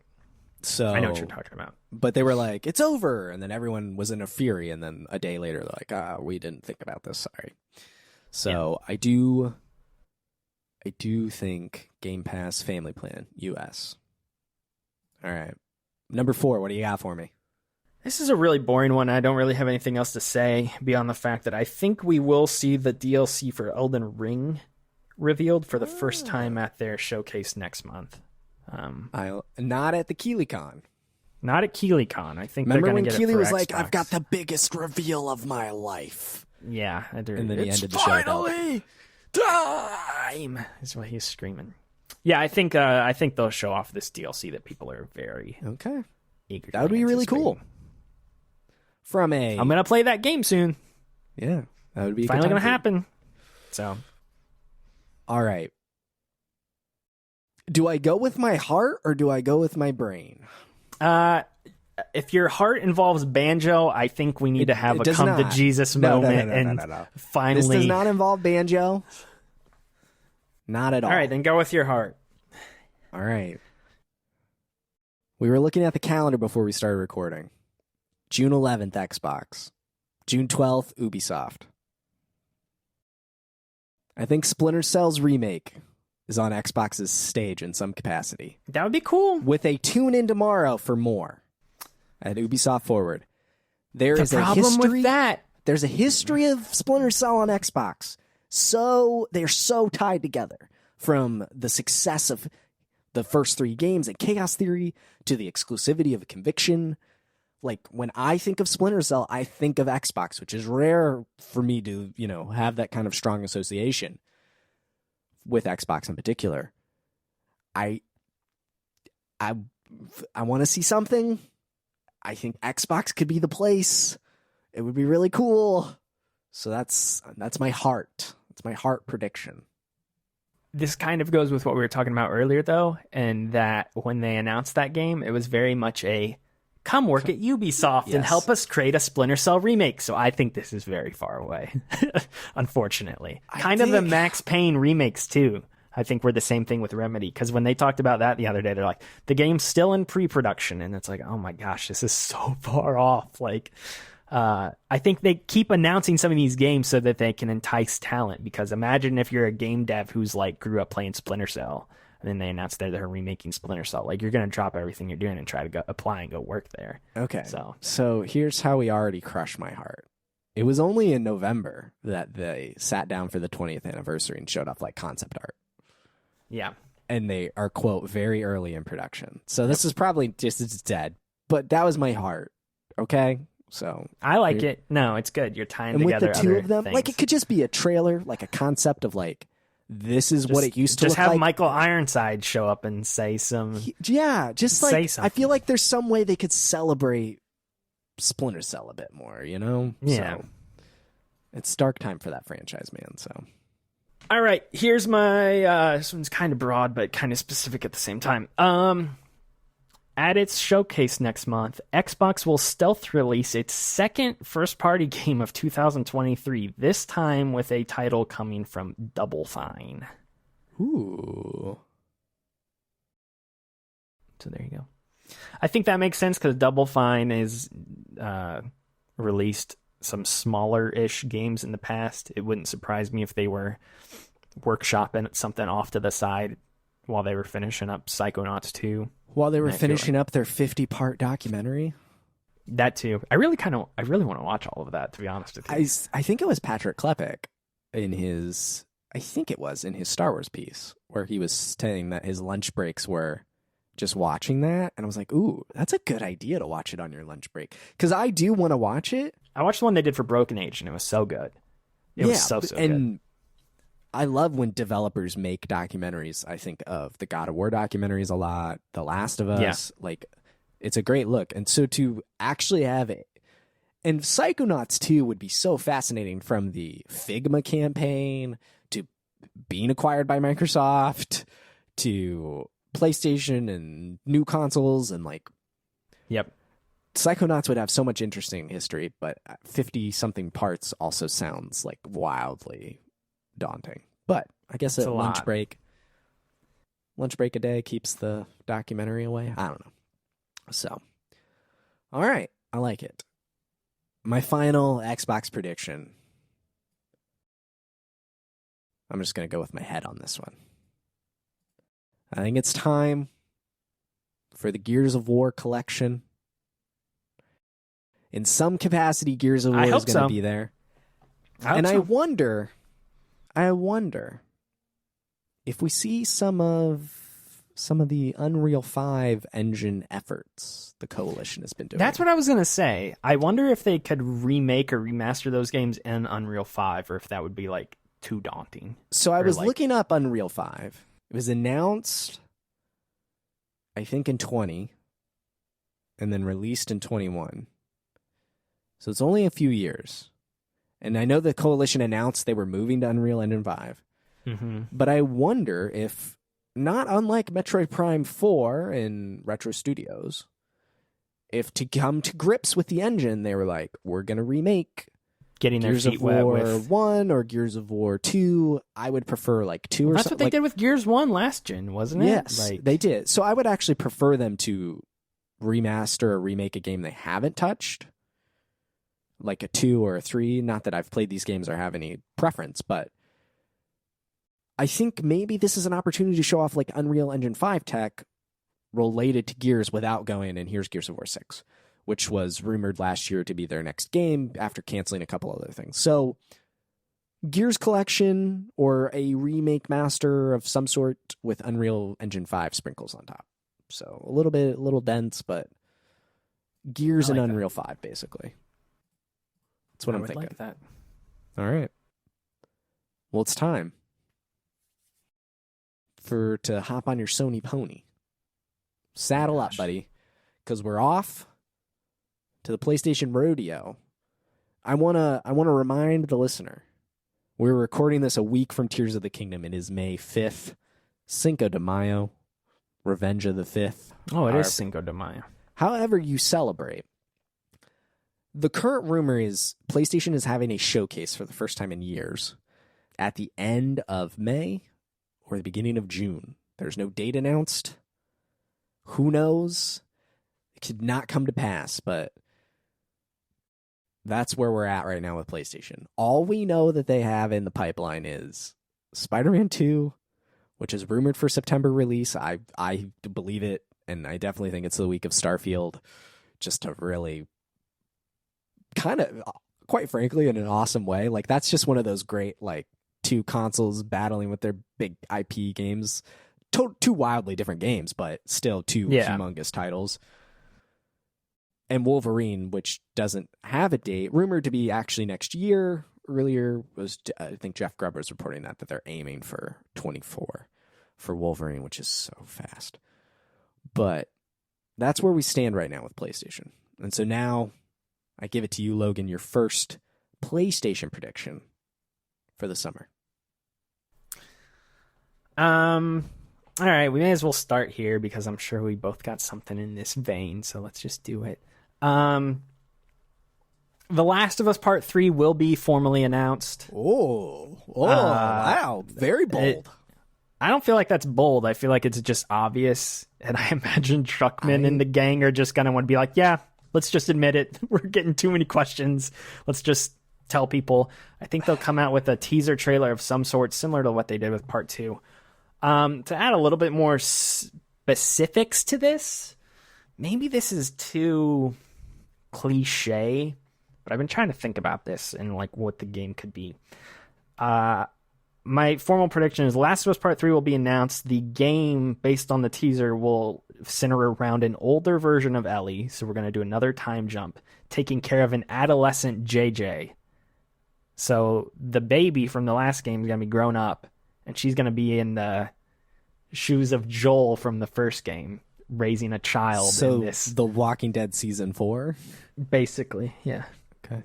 So I know what you're talking about. But they were like, it's over. And then everyone was in a fury. And then a day later, they're like, we didn't think about this. Sorry. So I do think Game Pass Family Plan, US. All right. Number 4, what do you got for me? This is a really boring one. I don't really have anything else to say beyond the fact that I think we will see the DLC for Elden Ring revealed for the first time at their showcase next month. Not at the Keighley-Con. Not at Keighley-Con. I think remember they're going to get Keighley it for was Xbox. like, I've got the biggest reveal of my life. Yeah, and then he ended the finally time is what he's screaming. Yeah, I think they'll show off this DLC that people are very eager. That would be really cool. I'm gonna play that game soon. Yeah, that would be finally gonna happen. So, all right. Do I go with my heart or do I go with my brain? If your heart involves banjo, I think we need to have a come to Jesus moment. No. Finally, this does not involve banjo. Not at all. All right, then go with your heart. All right. We were looking at the calendar before we started recording. June 11th, Xbox. June 12th, Ubisoft. I think Splinter Cell's remake is on Xbox's stage in some capacity. That would be cool. With a tune-in tomorrow for more at Ubisoft Forward. There's a history with that. There's a history of Splinter Cell on Xbox. So they're so tied together, from the success of the first 3 games at Chaos Theory to the exclusivity of Conviction. Like, when I think of Splinter Cell, I think of Xbox, which is rare for me to, have that kind of strong association with Xbox in particular. I want to see something. I think Xbox could be the place. It would be really cool. So that's my heart. It's my heart prediction. This kind of goes with what we were talking about earlier, though, and that when they announced that game, it was very much a come work at Ubisoft and help us create a Splinter Cell remake. So I think this is very far away, unfortunately. Kind of the Max Payne remakes, too. I think we're the same thing with Remedy, because when they talked about that the other day, they're like, the game's still in pre-production, and it's like, oh my gosh, this is so far off. Like, I think they keep announcing some of these games so that they can entice talent, because imagine if you're a game dev who's like grew up playing Splinter Cell, and then they announce that they're remaking Splinter Cell. Like, you're going to drop everything you're doing and try to go apply and go work there. Okay. So here's how we already crushed my heart. It was only in November that they sat down for the 20th anniversary and showed off like concept art. Yeah. And they are, quote, very early in production. So this is probably just, it's dead. But that was my heart. Okay? So I like it. No, it's good. You're tying together with the 2 of them, things. like, it could just be a trailer, like a concept of like, this is what it used to look like. Just have Michael Ironside show up and say some. Just like, say something. I feel like there's some way they could celebrate Splinter Cell a bit more, Yeah. So, it's dark time for that franchise, man. So. All right, here's my. This one's kind of broad, but kind of specific at the same time. At its showcase next month, Xbox will stealth release its second first-party game of 2023, this time with a title coming from Double Fine. Ooh. So there you go. I think that makes sense because Double Fine is released some smaller-ish games in the past. It wouldn't surprise me if they were workshopping something off to the side while they were finishing up Psychonauts 2. While they were finishing up their 50-part documentary. That too. I really want to watch all of that, to be honest with you. I think it was Patrick Klepek in his Star Wars piece where he was saying that his lunch breaks were just watching that, and I was like, ooh, that's a good idea to watch it on your lunch break, because I do want to watch it. I watched the one they did for Broken Age, and it was so good. It was so good. I love when developers make documentaries. I think of the God of War documentaries a lot, The Last of Us. Like, it's a great look. And so to actually have it, and Psychonauts 2 would be so fascinating, from the Figma campaign to being acquired by Microsoft to PlayStation and new consoles, and like, yep. Psychonauts would have so much interesting history, but 50-something parts also sounds like wildly daunting. But I guess a lunch break a day keeps the documentary away. I don't know. So, all right, I like it. My final Xbox prediction. I'm just going to go with my head on this one. I think it's time for the Gears of War collection. In some capacity, Gears of War is going to be there. I wonder if we see some of the Unreal 5 engine efforts the Coalition has been doing. That's what I was going to say. I wonder if they could remake or remaster those games in Unreal 5, or if that would be like too daunting. So I was looking up Unreal 5. It was announced, I think, in 20, and then released in 21. So it's only a few years. And I know the Coalition announced they were moving to Unreal Engine 5. Mm-hmm. But I wonder if, not unlike Metroid Prime 4 in Retro Studios, if to come to grips with the engine, they were like, we're going to remake getting their Gears feet of wet War with 1 or Gears of War 2. I would prefer like 2 or something. That's what they did with Gears 1 last gen, wasn't it? Yes, they did. So I would actually prefer them to remaster or remake a game they haven't touched, like a 2 or a 3. Not that I've played these games or have any preference, but I think maybe this is an opportunity to show off like Unreal Engine 5 tech related to Gears without going, and here's Gears of War 6, which was rumored last year to be their next game after canceling a couple other things. So Gears collection or a remake master of some sort with Unreal Engine 5 sprinkles on top. So a little dense, but Gears and Unreal 5 basically. That's what I'm thinking. Like that. All right. Well, it's time to hop on your Sony pony. Saddle up, buddy, because we're off to the PlayStation Rodeo. I wanna remind the listener, we're recording this a week from Tears of the Kingdom. It is May 5th, Cinco de Mayo, Revenge of the 5th. Oh, it is Cinco de Mayo. However you celebrate. The current rumor is PlayStation is having a showcase for the first time in years at the end of May or the beginning of June. There's no date announced. Who knows? It could not come to pass, but that's where we're at right now with PlayStation. All we know that they have in the pipeline is Spider-Man 2, which is rumored for September release. I believe it, and I definitely think it's the week of Starfield, just to really kind of, quite frankly, in an awesome way. Like, that's just one of those great, like, two consoles battling with their big IP games. Two wildly different games, but still two humongous titles. And Wolverine, which doesn't have a date, rumored to be actually next year. Earlier was, I think Jeff Grubb was reporting that they're aiming for 24 for Wolverine, which is so fast. But that's where we stand right now with PlayStation. And so now I give it to you, Logan, your first PlayStation prediction for the summer. All right, we may as well start here because I'm sure we both got something in this vein, so let's just do it. The Last of Us Part 3 will be formally announced. Wow. Very bold. I don't feel like that's bold. I feel like it's just obvious. And I imagine Truckman and the gang are just going to want to be like, yeah, let's just admit it. We're getting too many questions. Let's just tell people. I think they'll come out with a teaser trailer of some sort, similar to what they did with Part 2. To add a little bit more specifics to this, maybe this is too cliche, but I've been trying to think about this and like what the game could be. My formal prediction is Last of Us Part 3 will be announced. The game, based on the teaser, will center around an older version of Ellie, so we're going to do another time jump, taking care of an adolescent JJ. So the baby from the last game is going to be grown up, and she's going to be in the shoes of Joel from the first game, raising a child in this. The Walking Dead Season 4? Basically, yeah. Okay.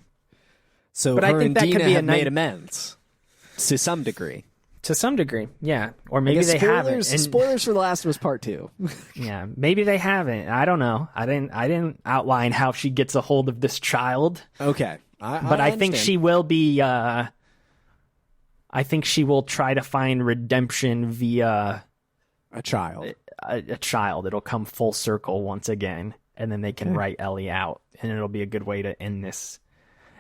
So but her I think and that Dina could be have made amends. To some degree. To some degree, yeah. Or maybe they haven't. And, spoilers for The Last of Us Part 2. Yeah, maybe they haven't. I don't know. I didn't outline how she gets a hold of this child. Okay. I think she will be I think she will try to find redemption via a child. A child. It'll come full circle once again, and then they can write Ellie out, and it'll be a good way to end this.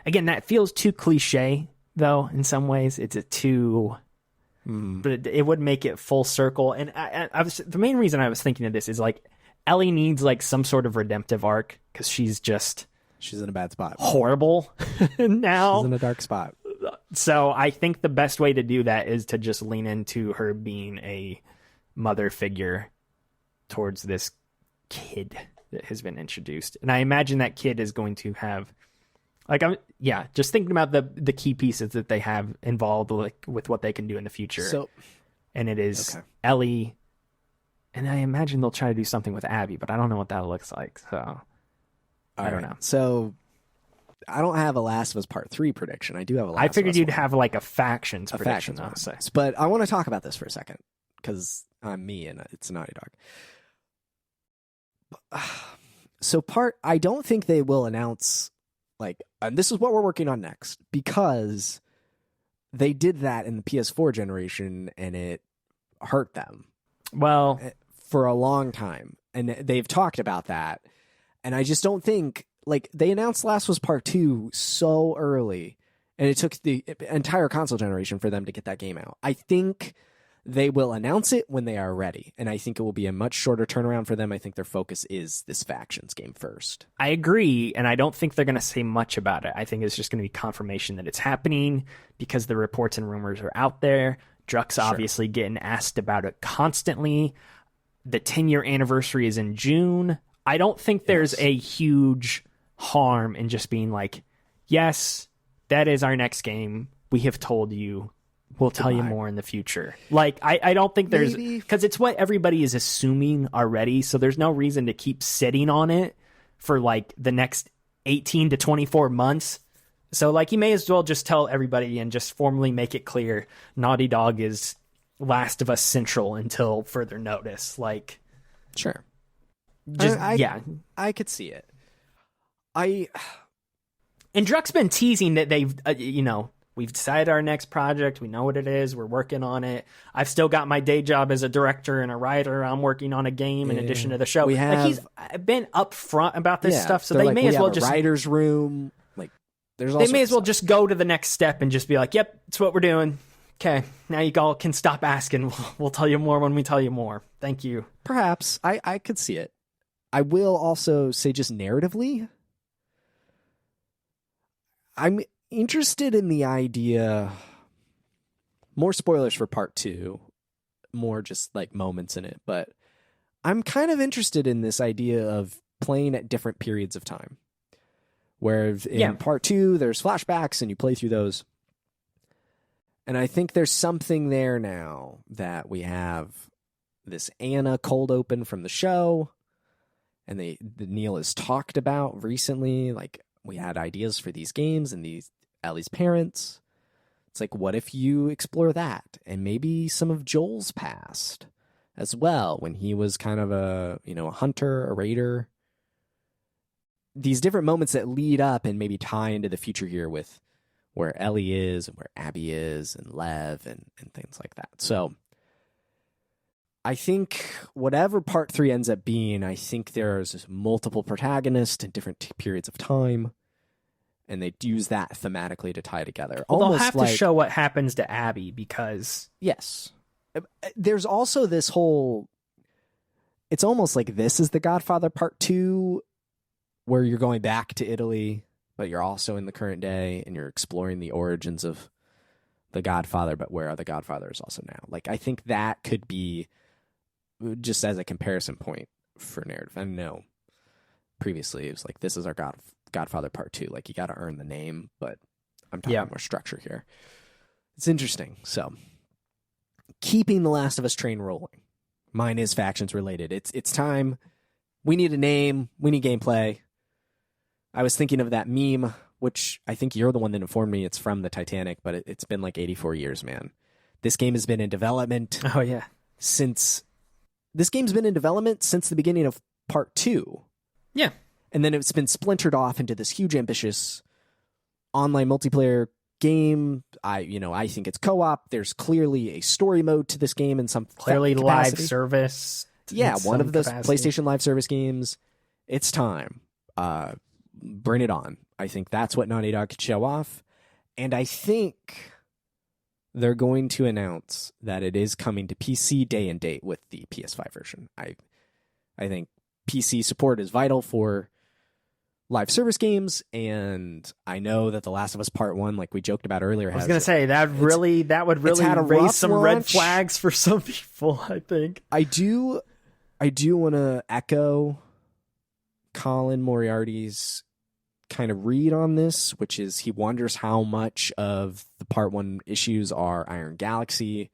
Again, that feels too cliche, though, in some ways. It's a too... But it would make it full circle. And I was the main reason I was thinking of this is, like, Ellie needs, like, some sort of redemptive arc, because she's in a bad spot. Horrible now. She's in a dark spot. So I think the best way to do that is to just lean into her being a mother figure towards this kid that has been introduced. And I imagine that kid is going to have, like, just thinking about the key pieces that they have involved, like, with what they can do in the future. So, and it is Ellie, and I imagine they'll try to do something with Abby, but I don't know what that looks like. So I don't know. So I don't have a Last of Us Part 3 prediction. I do have a Last of Us. I figured you'd have like a factions prediction. But I want to talk about this for a second because I'm me and it's a Naughty Dog. So I don't think they will announce, like, and this is what we're working on next, because they did that in the PS4 generation and it hurt them. Well, for a long time. And they've talked about that. And I just don't think, like, they announced Last was Part 2 so early, and it took the entire console generation for them to get that game out. I think they will announce it when they are ready, and I think it will be a much shorter turnaround for them. I think their focus is this Factions game first. I agree, and I don't think they're going to say much about it. I think it's just going to be confirmation that it's happening because the reports and rumors are out there. Druck's obviously getting asked about it constantly. The 10-year anniversary is in June. I don't think there's a huge harm in just being like, yes, that is our next game. We have told you. We'll tell you more in the future. Like, I don't think there's... Because it's what everybody is assuming already, so there's no reason to keep sitting on it for, like, the next 18 to 24 months. So, like, you may as well just tell everybody and just formally make it clear Naughty Dog is Last of Us Central until further notice. Like... Sure. Just, I could see it. And Druck's been teasing that they've, we've decided our next project. We know what it is. We're working on it. I've still got my day job as a director and a writer. I'm working on a game in addition to the show. He's been upfront about this stuff, so they may as well just writer's room. Like, there's they may as well just go to the next step and just be like, "Yep, it's what we're doing." Okay, now you all can stop asking. We'll tell you more when we tell you more. Thank you. Perhaps I could see it. I will also say, just narratively, I'm interested in the idea, more spoilers for Part 2, more just like moments in it, but I'm kind of interested in this idea of playing at different periods of time, where in Part 2 there's flashbacks and you play through those. And I think there's something there now that we have this Anna cold open from the show, and the Neil has talked about recently, like, we had ideas for these games and these Ellie's parents. It's like, what if you explore that and maybe some of Joel's past? as well, when he was kind of a hunter, a raider. These different moments that lead up and maybe tie into the future here with where Ellie is and where Abby is and Lev and things like that. So I think whatever part 3 ends up being, I think there's multiple protagonists in different periods of time, and they use that thematically to tie together. Well, they'll have to show what happens to Abby because... Yes. There's also this whole... It's almost like this is The Godfather Part 2, where you're going back to Italy, but you're also in the current day, and you're exploring the origins of The Godfather, but where are the Godfathers also now? Like, I think that could be... just as a comparison point for narrative. I know previously it was like, this is our Godfather Part 2. Like, you got to earn the name, but I'm talking more structure here. It's interesting. So, keeping the Last of Us train rolling. Mine is factions related. It's time. We need a name. We need gameplay. I was thinking of that meme, which I think you're the one that informed me it's from the Titanic, but it's been like 84 years, man. This game has been in development. Oh, yeah. This game's been in development since the beginning of Part 2. Yeah. And then it's been splintered off into this huge, ambitious online multiplayer game. I think it's co-op. There's clearly a story mode to this game in some clearly capacity. Live service. Yeah, one of those PlayStation Live service games. It's time. Bring it on. I think that's what Naughty Dog could show off. And I think... they're going to announce that it is coming to PC day and date with the PS5 version. I think PC support is vital for live service games, and I know that The Last of Us Part 1, like we joked about earlier, I was going to say, that would really raise some red flags for some people, I think. I do want to echo Colin Moriarty's kind of read on this, which is he wonders how much of the Part 1 issues are Iron Galaxy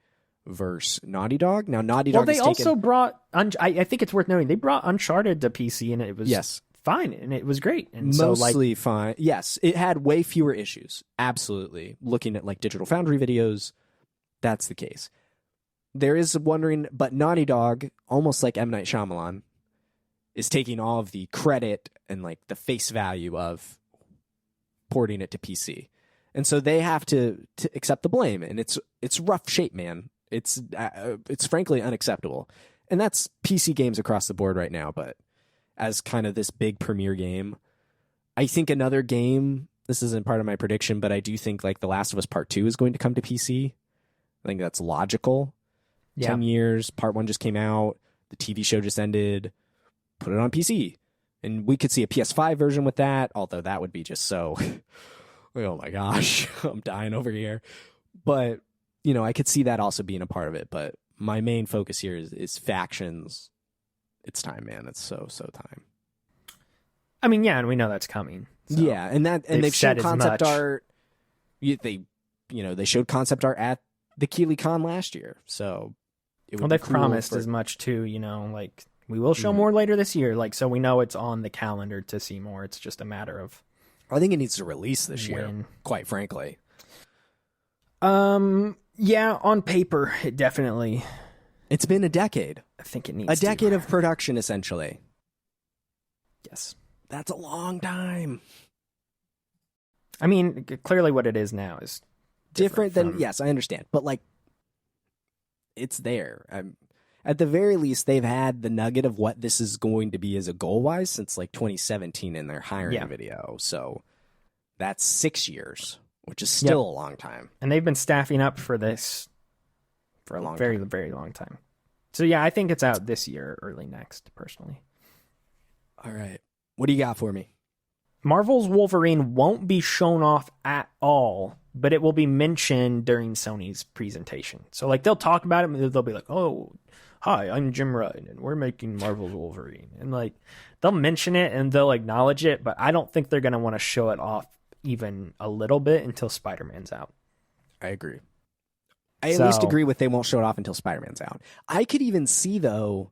versus Naughty Dog. Now, Naughty Dog they also brought... I think it's worth noting, they brought Uncharted to PC, and it was fine, and it was great. And mostly fine. Yes, it had way fewer issues. Absolutely. Looking at like Digital Foundry videos, that's the case. There is wondering, but Naughty Dog, almost like M. Night Shyamalan, is taking all of the credit and like the face value of porting it to PC. And so they have to accept the blame, and it's rough shape, man. It's frankly unacceptable. And that's PC games across the board right now, but as kind of this big premiere game, I think another game, this isn't part of my prediction, but I do think like The Last of Us Part 2 is going to come to PC. I think that's logical. Yeah. 10 years, Part 1 just came out, the TV show just ended, put it on PC. And we could see a PS5 version with that, although that would be just so, oh my gosh, I'm dying over here. But, I could see that also being a part of it. But my main focus here is factions. It's time, man. It's so time. I mean, yeah, and we know that's coming. So yeah, and they've shown concept art. They showed concept art at the Keighley-Con last year. So they've promised as much too, like we will show more later this year, like, so we know it's on the calendar to see more. It's just a matter of, I think it needs to release this year, quite frankly. Yeah, on paper, it definitely. It's been a decade. I think it needs a decade of production, essentially. Yes. That's a long time. I mean, clearly what it is now is different than, yes, I understand. But, like, it's there. At the very least, they've had the nugget of what this is going to be as a goal-wise since, like, 2017 in their hiring video. So that's 6 years, which is still a long time. And they've been staffing up for this for a very, very long time. So, yeah, I think it's out this year, early next, personally. All right. What do you got for me? Marvel's Wolverine won't be shown off at all, but it will be mentioned during Sony's presentation. So, like, they'll talk about it, and they'll be like, oh, hi, I'm Jim Ryan, and we're making Marvel's Wolverine. And, like, they'll mention it, and they'll acknowledge it, but I don't think they're going to want to show it off even a little bit until Spider-Man's out. I agree. I at least agree with they won't show it off until Spider-Man's out. I could even see, though,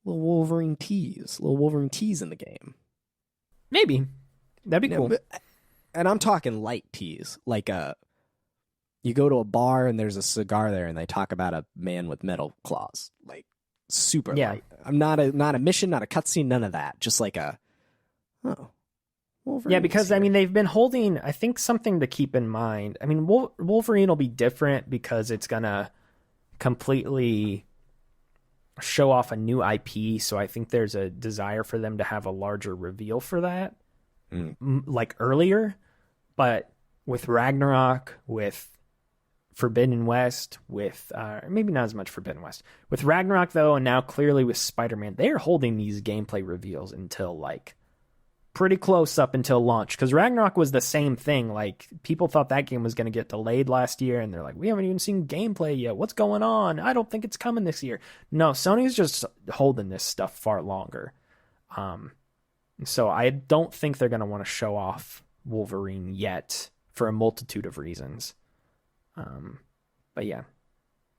little Wolverine tease in the game. Maybe. That'd be cool. And I'm talking light tease, like a you go to a bar and there's a cigar there and they talk about a man with metal claws. Like, super light. I'm not a mission, not a cutscene, none of that. Just like yeah, because I mean they've been holding. I think something to keep in mind. I mean, Wolverine will be different because it's gonna completely show off a new IP. So I think there's a desire for them to have a larger reveal for that, like earlier. But with Ragnarok, with Forbidden West, with maybe not as much Forbidden West, with Ragnarok though, and now clearly with Spider-Man, they are holding these gameplay reveals until like pretty close up until launch, because Ragnarok was the same thing. Like, people thought that game was going to get delayed last year, and they're like, we haven't even seen gameplay yet. What's going on? I don't think it's coming this year. No, Sony's just holding this stuff far longer. So I don't think they're going to want to show off Wolverine yet for a multitude of reasons. But yeah,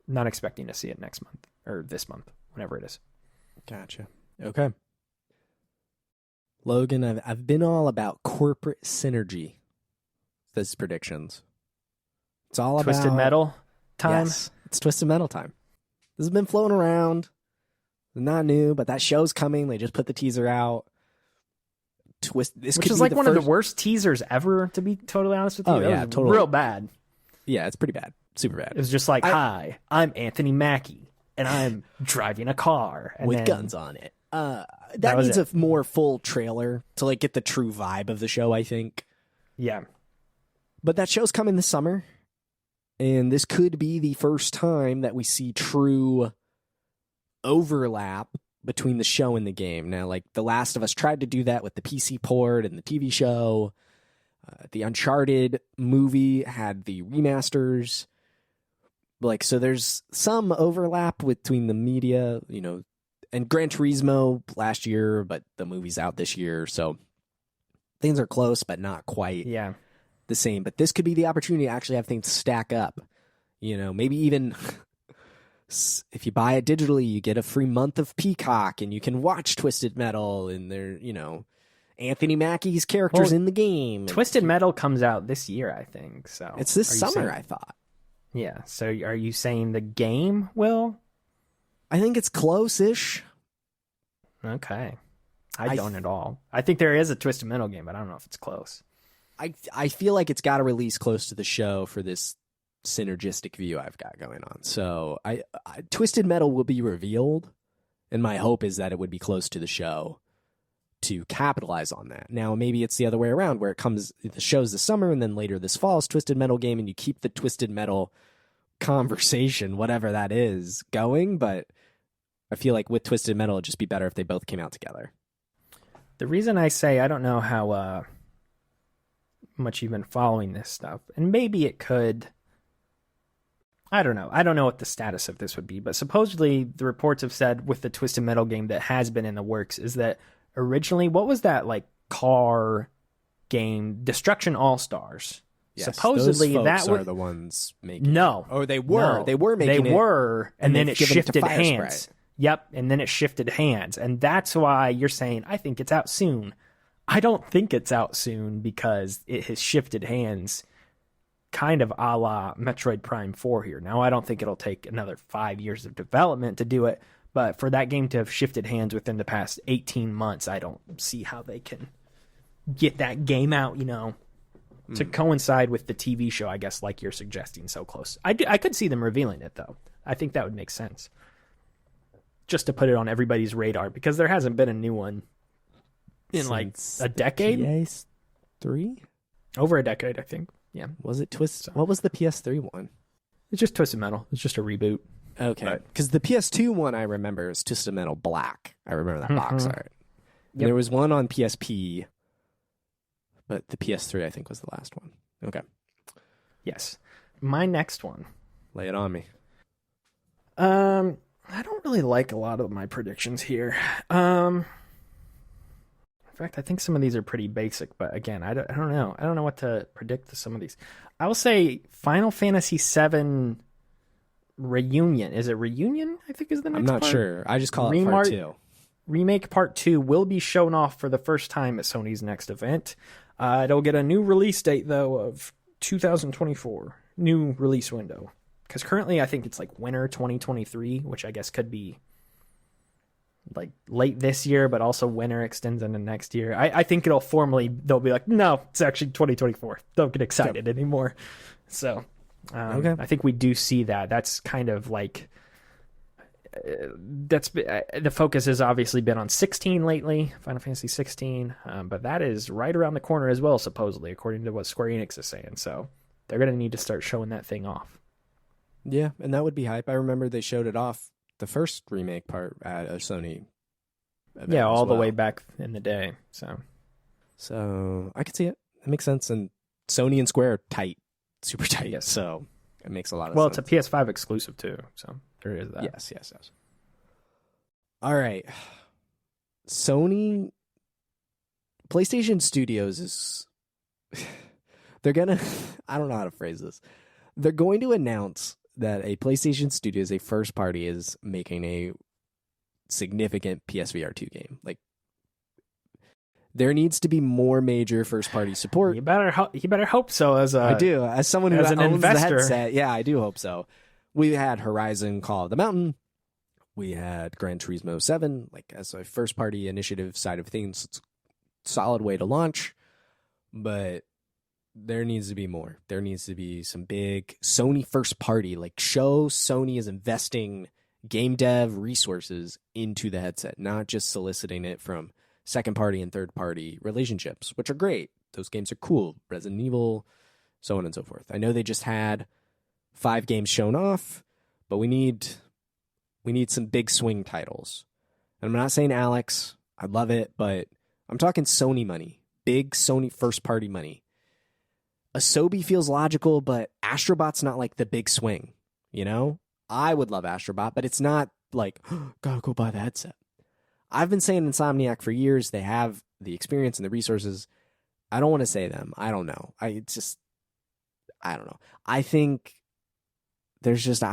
not expecting to see it next month or this month, whenever it is. Gotcha. Okay. Logan, I've been all about corporate synergy. These predictions. It's all Twisted about Metal time. Yes, it's Twisted Metal time. This has been floating around. Not new, but that show's coming. They just put the teaser out. Which is like one of the worst teasers ever, to be totally honest with you. Oh yeah, totally. Real bad. Yeah, it's pretty bad. Super bad. It was just like, hi, I'm Anthony Mackie, and I'm driving a car with guns on it. That needs a more full trailer to like get the true vibe of the show, I think. Yeah. But that show's coming this summer, and this could be the first time that we see true overlap between the show and the game. Now, like, The Last of Us tried to do that with the PC port and the TV show. The Uncharted movie had the remasters. Like, so there's some overlap between the media, you know, and Gran Turismo last year, but the movie's out this year. So things are close, but not quite the same. But this could be the opportunity to actually have things stack up. You know, maybe even if you buy it digitally, you get a free month of Peacock and you can watch Twisted Metal and there, you know, Anthony Mackie's characters in the game. Twisted Metal comes out this year, I think. So it's this summer, I thought. Yeah. So are you saying the game will? I think it's close-ish. Okay. I don't at all. I think there is a Twisted Metal game, but I don't know if it's close. I feel like it's got to release close to the show for this synergistic view I've got going on. So I Twisted Metal will be revealed, and my hope is that it would be close to the show to capitalize on that. Now, maybe it's the other way around, where the show's this summer, and then later this fall's Twisted Metal game, and you keep the Twisted Metal conversation, whatever that is, going. But I feel like with Twisted Metal, it'd just be better if they both came out together. The reason I say I don't know how much you've been following this stuff, and maybe it could, I don't know. I don't know what the status of this would be, but supposedly the reports have said with the Twisted Metal game that has been in the works is that originally, what was that like car game, Destruction All-Stars? Yes, supposedly those folks that are the ones making. No, oh, they were. No. They were making. They were, and then it shifted hands. Sprite. Yep, and then it shifted hands, and that's why you're saying I think it's out soon. I don't think it's out soon because it has shifted hands, kind of a la Metroid Prime 4 here. Now, I don't think it'll take another 5 years of development to do it, but for that game to have shifted hands within the past 18 months, I don't see how they can get that game out, you know, to coincide with the TV show, I guess, like you're suggesting, so close. I could see them revealing it, though. I think that would make sense. Just to put it on everybody's radar, because there hasn't been a new one in like a decade. PS3? Over a decade, I think. Yeah. Was it What was the PS3 one? It's just Twisted Metal. It's just a reboot. Okay. Because the PS2 one I remember is Twisted Metal Black. I remember that box art. Yep. There was one on PSP, but the PS3 I think was the last one. Okay. Yes. My next one. Lay it on me. I don't really like a lot of my predictions here. In fact, I think some of these are pretty basic, but again, I don't know. I don't know what to predict to some of these. I will say Final Fantasy VII Reunion. Is it Reunion? I think is the next part. I'm not sure. I just call it Part 2. Remake Part 2 will be shown off for the first time at Sony's next event. It'll get a new release date, though, of 2024. new release window. Because currently I think it's like winter 2023, which I guess could be like late this year, but also winter extends into next year. I think they'll be like, no, it's actually 2024. Don't get excited anymore. So okay. I think we do see that. That's kind of like, the focus has obviously been on 16 lately, Final Fantasy 16, but that is right around the corner as well, supposedly, according to what Square Enix is saying. So they're going to need to start showing that thing off. Yeah, and that would be hype. I remember they showed it off the first remake part at a Sony event. Yeah, all the way back in the day. So I could see it. It makes sense. And Sony and Square are tight, super tight. Yes. So it makes a lot of sense. Well, it's a PS5 exclusive too, so there is that. Yes. All right. Sony, PlayStation Studios is... They're going to... I don't know how to phrase this. They're going to announce that a PlayStation Studios, a first party, is making a significant PSVR 2 game. Like, there needs to be more major first party support. You better hope so. As someone who owns investor. the headset, yeah, I do hope so. We had Horizon Call of the Mountain. We had Gran Turismo 7, like as a first party initiative side of things. It's a solid way to launch, but there needs to be more. There needs to be some big Sony first party, like show Sony is investing game dev resources into the headset, not just soliciting it from second party and third party relationships, which are great. Those games are cool. Resident Evil, so on and so forth. I know they just had 5 games shown off, but we need some big swing titles. And I'm not saying Alex, I love it, but I'm talking Sony money, big Sony first party money. Asobi feels logical, but Astrobot's not like the big swing, you know? I would love Astrobot, but it's not like, gotta go buy the headset. I've been saying Insomniac for years. They have the experience and the resources. I don't want to say them. I don't know. I don't know. I think there's just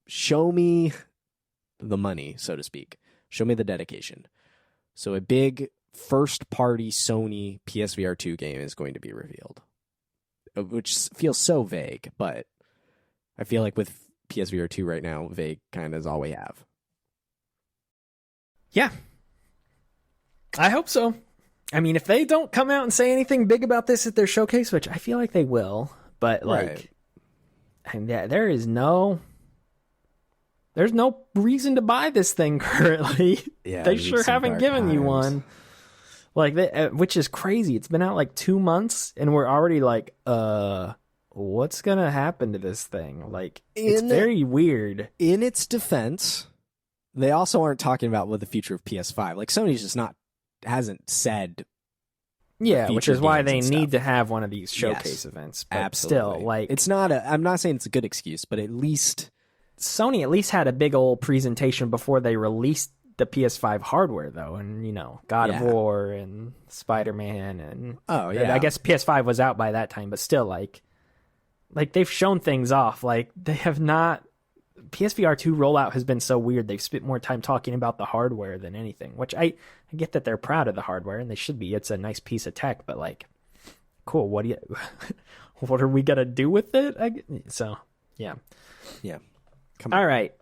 show me the money, so to speak. Show me the dedication. So a big first-party Sony PSVR 2 game is going to be revealed, which feels so vague, but I feel like with PSVR 2 right now, vague kind of is all we have. Yeah. I hope so. I mean, if they don't come out and say anything big about this at their showcase, which I feel like they will, but like, and there's no reason to buy this thing currently. Yeah, they sure haven't given you one. Like, which is crazy. It's been out like 2 months, and we're already like, what's gonna happen to this thing? Like, it's very weird. In its defense, they also aren't talking about what the future of PS5. Like, Sony's just hasn't said. Yeah, which is why they need to have one of these showcase events. But absolutely. Still, like, it's not I'm not saying it's a good excuse, but at least Sony at least had a big old presentation before they released the PS5 hardware, though, and God of War and Spider-Man, and I guess PS5 was out by that time, but still, like they've shown things off. Like, they have not. PSVR 2 rollout has been so weird. They've spent more time talking about the hardware than anything, which I get that they're proud of the hardware, and they should be. It's a nice piece of tech, but like, cool. What are we gonna do with it? Yeah. Come on. All right.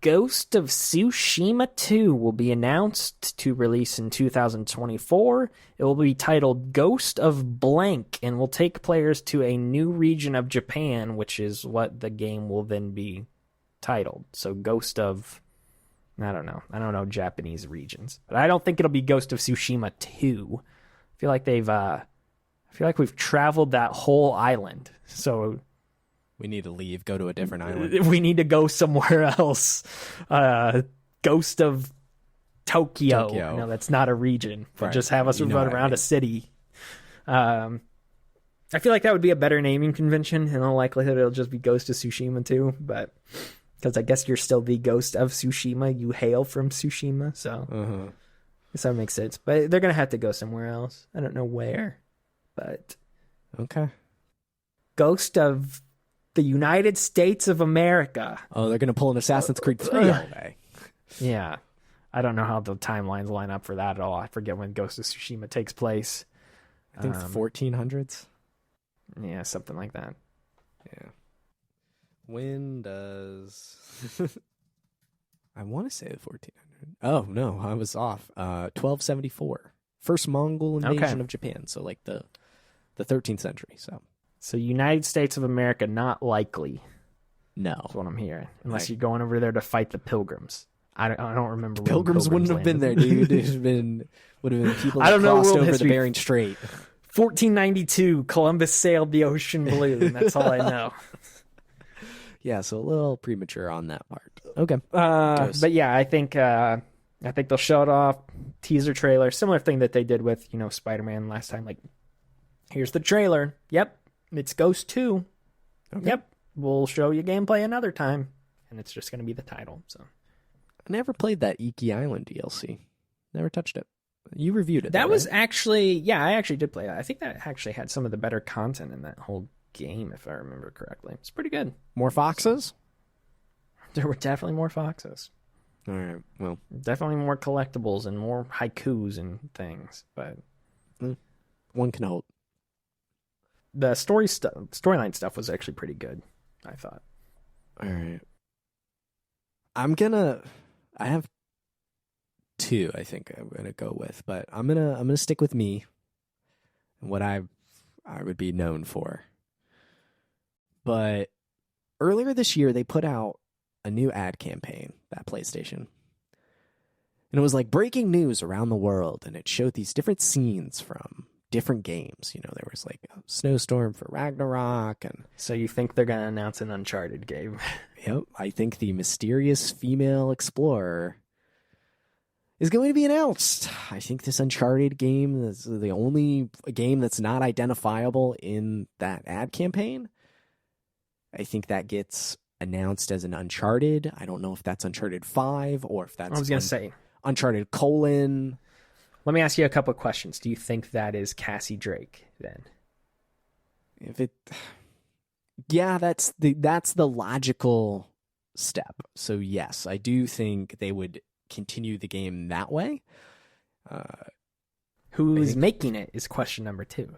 Ghost of Tsushima 2 will be announced to release in 2024. It will be titled Ghost of Blank and will take players to a new region of Japan, which is what the game will then be titled. So Ghost of... I don't know Japanese regions. But I don't think it'll be Ghost of Tsushima 2. I feel like we've traveled that whole island. So... we need to leave, go to a different island. We need to go somewhere else. Ghost of Tokyo. No, that's not a region. Right. Just have us run around a city. I feel like that would be a better naming convention. In all likelihood, it'll just be Ghost of Tsushima too. But because I guess you're still the Ghost of Tsushima. You hail from Tsushima. So I guess that makes sense. But they're going to have to go somewhere else. I don't know where. But okay. Ghost of the United States of America. Oh, they're going to pull an Assassin's Creed 3 all day. Yeah. I don't know how the timelines line up for that at all. I forget when Ghost of Tsushima takes place. I think 1400s. Yeah, something like that. Yeah. When does I want to say the 1400? Oh no, I was off. 1274. First Mongol invasion of Japan. So like the 13th century. So United States of America, not likely. No, that's what I'm hearing. Unless you're going over there to fight the Pilgrims. I don't remember. Pilgrims wouldn't have been there, dude. Would have been people that crossed over the Bering Strait. 1492, Columbus sailed the ocean blue, and that's all I know. Yeah, so a little premature on that part. Okay. But yeah, I think they'll show it off. Teaser trailer, similar thing that they did with, Spider-Man last time. Like, here's the trailer. Yep, it's Ghost 2. Okay. Yep, we'll show you gameplay another time, and it's just going to be the title. So, I never played that Iki Island DLC. Never touched it. You reviewed it. That was actually, I actually did play that. I think that actually had some of the better content in that whole game, if I remember correctly. It's pretty good. More foxes? There were definitely more foxes. All right, well. Definitely more collectibles and more haikus and things, but one can hope. The storyline stuff was actually pretty good, I thought. All right. I have two, I think I'm going to go with, but I'm going to stick with me and what I would be known for. But earlier this year, they put out a new ad campaign, that PlayStation. And it was like breaking news around the world, and it showed these different scenes from different games. There was like a snowstorm for Ragnarok. And so you think they're going to announce an Uncharted game? Yep. I think the mysterious female explorer is going to be announced. I think this Uncharted game is the only game that's not identifiable in that ad campaign. I think that gets announced as an Uncharted. I don't know if that's Uncharted 5 or if that's... I was going to say... Uncharted colon. Let me ask you a couple of questions. Do you think that is Cassie Drake then? Yeah, that's the logical step. So yes, I do think they would continue the game that way. Who's making it is question number 2.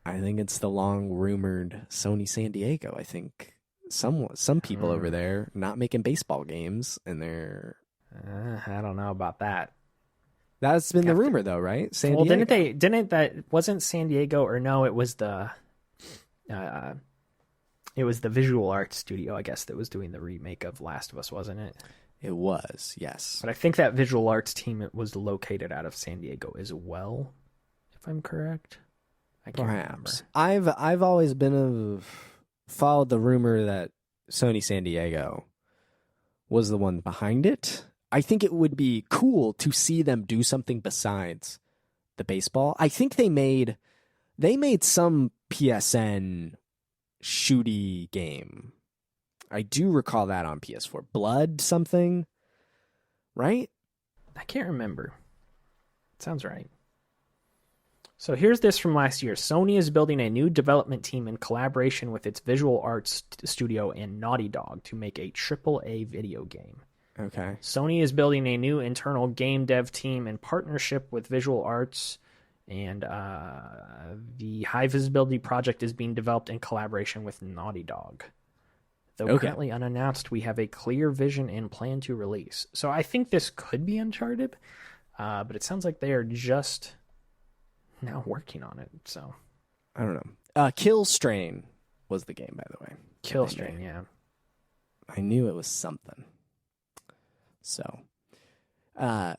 I think it's the long rumored Sony San Diego. I think some people over there not making baseball games, and they're I don't know about that. That's been the rumor though, right? San Diego. Wasn't San Diego, or no, it was the visual arts studio, I guess, that was doing the remake of Last of Us, wasn't it? It was, yes. But I think that visual arts team was located out of San Diego as well, if I'm correct. I can't remember. I've always followed the rumor that Sony San Diego was the one behind it. I think it would be cool to see them do something besides the baseball. I think they made some PSN shooty game. I do recall that on PS4. Blood something, right? I can't remember. Sounds right. So here's this from last year. Sony is building a new development team in collaboration with its visual arts studio and Naughty Dog to make a AAA video game. Okay. Sony is building a new internal game dev team in partnership with visual arts, and the high visibility project is being developed in collaboration with Naughty Dog. Though currently unannounced, we have a clear vision and plan to release. So I think this could be Uncharted, but it sounds like they are just now working on it. So I don't know. Kill Strain was the game, by the way. Kill Strain, yeah. I knew it was something. So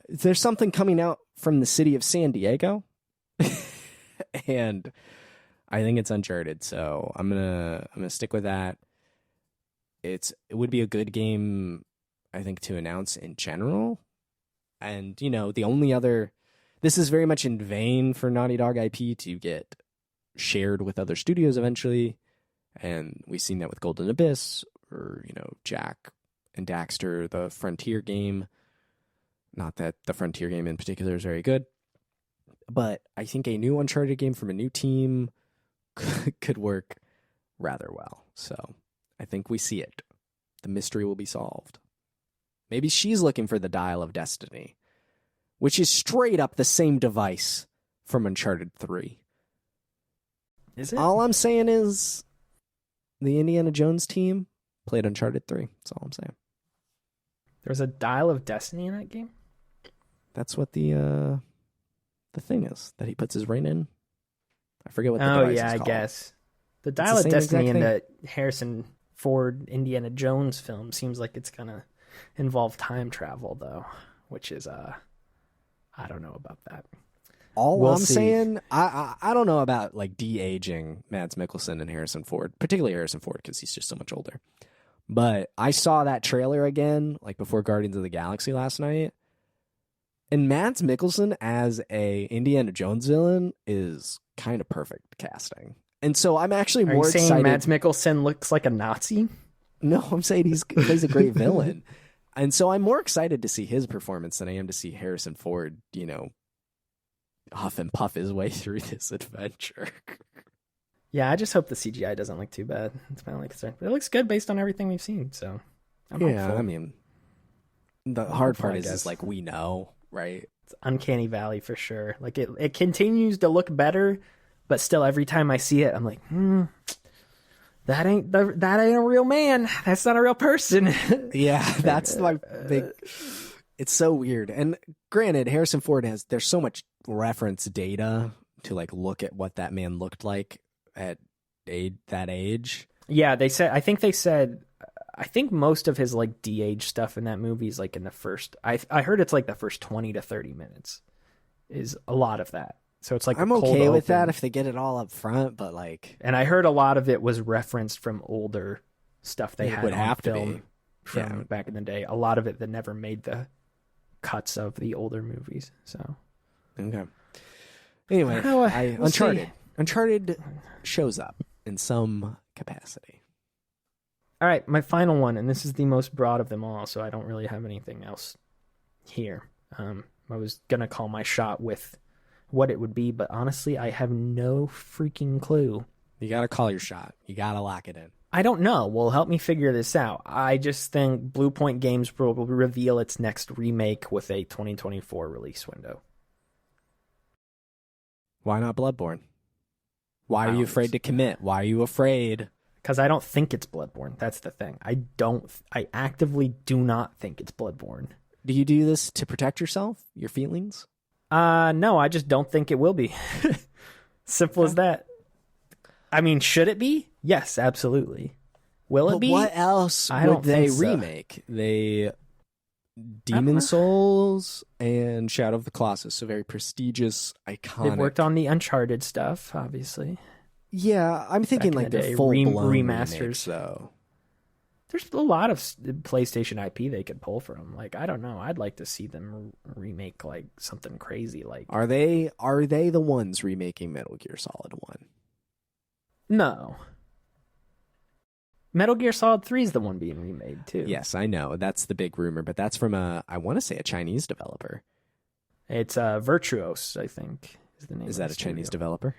there's something coming out from the city of San Diego, and I think it's Uncharted. So I'm gonna stick with that. It would be a good game, I think, to announce in general. And the only other, this is very much in vain for Naughty Dog IP to get shared with other studios eventually, and we've seen that with Golden Abyss or Jack and Daxter, the Frontier game. Not that the Frontier game in particular is very good, but I think a new Uncharted game from a new team could work rather well. So I think we see it. The mystery will be solved. Maybe she's looking for the Dial of Destiny, which is straight up the same device from Uncharted 3. Is it? All I'm saying is the Indiana Jones team played Uncharted 3. That's all I'm saying. There was a Dial of Destiny in that game? That's what the thing is that he puts his ring in. I forget what the Oh, device yeah, is I called. guess. The the Dial of same Destiny in exact the Harrison Ford Indiana Jones film seems like it's going to involve time travel, though, which is, I don't know about that. All We'll I'm see. saying, I don't know about like de-aging Mads Mikkelsen and Harrison Ford, particularly Harrison Ford because he's just so much older. But I saw that trailer again, like before Guardians of the Galaxy last night, and Mads Mikkelsen as a Indiana Jones villain is kind of perfect casting. And so I'm actually Are more you saying excited. Mads Mikkelsen looks like a Nazi? No, I'm saying he plays a great villain. And so I'm more excited to see his performance than I am to see Harrison Ford, huff and puff his way through this adventure. Yeah, I just hope the CGI doesn't look too bad. It's my only concern. But it looks good based on everything we've seen, so I'm hopeful. I mean, the hard hopeful, part I is guess. like we know, right? It's Uncanny Valley for sure. Like it continues to look better, but still every time I see it, I'm like, that ain't a real man. That's not a real person. Yeah, that's my big. It's so weird. And granted, Harrison Ford there's so much reference data to like look at what that man looked like at that age. Yeah, I think most of his like de-age stuff in that movie is like in the first. I heard it's like the first 20 to 30 minutes is a lot of that. So it's like I'm a cold okay with open. that if they get it all up front, but like, And I heard a lot of it was referenced from older stuff they It had would on have to film be. from Yeah. back in the day. A lot of it that never made the cuts of the older movies. So okay. Anyway, Well, we'll Uncharted. see. Uncharted shows up in some capacity. All right, my final one, and this is the most broad of them all, so I don't really have anything else here. I was gonna call my shot with what it would be, but honestly, I have no freaking clue. You got to call your shot. You got to lock it in. I don't know. Well, help me figure this out. I just think Blue Point Games will reveal its next remake with a 2024 release window. Why not Bloodborne? Why are I you don't afraid to think so. commit? Why are you afraid? Because I don't think it's Bloodborne. That's the thing. I actively do not think it's Bloodborne. Do you do this to protect yourself, your feelings? No, I just don't think it will be. Simple as that. I mean, should it be? Yes, absolutely. Will it But be? what else I would don't they think so. remake? They know. Demon Souls and Shadow of the Colossus, so very prestigious, iconic. They've worked on the Uncharted stuff, obviously. Yeah, I'm thinking in like the the day, full blown remasters. remakes, though. There's a lot of PlayStation IP they could pull from. Like, I don't know. I'd like to see them remake like something crazy. Like, Are they the ones remaking Metal Gear Solid 1? no. Metal Gear Solid 3 is the one being remade too. Yes, I know. That's the big rumor, but that's from I want to say a Chinese developer. It's Virtuos, I think, is the name. Is of that the a Chinese studio. developer?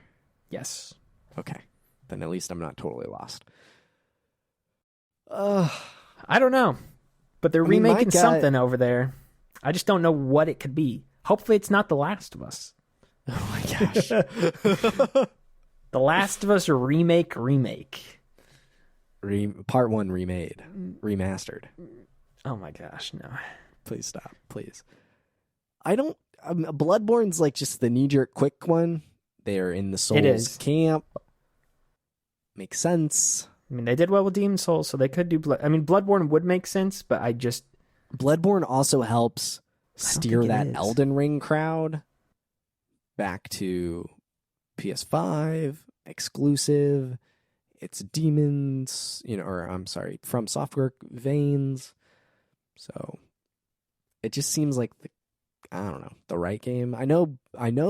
Yes. Okay. Then at least I'm not totally lost. I don't know, but they're I mean, my remaking gut- something over there. I just don't know what it could be. Hopefully, it's not The Last of Us. Oh my gosh. The Last of Us remake. Part 1 remade. Remastered. Oh my gosh, no. Please stop. Please. I don't... Bloodborne's like just the knee-jerk quick one. They're in the Souls is. camp. Makes sense. I mean, they did well with Demon Souls, so they could do Bloodborne would make sense, but I just... Bloodborne also helps steer think it that is. Elden Ring crowd back to PS5, exclusive. It's demons, or I'm sorry, From Software veins. So it just seems like the right game. I know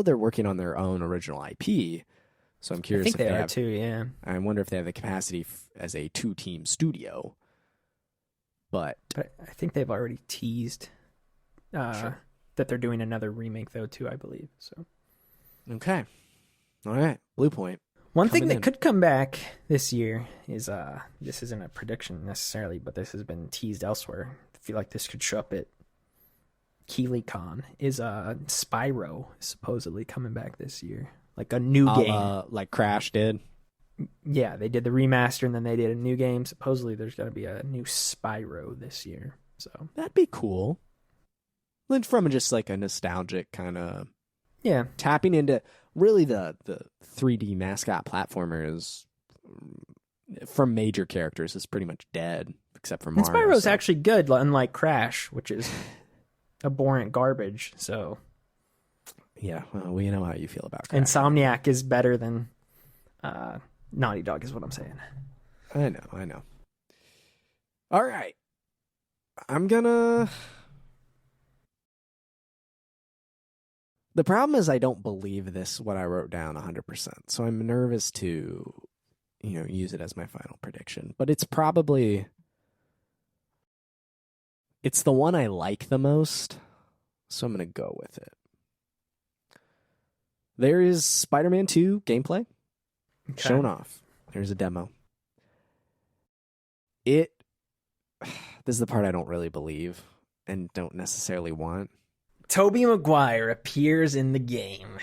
they're working on their own original IP, so I'm I curious think if they they are have. too, yeah. I wonder if they have the capacity as a 2-team studio. But But I think they've already teased Sure. that they're doing another remake, though, too, I believe. So okay, all right, Blue Point. one thing Coming that in. could come back this year is this isn't a prediction necessarily, but this has been teased elsewhere. I feel like this could show up at Keighley-Con. Is Spyro supposedly coming back this year? like a new game. Like Crash did. Yeah, they did the remaster and then they did a new game. Supposedly there's going to be a new Spyro this year. So that'd be cool. Then from just like a nostalgic kind of tapping into really the 3D mascot platformers from major characters is pretty much dead except for Mario. And Spyro's actually good, unlike Crash, which is abhorrent garbage. So yeah, well, we know how you feel about Crash. Insomniac is better than Naughty Dog is what I'm saying. I know. All right. I'm gonna... The problem is I don't believe this, what I wrote down 100%. So I'm nervous to, use it as my final prediction. But it's probably... It's the one I like the most. So I'm going to go with it. There is Spider-Man 2 gameplay. Shown off. There's a demo. This is the part I don't really believe and don't necessarily want. Tobey Maguire appears in the game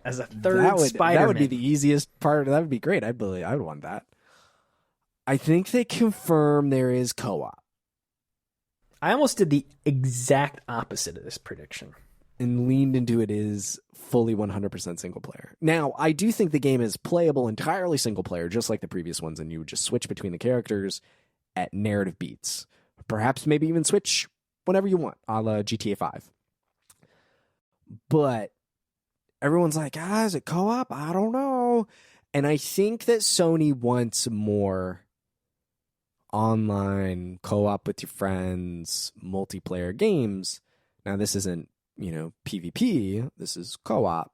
as a third Spider-Man. That would be the easiest part. That would be great. I would want that. I think they confirm there is co-op. I almost did the exact opposite of this prediction. And leaned into it is fully 100% single player. Now, I do think the game is playable entirely single player, just like the previous ones, and you would just switch between the characters at narrative beats. Perhaps maybe even switch whenever you want, a la GTA 5. But everyone's like, is it co-op? I don't know. And I think that Sony wants more online co-op with your friends, multiplayer games. Now, this isn't PvP, this is co-op.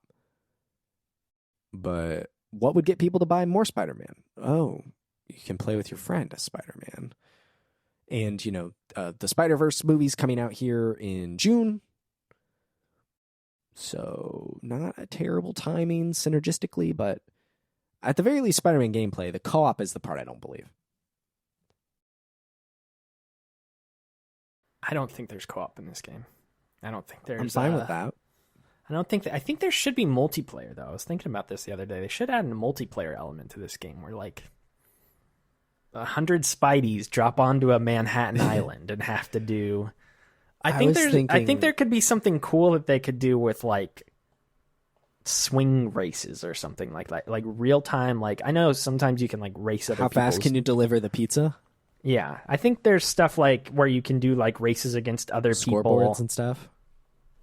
But what would get people to buy more Spider-Man? Oh, you can play with your friend as Spider-Man. And, the Spider-Verse movie's coming out here in June. So, not a terrible timing synergistically, but at the very least, Spider-Man gameplay, the co-op is the part I don't believe. I don't think there's co-op in this game. I don't think there's... I'm fine with that. I think there should be multiplayer, though. I was thinking about this the other day. They should add a multiplayer element to this game where, 100 Spideys drop onto a Manhattan Island and have to do... I think there could be something cool that they could do with, swing races or something like that. Like, real-time, I know sometimes you can, race other people. How fast can you deliver the pizza? Yeah, I think there's stuff where you can do races against other people. Scoreboards and stuff.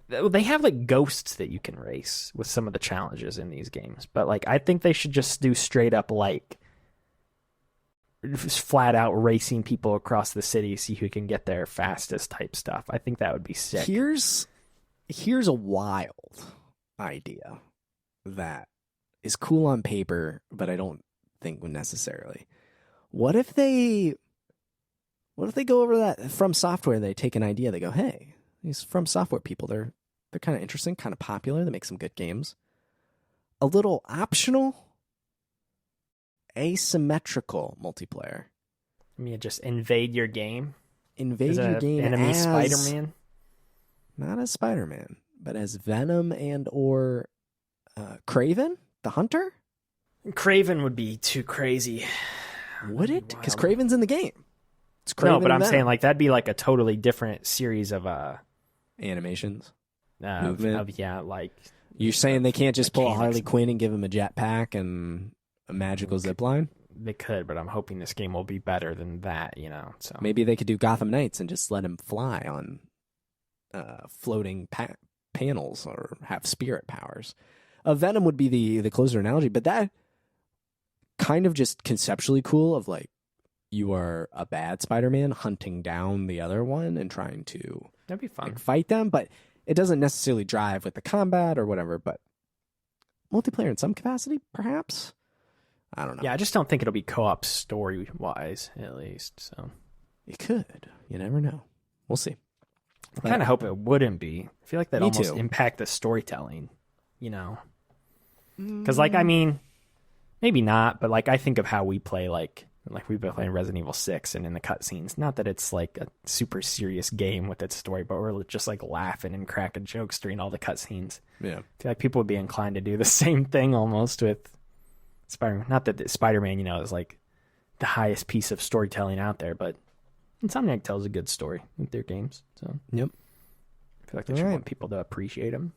They have ghosts that you can race with some of the challenges in these games. But I think they should just do straight up flat out racing people across the city, see who can get there fastest type stuff. I think that would be sick. Here's a wild idea that is cool on paper, but I don't think necessarily. What if they go over that From Software, they take an idea, they go, hey, these From Software people, they're kind of interesting, kind of popular, they make some good games. A little optional, asymmetrical multiplayer. I mean, just invade your game? Invade your game enemy as... Spider-Man? Not as Spider-Man, but as Venom and or Kraven, the Hunter? Kraven would be too crazy. Would it? Because Kraven's in the game. It's Kraven. No, but I'm saying that'd be a totally different series of animations. Movement. You're saying they can't just pull a Harley Quinn and give him a jetpack and a magical zipline? They could, but I'm hoping this game will be better than that, So maybe they could do Gotham Knights and just let him fly on floating panels or have spirit powers. Venom would be the closer analogy, but that kind of just conceptually cool of you are a bad Spider-Man hunting down the other one and trying to that'd be fun. Fight them, but it doesn't necessarily drive with the combat or whatever, but multiplayer in some capacity, perhaps? I don't know. Yeah, I just don't think it'll be co-op story-wise, at least. So it could. You never know. We'll see. I kind of hope it wouldn't be. I feel like that almost impact the storytelling, Because, maybe not, but, I think of how we play, Like we've been playing Resident Evil 6, and in the cutscenes, not that it's like a super serious game with its story, but we're just like laughing and cracking jokes during all the cutscenes. Yeah. I feel like people would be inclined to do the same thing almost with Spider-Man. Not that Spider-Man, is like the highest piece of storytelling out there, but Insomniac tells a good story with their games. So yep. I feel like they should want people to appreciate them.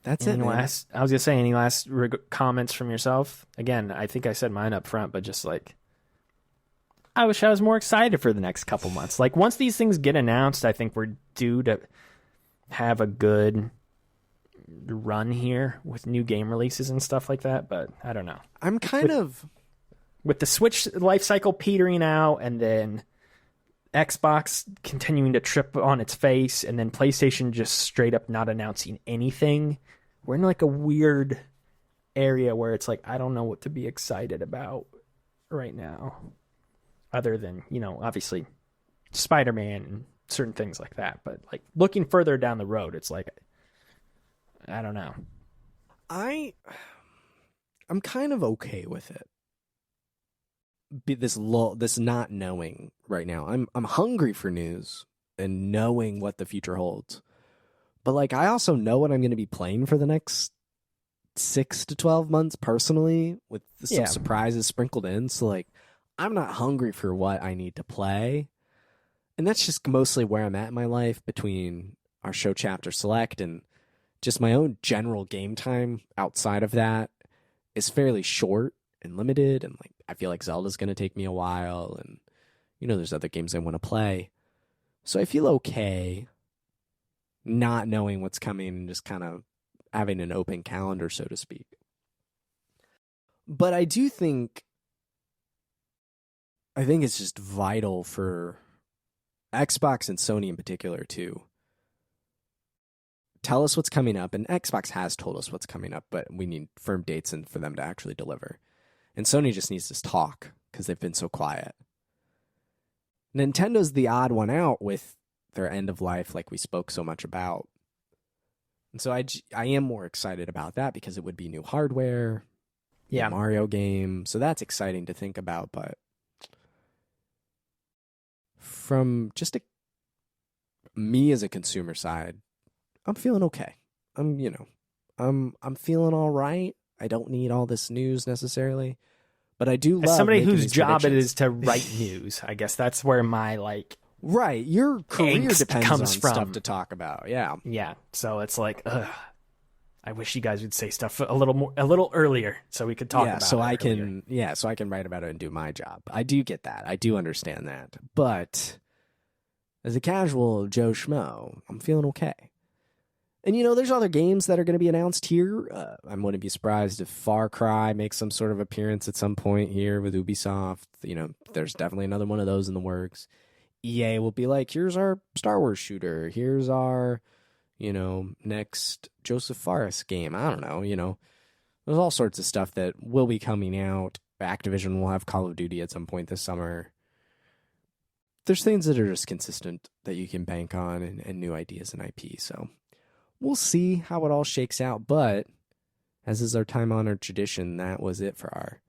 That's I was going to say, any last comments from yourself? Again, I think I said mine up front, but just like, I wish I was more excited for the next couple months. Like, once these things get announced, I think we're due to have a good run here with new game releases and stuff like that, but I don't know. I'm kind of... With the Switch life cycle petering out, and then Xbox continuing to trip on its face, and then PlayStation just straight up not announcing anything, we're in like a weird area where it's like, I don't know what to be excited about right now. Other than, obviously Spider-Man and certain things like that. But like looking further down the road, it's like, I don't know. I'm kind of okay with it. This not knowing right now. I'm hungry for news and knowing what the future holds. But like, I also know what I'm going to be playing for the next 6 to 12 months personally, with some surprises sprinkled in. So like, I'm not hungry for what I need to play. And that's just mostly where I'm at in my life, between our show chapter select and just my own general game time outside of that is fairly short and limited. And like, I feel like Zelda's going to take me a while, and there's other games I want to play. So I feel okay not knowing what's coming and just kind of having an open calendar, so to speak. But I think it's just vital for Xbox and Sony in particular to tell us what's coming up. And Xbox has told us what's coming up, but we need firm dates and for them to actually deliver. And Sony just needs to talk because they've been so quiet. Nintendo's the odd one out with their end of life, like we spoke so much about. And so I am more excited about that because it would be new hardware, yeah, Mario game. So that's exciting to think about. But from just me as a consumer side, I'm feeling okay. I'm feeling all right. I don't need all this news necessarily, but I do love as somebody whose job predictions. it is to write news. I guess that's where my right. Your career angst depends comes on from. Stuff to talk about. Yeah. Yeah. So it's like, I wish you guys would say stuff a little earlier so we could talk about it. So I can write about it and do my job. I do get that. I do understand that. But as a casual Joe Schmo, I'm feeling okay. And, there's other games that are going to be announced here. I wouldn't be surprised if Far Cry makes some sort of appearance at some point here with Ubisoft. There's definitely another one of those in the works. EA will be like, here's our Star Wars shooter. Here's our, next Joseph Fares game. I don't know, there's all sorts of stuff that will be coming out. Activision will have Call of Duty at some point this summer. There's things that are just consistent that you can bank on and new ideas and IP. So we'll see how it all shakes out. But as is our time-honored tradition, that was it for our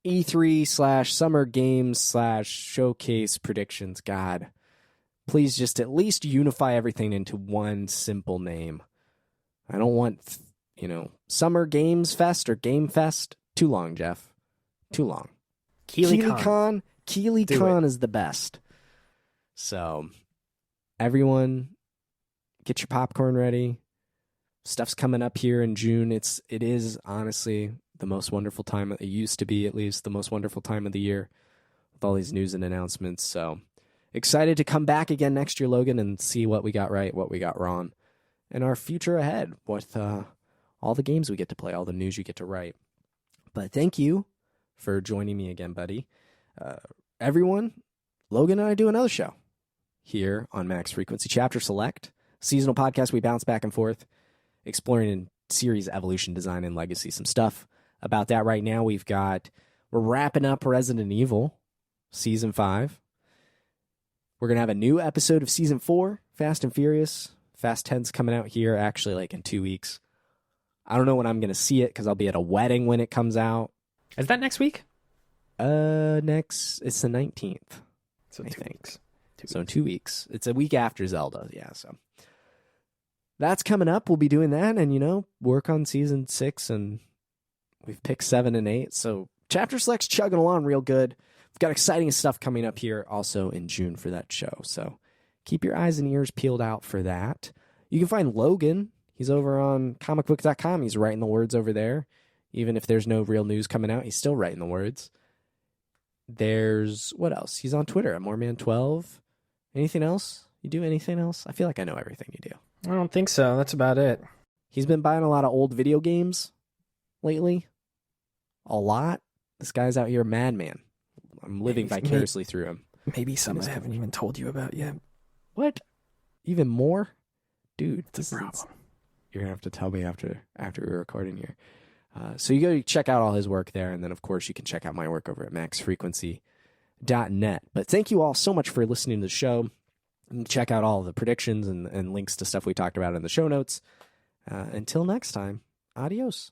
E3/Summer Games/Showcase predictions. God, please just at least unify everything into one simple name. I don't want, Summer Games Fest or Game Fest. Too long, Jeff. Too long. Keighley-Con. Keighley-Con is the best. So, everyone, get your popcorn ready. Stuff's coming up here in June. It is honestly the most wonderful time. It used to be, at least, the most wonderful time of the year with all these news and announcements. So excited to come back again next year, Logan, and see what we got right, what we got wrong, and our future ahead with all the games we get to play, all the news you get to write. But thank you for joining me again, buddy. Everyone, Logan and I do another show here on Max Frequency Chapter Select. Seasonal podcast, we bounce back and forth, exploring in series evolution, design, and legacy. Some stuff about that right now. We're wrapping up Resident Evil Season 5. We're going to have a new episode of Season 4, Fast and Furious. Fast 10's coming out here, actually, in 2 weeks. I don't know when I'm going to see it, because I'll be at a wedding when it comes out. Is that next week? Next, it's the 19th. So I 2 think. weeks. So in 2 weeks. It's a week after Zelda. Yeah, so that's coming up. We'll be doing that and, work on season 6, and we've picked 7 and 8. So Chapter Select's chugging along real good. We've got exciting stuff coming up here also in June for that show. So keep your eyes and ears peeled out for that. You can find Logan. He's over on comicbook.com. He's writing the words over there. Even if there's no real news coming out, he's still writing the words. There's, what else? He's on Twitter at Moreman12. Anything else? You do anything else? I feel like I know everything you do. I don't think so. That's about it. He's been buying a lot of old video games lately. A lot. This guy's out here, madman. I'm living vicariously through him. Maybe some I haven't even told you about yet. What? Even more? Dude, It's a problem. You're going to have to tell me after we're recording here. So you go check out all his work there, and then, of course, you can check out my work over at maxfrequency.net. But thank you all so much for listening to the show. You can check out all the predictions and links to stuff we talked about in the show notes. Until next time, adios.